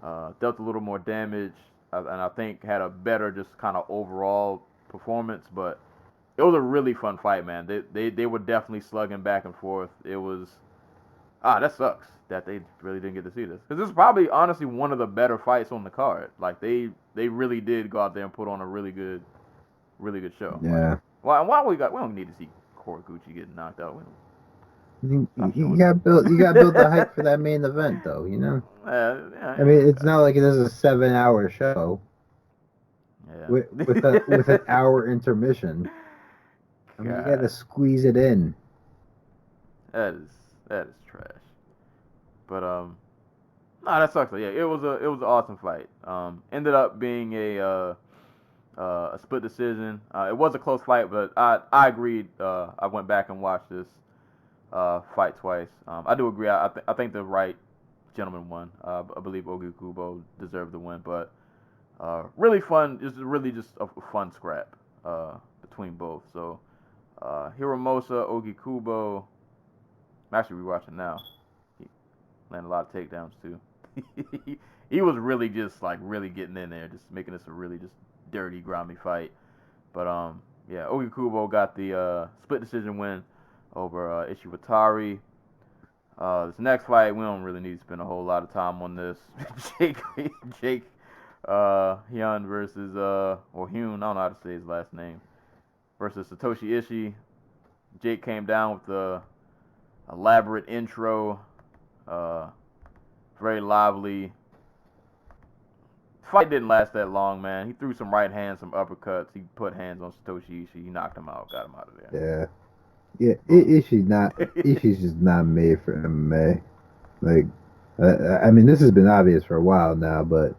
more damage, and I think had a better just kind of overall performance. But it was a really fun fight, man. They were definitely slugging back and forth. It was that sucks that they really didn't get to see this, because this is probably honestly one of the better fights on the card. Like they really did go out there and put on a really good show.
Yeah.
Like, why we don't need to see Horiguchi getting knocked out.
You got built the hype for that main event, though.
Yeah,
I mean, it's not like it is a 7-hour show.
Yeah.
With an hour intermission. I mean, you gotta squeeze it in.
That is trash. But that sucks. Yeah, it was an awesome fight. Ended up being a a split decision. It was a close fight, but I agreed. I went back and watched this fight twice. I do agree. I think the right gentleman won. I believe Ogi Kubo deserved the win, but really fun. It's really just a fun scrap between both. So Hiramosa, Ogi Kubo. I'm actually rewatching now. He landed a lot of takedowns too. He was really just like really getting in there, just making this a really just dirty, grimy fight. But yeah, Ogi Kubo got the split decision win over Ishiwatari. This next fight, we don't really need to spend a whole lot of time on this. Jake Hyun versus or Hyun, I don't know how to say his last name, versus Satoshi Ishii. Jake came down with the elaborate intro, very lively. Fight didn't last that long, man. He threw some right hands, some uppercuts. He put hands on Satoshi Ishii. He knocked him out, got him out of there.
Yeah. Ishii's just not made for MMA. Like, I mean, this has been obvious for a while now, but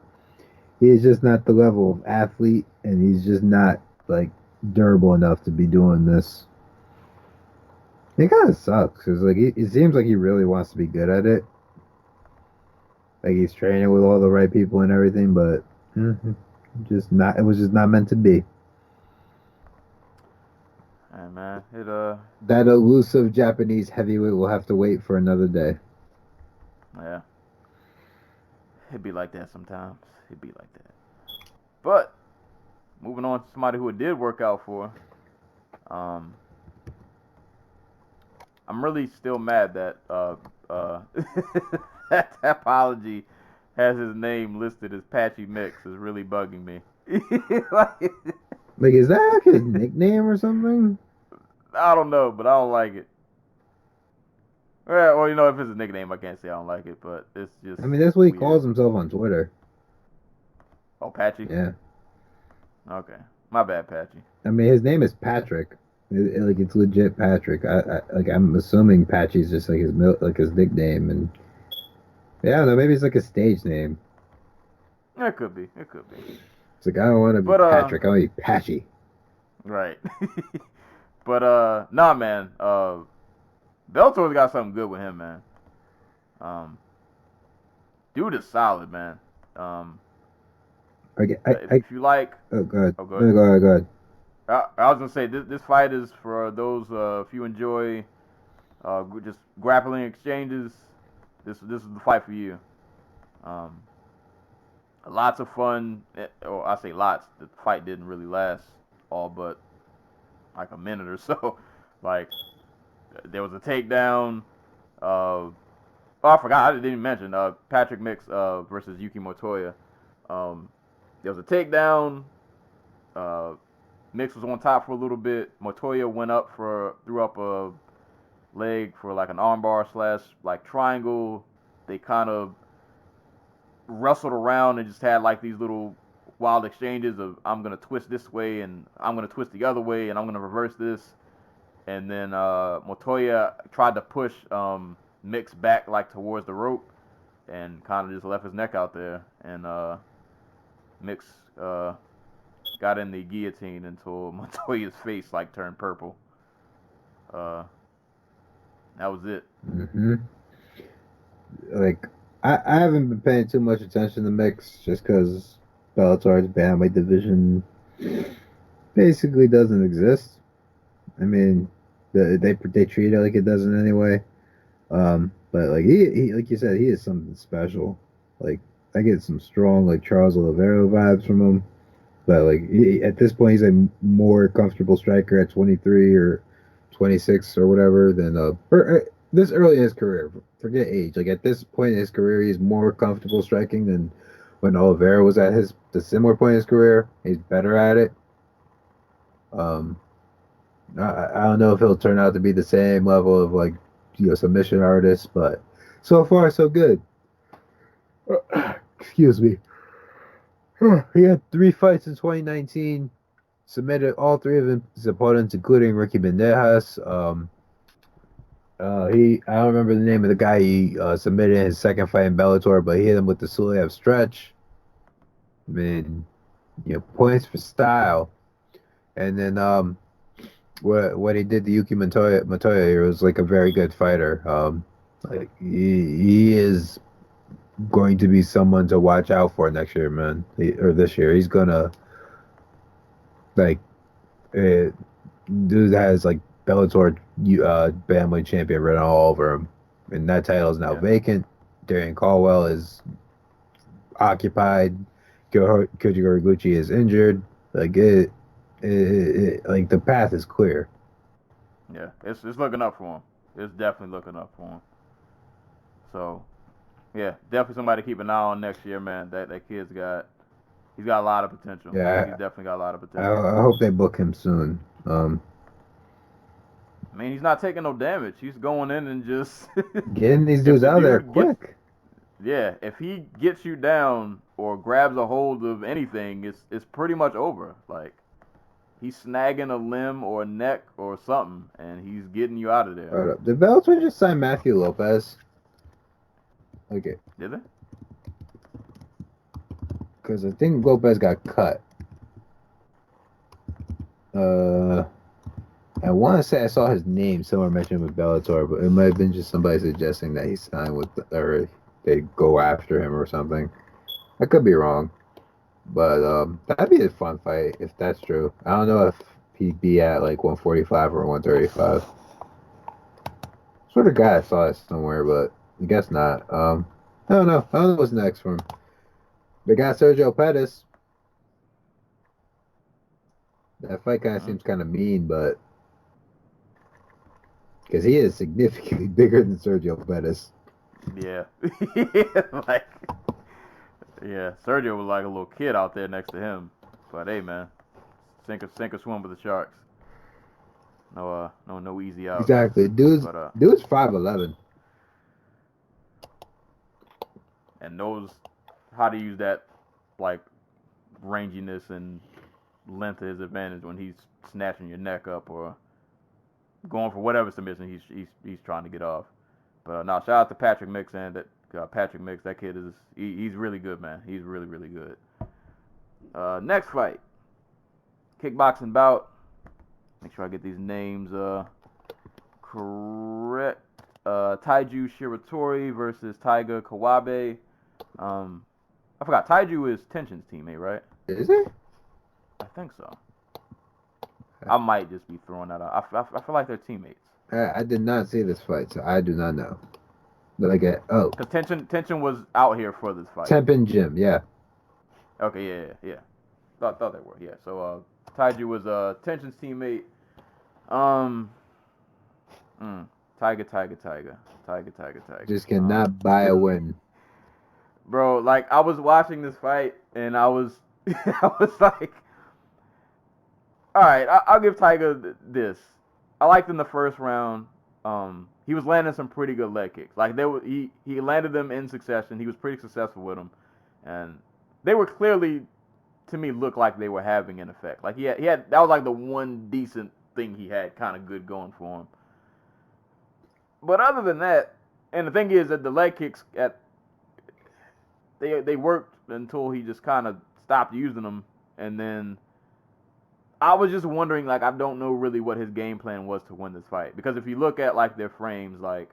he's just not the level of athlete, and he's just not like durable enough to be doing this. It kind of sucks because like it seems like he really wants to be good at it. Like he's training with all the right people and everything, but just not. It was just not meant to be.
Hey man,
that elusive Japanese heavyweight will have to wait for another day.
Yeah, it'd be like that sometimes. It'd be like that. But moving on to somebody who it did work out for. I'm really still mad that that Tapology has his name listed as Patchy Mix. Is really bugging me.
Like, is that like his nickname or something?
I don't know, but I don't like it. Well, you know, if it's a nickname, I can't say I don't like it, but it's just.
I mean, that's what he
weird.
calls himself on Twitter.
Oh, Patchy?
Yeah.
Okay. My bad, Patchy.
I mean, his name is Patrick. Like, it's legit Patrick. I'm assuming Patchy's just like his nickname, and yeah, I don't know, maybe it's like a stage name.
It could be.
It's like, I don't want to be Patrick, I want to be Patchy.
Right. But nah, man. Bellator's got something good with him, man. Dude is solid, man.
Okay,
if you like.
Oh, go ahead.
Go ahead.
Go ahead.
I was gonna say this fight is for those if you enjoy just grappling exchanges. This is the fight for you. Lots of fun. Or I say lots. The fight didn't really last all but like a minute or so. Like there was a takedown. Oh, I forgot. I didn't even mention Patrick Mix versus Yuki Motoya. There was a takedown. Mix was on top for a little bit. Motoya went up threw up a leg for like an armbar / like triangle. They kind of wrestled around and just had like these little wild exchanges of I'm gonna twist this way and I'm gonna twist the other way and I'm gonna reverse this. And then Motoya tried to push Mix back like towards the rope and kind of just left his neck out there. And Mix got in the guillotine until Montoya's face like turned purple. That was it.
Mm-hmm. Like I haven't been paying too much attention to Mix just because Bellator's bantamweight division basically doesn't exist. I mean, they treat it like it doesn't anyway. But like he like you said, he is something special. Like I get some strong like Charles Oliveira vibes from him. But like at this point, he's a more comfortable striker at 23 or 26 or whatever than this early in his career. Forget age. Like at this point in his career, he's more comfortable striking than when Oliveira was at the similar point in his career. He's better at it. I don't know if he'll turn out to be the same level of like submission artist, but so far so good. Excuse me. He had 3 fights in 2019. Submitted all 3 of his opponents, including Ricky Bandejas. I don't remember the name of the guy he submitted in his second fight in Bellator, but he hit him with the Sulev stretch. I mean, points for style. And then what he did to Yuki Montoya here was like a very good fighter. Like he is going to be someone to watch out for next year, man. Or this year, he's gonna like dude has like Bellator Bantamweight champion written all over him, and that title is now vacant. Darian Caldwell is occupied. Koji Horiguchi is injured. Like like the path is clear.
Yeah, it's looking up for him. It's definitely looking up for him. So, yeah, definitely somebody to keep an eye on next year, man. That he's got a lot of potential.
Yeah,
he's definitely got a lot of potential.
I hope they book him soon.
I mean, he's not taking no damage. He's going in and just
getting these dudes out there quick.
Yeah, if he gets you down or grabs a hold of anything, it's pretty much over. Like, he's snagging a limb or a neck or something, and he's getting you out of there.
Hold up. Did Bellator just sign Matthew Lopez? Okay.
Did they?
Because I think Lopez got cut. I want to say I saw his name somewhere mentioned with Bellator, but it might have been just somebody suggesting that he signed with, or they go after him or something. I could be wrong, but that'd be a fun fight if that's true. I don't know if he'd be at like 145 or 135. Sort of guy I saw it somewhere, but I guess not. I don't know. I don't know what's next for him. They got Sergio Pettis. That fight kind of seems kind of mean, but because he is significantly bigger than Sergio Pettis.
Yeah. Yeah, Sergio was like a little kid out there next to him. But hey, man, sink or swim with the Sharks. No easy out.
Exactly. Dude's 5'11".
And knows how to use that, like, ranginess and length to his advantage when he's snatching your neck up or going for whatever submission he's trying to get off. But now, shout out to Patrick Mix, and Patrick Mix, that kid he's really good, man. He's really, really good. Next fight, kickboxing bout. Make sure I get these names correct. Taiju Shiratori versus Taiga Kawabe. I forgot. Taiju is Tenshin's teammate, right?
Is he?
I think so. I might just be throwing that out. I feel like they're teammates.
I did not see this fight, so I do not know. But I get
because Tenshin was out here for this fight.
Tempin Gym, yeah.
Okay, yeah. Thought they were, yeah. So Taiju was Tenshin's teammate. Tiger.
Just cannot buy a win.
Bro, like, I was watching this fight and I was like, all right, I'll give Tiger this. I liked in the first round. He was landing some pretty good leg kicks. Like, he landed them in succession. He was pretty successful with them, and they were clearly, to me, looked like they were having an effect. Like, he had that was like the one decent thing he had kind of good going for him. But other than that, and the thing is that the leg kicks they worked until he just kind of stopped using them, and then I was just wondering, like, I don't know really what his game plan was to win this fight. Because if you look at, like, their frames, like,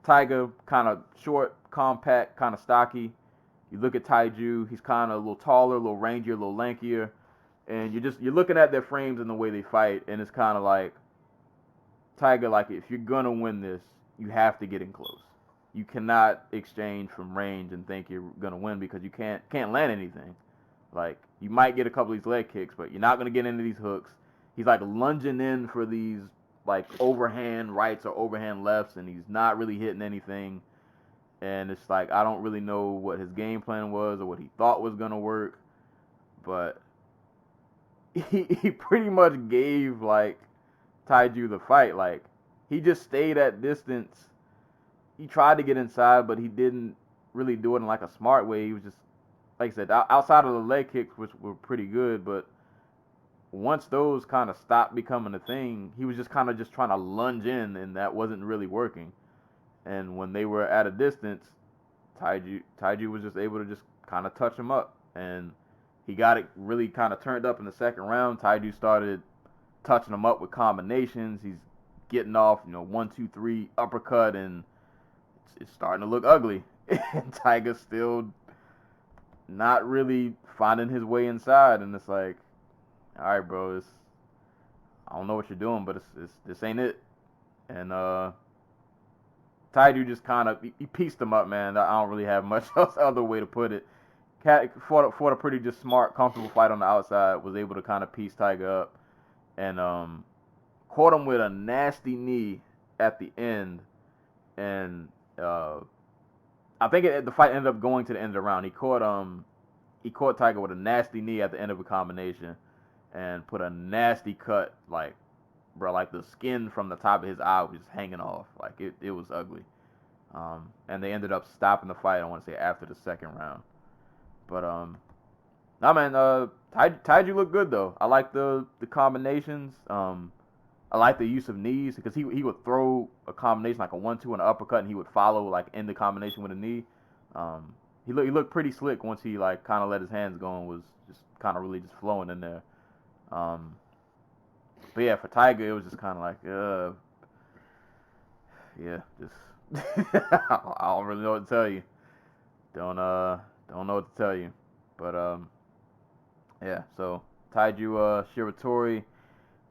Tiger, kind of short, compact, kind of stocky. You look at Taiju, he's kind of a little taller, a little rangier, a little lankier. And you're looking at their frames and the way they fight, and it's kind of like, Tiger, like, if you're going to win this, you have to get in close. You cannot exchange from range and think you're going to win because you can't land anything. Like, you might get a couple of these leg kicks, but you're not going to get into these hooks. He's, like, lunging in for these, like, overhand rights or overhand lefts, and he's not really hitting anything. And it's like, I don't really know what his game plan was or what he thought was going to work. But he pretty much gave, like, Taiju the fight. Like, he just stayed at distance. He tried to get inside, but he didn't really do it in, like, a smart way. He was just, like I said, outside of the leg kicks, which were pretty good, but once those kind of stopped becoming a thing, he was just kind of just trying to lunge in, and that wasn't really working. And when they were at a distance, Taiju was just able to just kind of touch him up, and he got it really kind of turned up in the second round. Taiju started touching him up with combinations. He's getting off, 1, 2, 3 uppercut, and it's starting to look ugly. And Tiger's still not really finding his way inside, and it's like, all right, bro, I don't know what you're doing, but this ain't it. And Taiju just kind of he pieced him up, man. I don't really have much else other way to put it. Cat fought a pretty just smart, comfortable fight on the outside. Was able to kind of piece Tiger up, and caught him with a nasty knee at the end. And I think the fight ended up going to the end of the round. He caught Tiger with a nasty knee at the end of a combination, and put a nasty cut, like the skin from the top of his eye was just hanging off. Like it was ugly. And they ended up stopping the fight, I want to say, after the second round. But nah, man, Taiju looked good though. I like the combinations. I like the use of knees, because he would throw a combination like a 1-2 and an uppercut, and he would follow like in the combination with a knee. He looked pretty slick once he like kind of let his hands go and was just kind of really just flowing in there. But yeah, for Tiger, it was just kind of like, yeah, just I don't really know what to tell you. Don't know what to tell you. But yeah. So Taiju Shiratori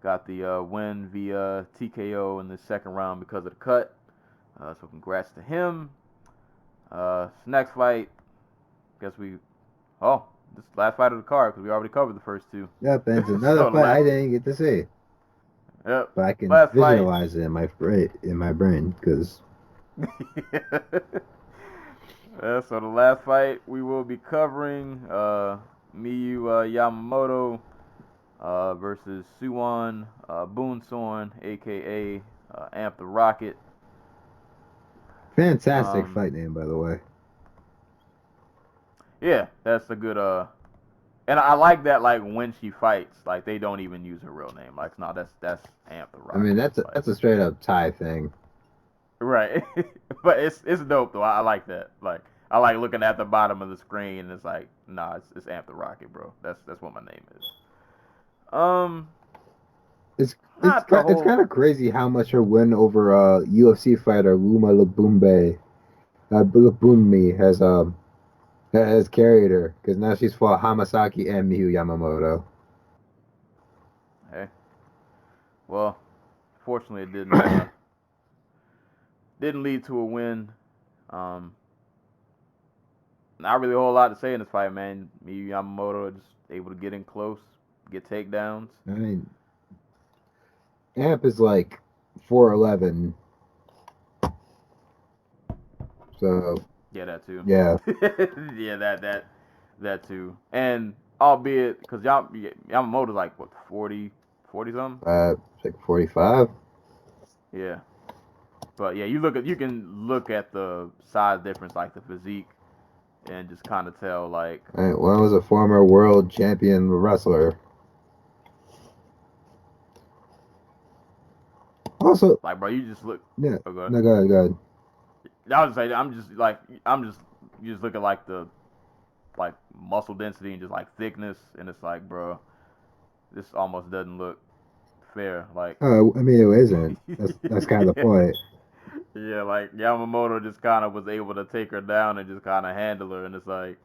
got the win via TKO in the second round because of the cut. So congrats to him. This next fight, this last fight of the card, because we already covered the first two.
Yep, and it's another fight I didn't get to see.
Yep.
But I can
Last
visualize it in my brain, because.
So the last fight we will be covering, Miyu Yamamoto versus Suwon Boonsorn, aka Amp the Rocket.
Fantastic fight name, by the way.
Yeah, that's a good and I like that, like, when she fights, like, they don't even use her real name. Like, no, that's Amp the Rocket.
I mean, that's a straight up Thai thing.
Right. But it's dope though. I like that. Like, I like looking at the bottom of the screen, and it's like, nah, it's Amp the Rocket, bro. That's what my name is.
It's kind of crazy how much her win over UFC fighter Luma Labunmi has carried her, because now she's fought Hamasaki and Miyu Yamamoto.
Hey. Well, fortunately it didn't lead to a win. Not really a whole lot to say in this fight, man. Miyu Yamamoto just able to get in close, get takedowns.
I mean, Amp is like 4'11". So
yeah, that too.
Yeah.
Yeah, that too. And albeit, because Yamamoto's like what, 40 something?
It's like 45.
Yeah. But yeah, you can look at the size difference, like the physique, and just kind of tell, like.
One was a former world champion wrestler. Also,
Like, bro, you just look.
Yeah.
Oh, go ahead.
No, go ahead.
I was saying, you just look at like the, like, muscle density and just like thickness, and it's like, bro, this almost doesn't look fair. Like.
I mean, it isn't. That's kind of the point.
Yeah, like Yamamoto just kind of was able to take her down and just kind of handle her, and it's like,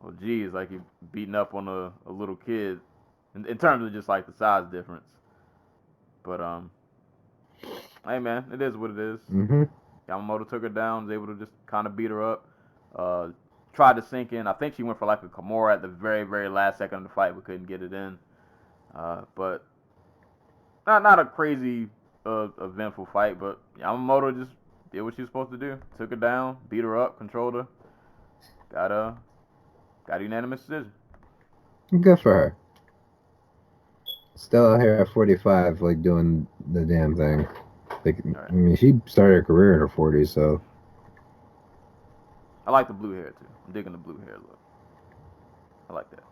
well, geez, like you're beating up on a little kid, in terms of just like the size difference. But hey man, it is what it is.
Mm-hmm.
Yamamoto took her down, was able to just kind of beat her up. Tried to sink in. I think she went for like a Kimura at the very, very last second of the fight, but couldn't get it in. But not a crazy eventful fight, but Yamamoto just did what she was supposed to do. Took her down, beat her up, controlled her. Got a unanimous decision.
Good for her. Still out here at 45, like, doing the damn thing. Like, right. I mean, she started her career in her 40s, so.
I like the blue hair too. I'm digging the blue hair look. I like that.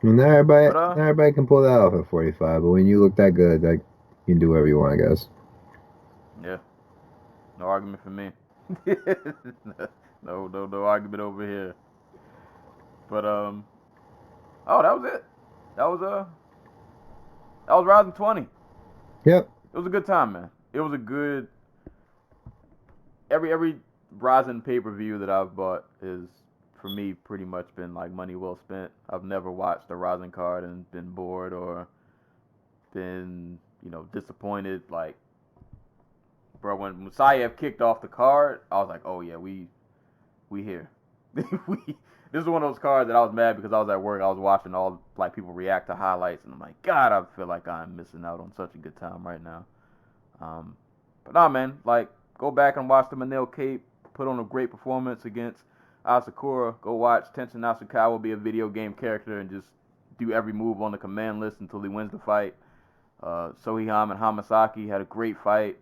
I mean, not everybody can pull that off at 45, but when you look that good, like, you can do whatever you want, I guess.
Yeah. No argument for me. No argument over here. But Oh, that was it. That was RIZIN 20.
Yep.
It was a good time, man. It was a good. Every RIZIN pay-per-view that I've bought is, for me, pretty much been like money well spent. I've never watched a RIZIN card and been bored or been, disappointed. Like, bro, when Musayev kicked off the card, I was like, oh yeah, we here. This is one of those cards that I was mad because I was at work. I was watching all like people react to highlights, and I'm like, God, I feel like I'm missing out on such a good time right now. But nah, man, like go back and watch the Manil Cape put on a great performance against Asakura. Go watch Tenshin Nasukawa be a video game character and just do every move on the command list until he wins the fight. Sohiham and Hamasaki had a great fight.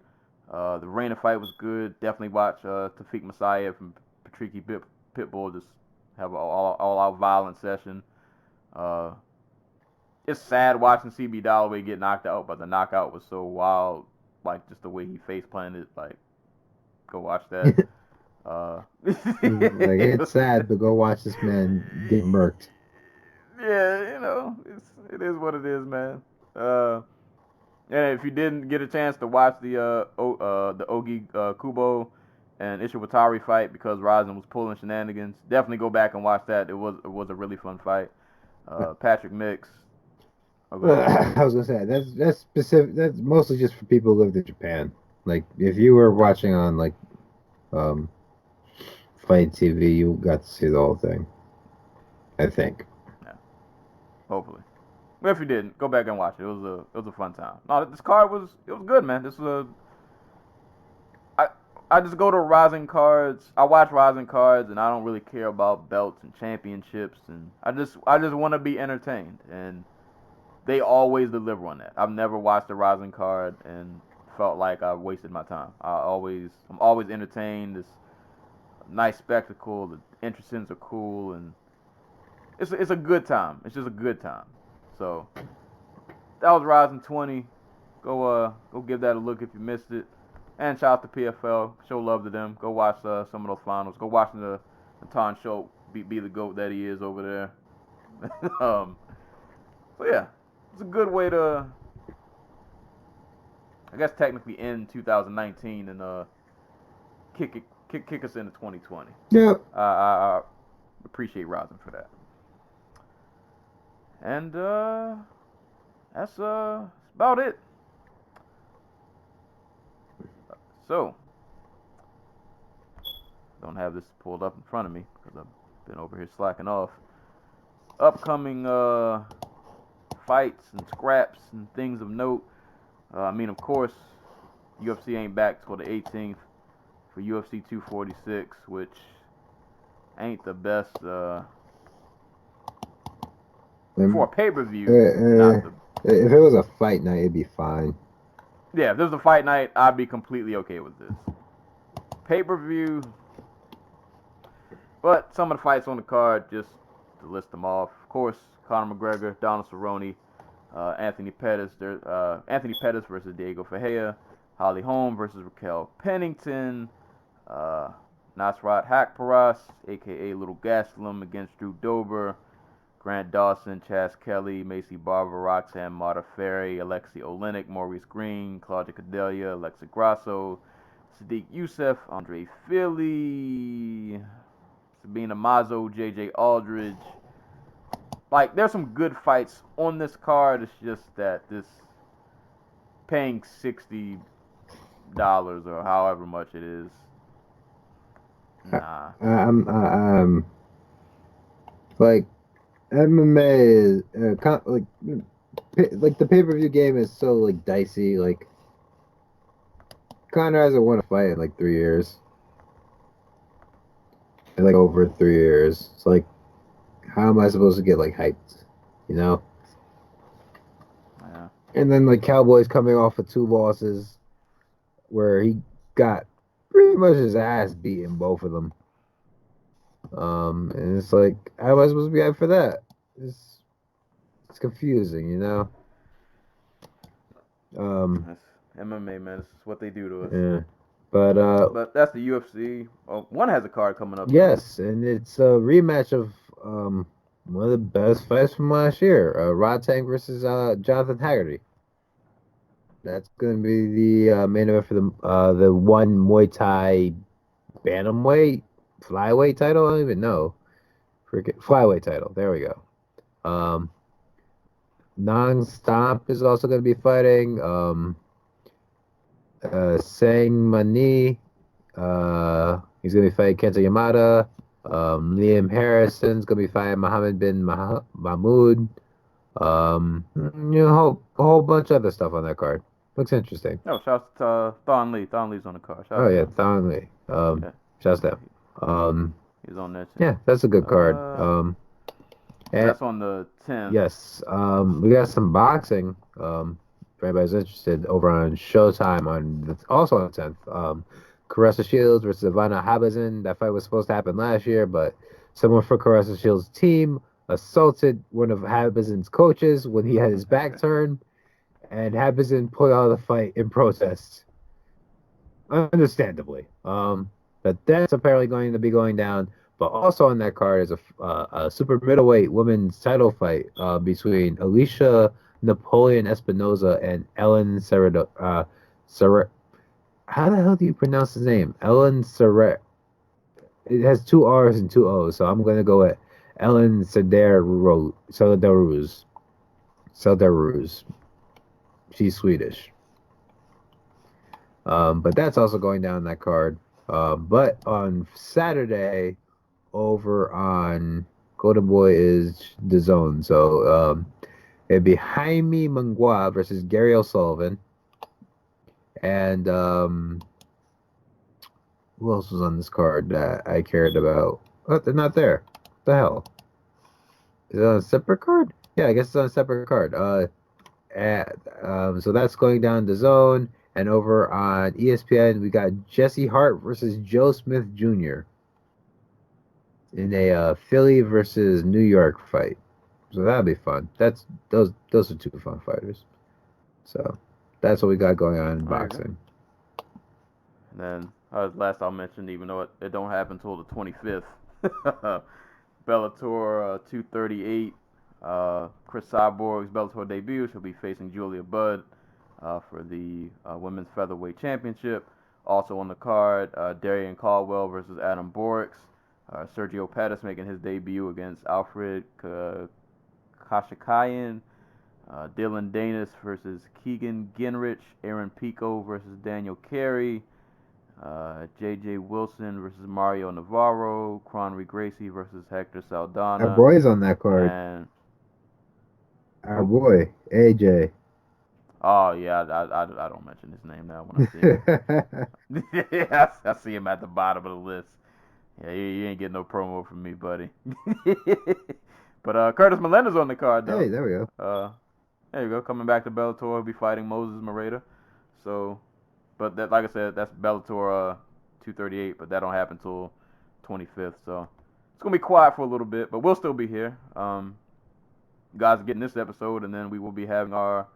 The Reina fight was good. Definitely watch Tafik Masayev and Patricky Pitbull just have an all-out violent session. It's sad watching CB Dalloway get knocked out, but the knockout was so wild. Like, just the way he face planted. Like, go watch that.
Like, it's sad, but go watch this man get murked.
Yeah, it is what it is, man. And if you didn't get a chance to watch the Ogi Kubo and Ishiwatari fight because RIZIN was pulling shenanigans, definitely go back and watch that. It was a really fun fight. Patrick Mix.
I was gonna say that's specific. That's mostly just for people who lived in Japan. Like, if you were watching on like Fight TV, you got to see the whole thing. I think.
Yeah. Hopefully. But if you didn't, go back and watch it. It was a fun time. No, this card was good, man. This was I just go to RIZIN cards. I watch RIZIN cards, and I don't really care about belts and championships, and I just want to be entertained, and they always deliver on that. I've never watched a RIZIN card and felt like I wasted my time. I'm always entertained. It's a nice spectacle. The entrants are cool, and it's a good time. It's just a good time. So that was RIZIN 20. Go give that a look if you missed it. And shout out to PFL. Show love to them. Go watch some of those finals. Go watch the Natan Show be the GOAT that he is over there. So yeah, it's a good way to, I guess, technically end 2019 and kick us into 2020.
Yep.
I appreciate RIZIN for that. And that's about it. So, don't have this pulled up in front of me because I've been over here slacking off. Upcoming fights and scraps and things of note. Of course, UFC ain't back till the 18th for UFC 246, which ain't the best for a pay-per-view.
If it was a fight night, it'd be fine.
Yeah, if this was a fight night, I'd be completely okay with this. Pay-per-view. But some of the fights on the card, just to list them off. Of course, Conor McGregor, Donald Cerrone, Anthony Pettis versus Diego Ferreira, Holly Holm versus Raquel Pennington, Nasrat Haqparas, a.k.a. Little Gastelum, against Drew Dober, Grant Dawson, Chas Kelly, Macy Barber, Roxanne Modafferi, Alexi Olenek, Maurice Green, Claudia Cadelia, Alexa Grasso, Sadiq Youssef, Andre Philly, Sabina Mazo, JJ Aldridge. Like, there's some good fights on this card. It's just that this paying $60 or however much it is. Nah.
Like, MMA is like the pay-per-view game is so like dicey. Like, Conor hasn't won a fight in like 3 years. In like over 3 years. It's like, how am I supposed to get like hyped?
Yeah.
And then like Cowboy's coming off of 2 losses where he got pretty much his ass beaten, both of them. And it's like, how am I supposed to be hyped for that? It's confusing,
That's MMA, man. It's what they do to us.
Yeah.
But that's the UFC. One has a card coming up.
Yes, and it's a rematch of one of the best fights from last year. Rod Tang versus Jonathan Haggerty. That's going to be the main event for the one Muay Thai bantamweight flyweight title. I don't even know. Forget flyweight title. There we go. Non-stop is also going to be fighting. Sang Mani. He's going to be fighting Kenta Yamada. Liam Harrison's going to be fighting Mohammed bin Mahmoud. A whole bunch of other stuff on that card. Looks interesting.
Oh, shouts to Thon Lee. Thon Lee's on the card.
Oh yeah, Thong Lee.
Yeah.
Shouts to
He's on that.
yeah, that's a good card. And
That's on the 10th.
yes, we got some boxing. If anybody's interested, over on Showtime also on the 10th. Caressa Shields versus Ivana Habazin. That fight was supposed to happen last year, but someone for Caressa Shields' team assaulted one of Habazin's coaches when he had his back turned, and Habazin pulled out of the fight in protest. Understandably. But that's apparently going to be going down. But also on that card is a super middleweight women's title fight between Alicia Napoleon Espinoza and Ellen Serrado. How the hell do you pronounce his name? Ellen Serret. It has two R's and two O's, so I'm going to go with Ellen Sederruz. She's Swedish. But that's also going down that card. But on Saturday, over on Golden Boy is the zone. So it'd be Jaime Mangua versus Gary O'Sullivan. And who else was on this card that I cared about? Oh, they're not there. What the hell? Is it on a separate card? Yeah, I guess it's on a separate card. So that's going down the zone. And over on ESPN, we got Jesse Hart versus Joe Smith Jr. in a Philly versus New York fight. So that'll be fun. Those are two fun fighters. So that's what we got going on in boxing.
And then last I'll mention, even though it don't happen until the 25th, Bellator 238. Chris Cyborg's Bellator debut. She'll be facing Julia Budd for the Women's Featherweight Championship. Also on the card, Darian Caldwell versus Adam Borix. Sergio Pettis making his debut against Alfred Kashikayan. Dylan Danis versus Keegan Ginrich. Aaron Pico versus Daniel Carey. J.J. Wilson versus Mario Navarro. Conry Gracie versus Hector Saldana.
Our boy's on that card.
And
our boy, AJ.
Oh yeah, I don't mention his name now when I see him. Yeah, I see him at the bottom of the list. Yeah, you ain't getting no promo from me, buddy. But Curtis Melendez on the card though.
Hey, there we go.
There you go. Coming back to Bellator, he'll be fighting Moses Moreta. So, but that, like I said, that's Bellator 238, but that don't happen till 25th. So it's gonna be quiet for a little bit, but we'll still be here. You guys are getting this episode, and then we will be having our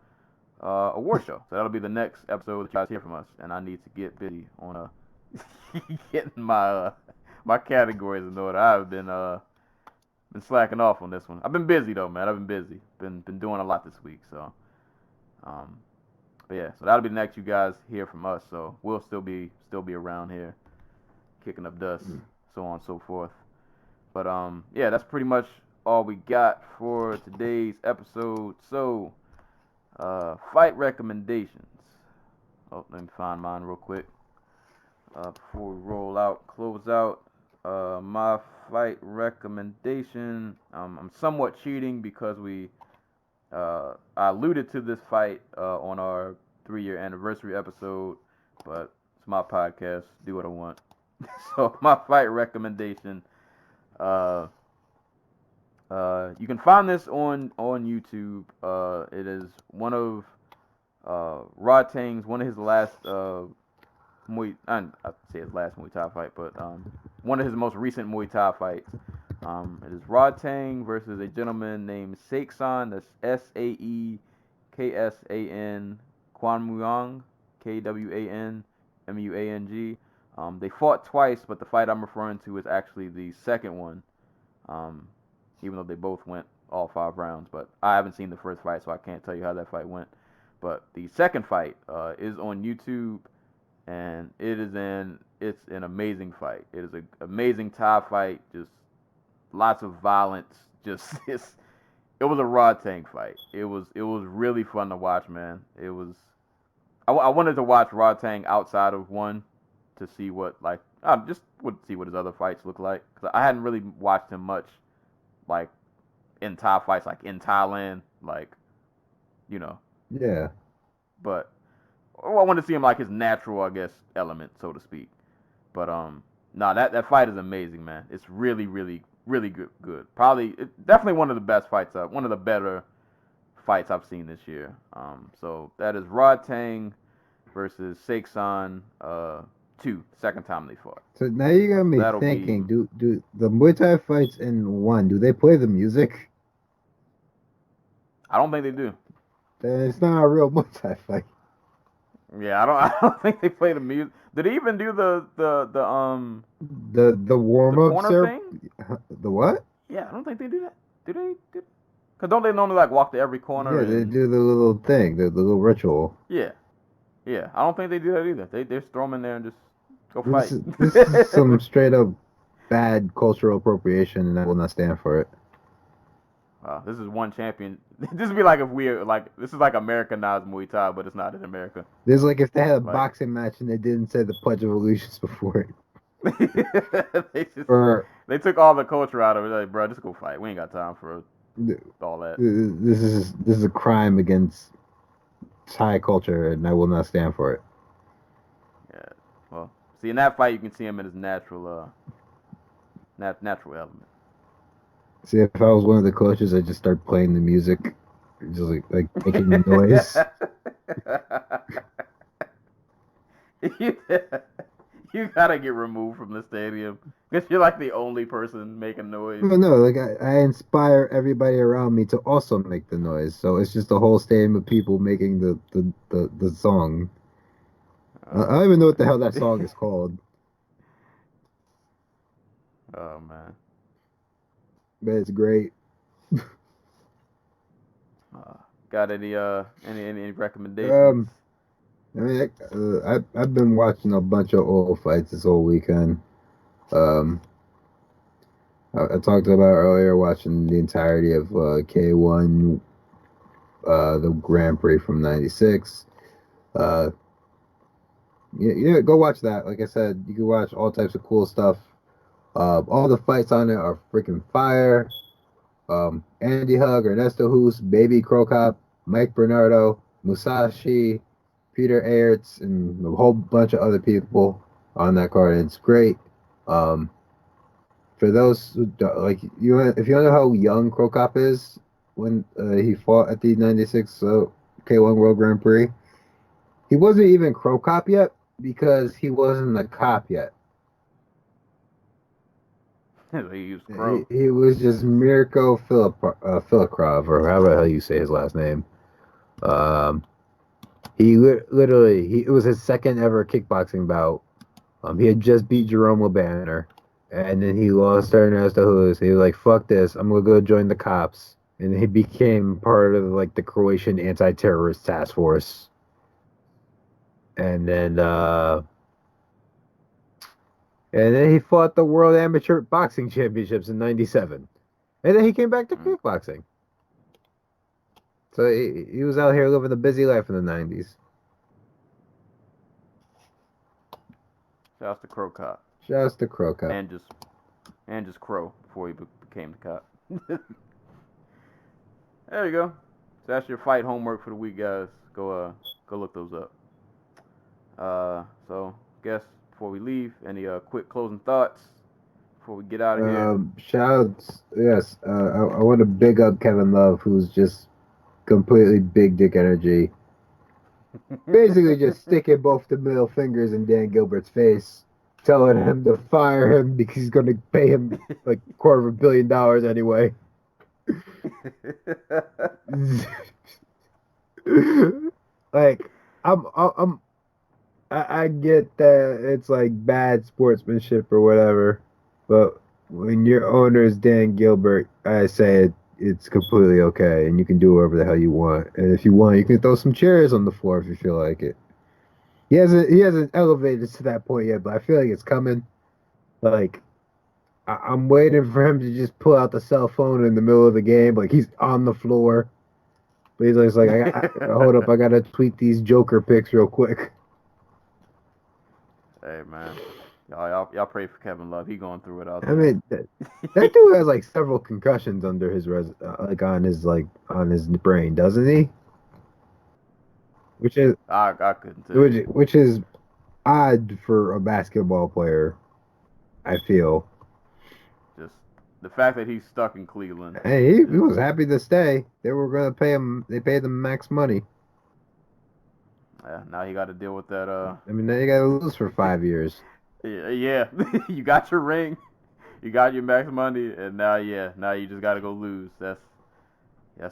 award show. So that'll be the next episode that you guys hear from us. And I need to get busy on getting my my categories in order. I've been slacking off on this one. I've been busy though, man. I've been busy. Been doing a lot this week. So, but yeah. So that'll be the next you guys hear from us. So we'll still be around here, kicking up dust, so on and so forth. But yeah, that's pretty much all we got for today's episode. So, fight recommendations. Oh, let me find mine real quick. Before we close out, my fight recommendation. I'm somewhat cheating because I alluded to this fight on our 3-year anniversary episode, but it's my podcast. Do what I want. So my fight recommendation. You can find this on YouTube. It is one of Rod Tang's, one of his last I'd say his last Muay Thai fight, but one of his most recent Muay Thai fights. It is Rod Tang versus a gentleman named Saeksan. That's Saeksan Kwanmuang, Kwanmuang. They fought twice, but the fight I'm referring to is actually the second one. even though they both went all 5 rounds. But I haven't seen the first fight, so I can't tell you how that fight went. But the second fight is on YouTube, and it's an amazing fight. It is an amazing Thai fight, just lots of violence. Just it was a raw tank fight. It was really fun to watch, man. It was. I wanted to watch Raw Tang outside of one to see what I just would see what his other fights look like, because I hadn't really watched him much like in Thai fights, like in Thailand, like
Yeah.
But I wanted to see him like his natural, I guess, element, so to speak. But that fight is amazing, man. It's really, really, really good. Definitely one of the best fights one of the better fights I've seen this year. So that is Rod Tang versus Saeksan 2, second time they fought.
So now you got me thinking, do the Muay Thai fights in one, do they play the music?
I don't think they do.
Then it's not a real Muay Thai fight.
Yeah, I don't think they play the music. Did they even do the
warm up
corner thing?
The what?
Yeah, I don't think they do that. Do they? Because don't they normally like walk to every corner?
Yeah, they do the little thing, the little ritual.
Yeah. I don't think they do that either. They just throw them in there and just go fight.
This is some straight up bad cultural appropriation, and I will not stand for it.
Wow, this is one champion. This would be like if this is like Americanized Muay Thai, but it's not in America.
This is like if they had a boxing match and they didn't say the Pledge of Allegiance before it.
They took all the culture out of it. Like, bro, just go fight. We ain't got time for all that.
This is a crime against Thai culture, and I will not stand for it.
Yeah. Well, see, in that fight, you can see him in his natural element.
See, if I was one of the coaches, I'd just start playing the music, just like making the noise.
You gotta get removed from the stadium because you're like the only person making noise.
No, like I inspire everybody around me to also make the noise. So it's just a whole stadium of people making the song. I don't even know what the hell that song is called.
Oh man.
But it's great.
Got any recommendations?
I mean, I've been watching a bunch of old fights this whole weekend. I talked about earlier watching the entirety of K1, the Grand Prix from '96. Yeah, go watch that. Like I said, you can watch all types of cool stuff. All the fights on it are freaking fire. Andy Hug, Ernesto Hus, Baby Krokop, Mike Bernardo, Musashi, Peter Aerts, and a whole bunch of other people on that card. It's great. For those who if you want to know how young Krokop is when he fought at the '96 K1 World Grand Prix, he wasn't even Krokop yet because he wasn't a cop yet.
He was Crow.
He was just Mirko Filikrov, or however the hell you say his last name. He it was his second ever kickboxing bout. He had just beat Jerome LeBanner, and then he lost to Ernesto Hus. He was like, "Fuck this! I'm gonna go join the cops." And he became part of the Croatian anti-terrorist task force. And then he fought the World Amateur Boxing Championships in '97. And then he came back to kickboxing. So he was out here living a busy life in the '90s.
Shouts to Crow Cop.
Shouts to Crow Cop.
And just Crow before he became the cop. There you go. So that's your fight homework for the week, guys. Go look those up. So guess before we leave, any quick closing thoughts before we get out of here?
Shouts, yes. I want to big up Kevin Love, who's just completely big dick energy. Basically just sticking both the middle fingers in Dan Gilbert's face, telling him to fire him because he's going to pay him like $250 million anyway. Like, I get that it's like bad sportsmanship or whatever, but when your owner is Dan Gilbert, I say it's completely okay, and you can do whatever the hell you want. And if you want, you can throw some chairs on the floor if you feel like it. He hasn't elevated to that point yet, but I feel like it's coming. Like I'm waiting for him to just pull out the cell phone in the middle of the game, like he's on the floor. But he's like, hold up, I gotta tweet these Joker pics real quick.
Hey man, y'all pray for Kevin Love. He going through it out there.
I mean, that dude has like several concussions under his on his brain, doesn't he? Which is
I couldn't tell you.
which is odd for a basketball player, I feel.
Just the fact that he's stuck in Cleveland.
Hey, he was happy to stay. They were gonna pay him. They paid him max money.
Yeah, now he got to deal with that.
I mean, now you gotta lose for 5 years.
Yeah. You got your ring, you got your max money, and now you just got to go lose. That's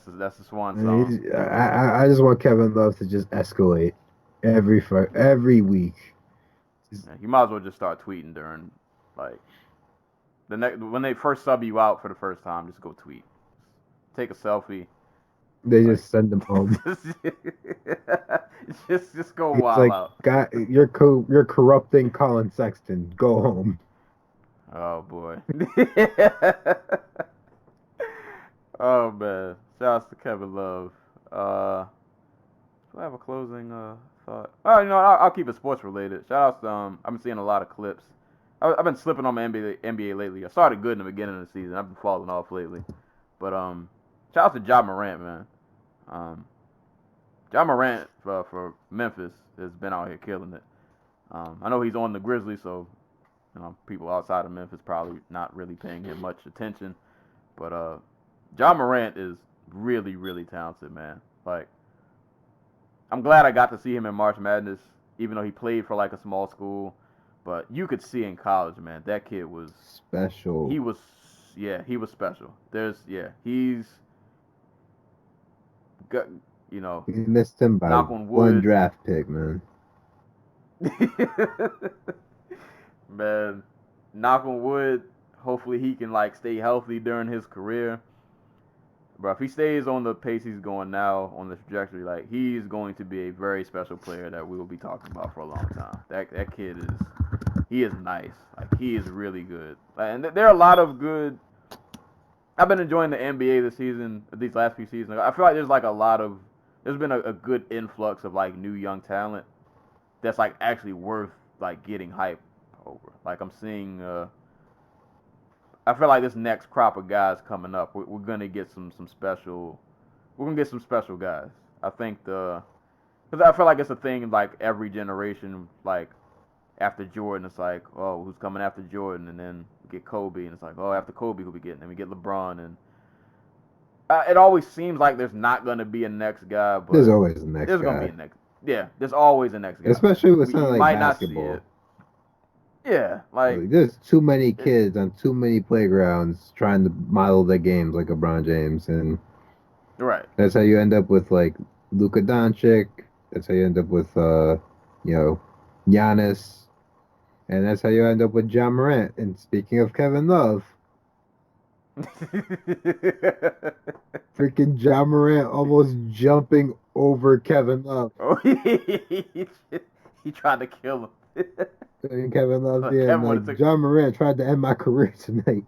the swan song.
I just want Kevin Love to just escalate every week.
Yeah, you might as well just start tweeting during like when they first sub you out for the first time. Just go tweet, take a selfie.
They just send him home.
just go
It's
wild
like,
out.
God, you're corrupting Colin Sexton. Go home.
Oh boy. Oh man. Shouts to Kevin Love. Do I have a closing thought? Oh, I'll keep it sports related. Shout outs to I've been seeing a lot of clips. I've been slipping on my NBA lately. I started good in the beginning of the season. I've been falling off lately. But shout out to Ja Morant, man. Ja Morant for Memphis has been out here killing it. I know he's on the Grizzlies, so people outside of Memphis probably not really paying him much attention. But Ja Morant is really, really talented, man. Like, I'm glad I got to see him in March Madness, even though he played for like a small school. But you could see in college, man, that kid was
special.
He was special. He's got,
We missed him by
knock on wood.
one draft pick, man.
Man, knock on wood. Hopefully he can like stay healthy during his career. But if he stays on the pace he's going now, on the trajectory, like he's going to be a very special player that we will be talking about for a long time. That kid is nice. Like he is really good. And there are a lot of good. I've been enjoying the NBA this season, these last few seasons. I feel like there's been a good influx of like new young talent that's like actually worth like getting hype over. Like I'm seeing. I feel like this next crop of guys coming up, we're gonna get some special. We're gonna get some special guys. I think because I feel like it's a thing in like every generation. Like after Jordan, it's like, oh, who's coming after Jordan, and then we get Kobe, and it's like, oh, after Kobe, who we getting? Then we get LeBron, and it always seems like there's not gonna be a next guy, but
there's always a next guy.
There's gonna be a next. Yeah, there's always a next guy.
Especially with something like basketball.
Not see it. Yeah, like
there's too many kids on too many playgrounds trying to model their games like LeBron James, and
right.
That's how you end up with like Luka Doncic. That's how you end up with Giannis, and that's how you end up with Ja Morant. And speaking of Kevin Love, freaking Ja Morant almost jumping over Kevin Love.
Oh, he tried to kill him.
And Kevin Love, Ja Morant tried to end my career tonight.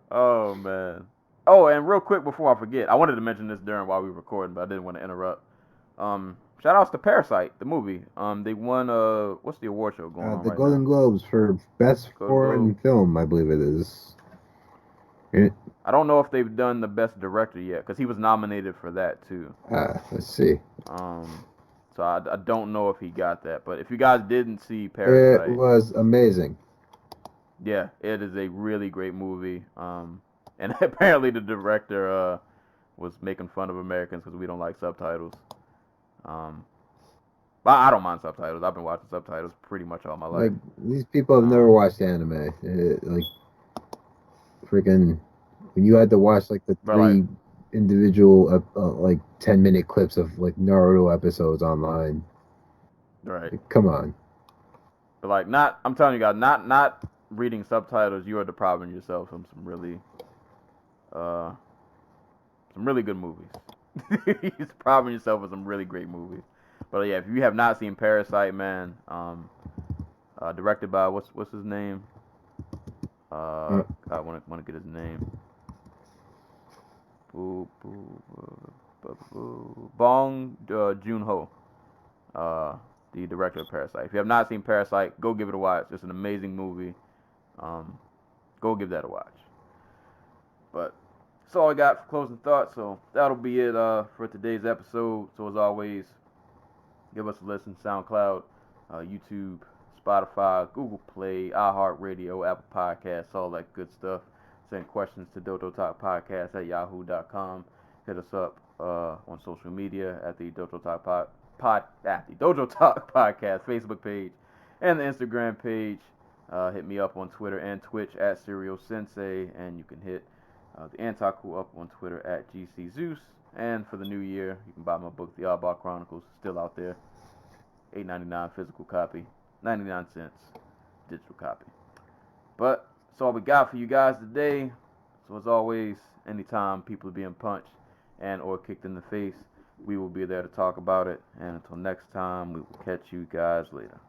Oh man. Oh, and real quick before I forget, I wanted to mention this while we were recording, but I didn't want to interrupt. Shout outs to Parasite, the movie. They won what's the award show going on
the
right
Golden
now?
Globes for Best Foreign Film, I believe it is.
I don't know if they've done the Best Director yet, because he was nominated for that too.
Let's see.
So I don't know if he got that, but if you guys didn't see Parasite,
it was amazing.
Yeah, it is a really great movie. And apparently the director was making fun of Americans because we don't like subtitles. But I don't mind subtitles. I've been watching subtitles pretty much all my life.
Like these people have never watched anime. Freaking, when you had to watch like the three individual like 10-minute clips of like Naruto episodes online.
Right.
Like, come on.
But like, I'm telling you guys, not reading subtitles. You are depriving yourself from some really good movies. You're depriving yourself of some really great movies. But yeah, if you have not seen Parasite, man, directed by what's his name? I want to get his name. Bong Joon-ho, the director of Parasite. If you have not seen Parasite, go give it a watch. It's an amazing movie. Go give that a watch. But that's all I got for closing thoughts. So that'll be it for today's episode. So as always, give us a listen. SoundCloud, YouTube, Spotify, Google Play, iHeartRadio, Apple Podcasts, all that good stuff. Send questions to dojotalkpodcast@yahoo.com. Hit us up on social media at the Dojo Talk Dojo Talk Podcast Facebook page and the Instagram page. Hit me up on Twitter and Twitch at Serial Sensei, and you can hit the Theanticool up on Twitter at GC Zeus. And for the new year, you can buy my book, The Oddball Chronicles, still out there. $8.99 physical copy, 99 cents digital copy. But that's all we got for you guys today. So as always, anytime people are being punched and or kicked in the face, we will be there to talk about it. And until next time, we will catch you guys later.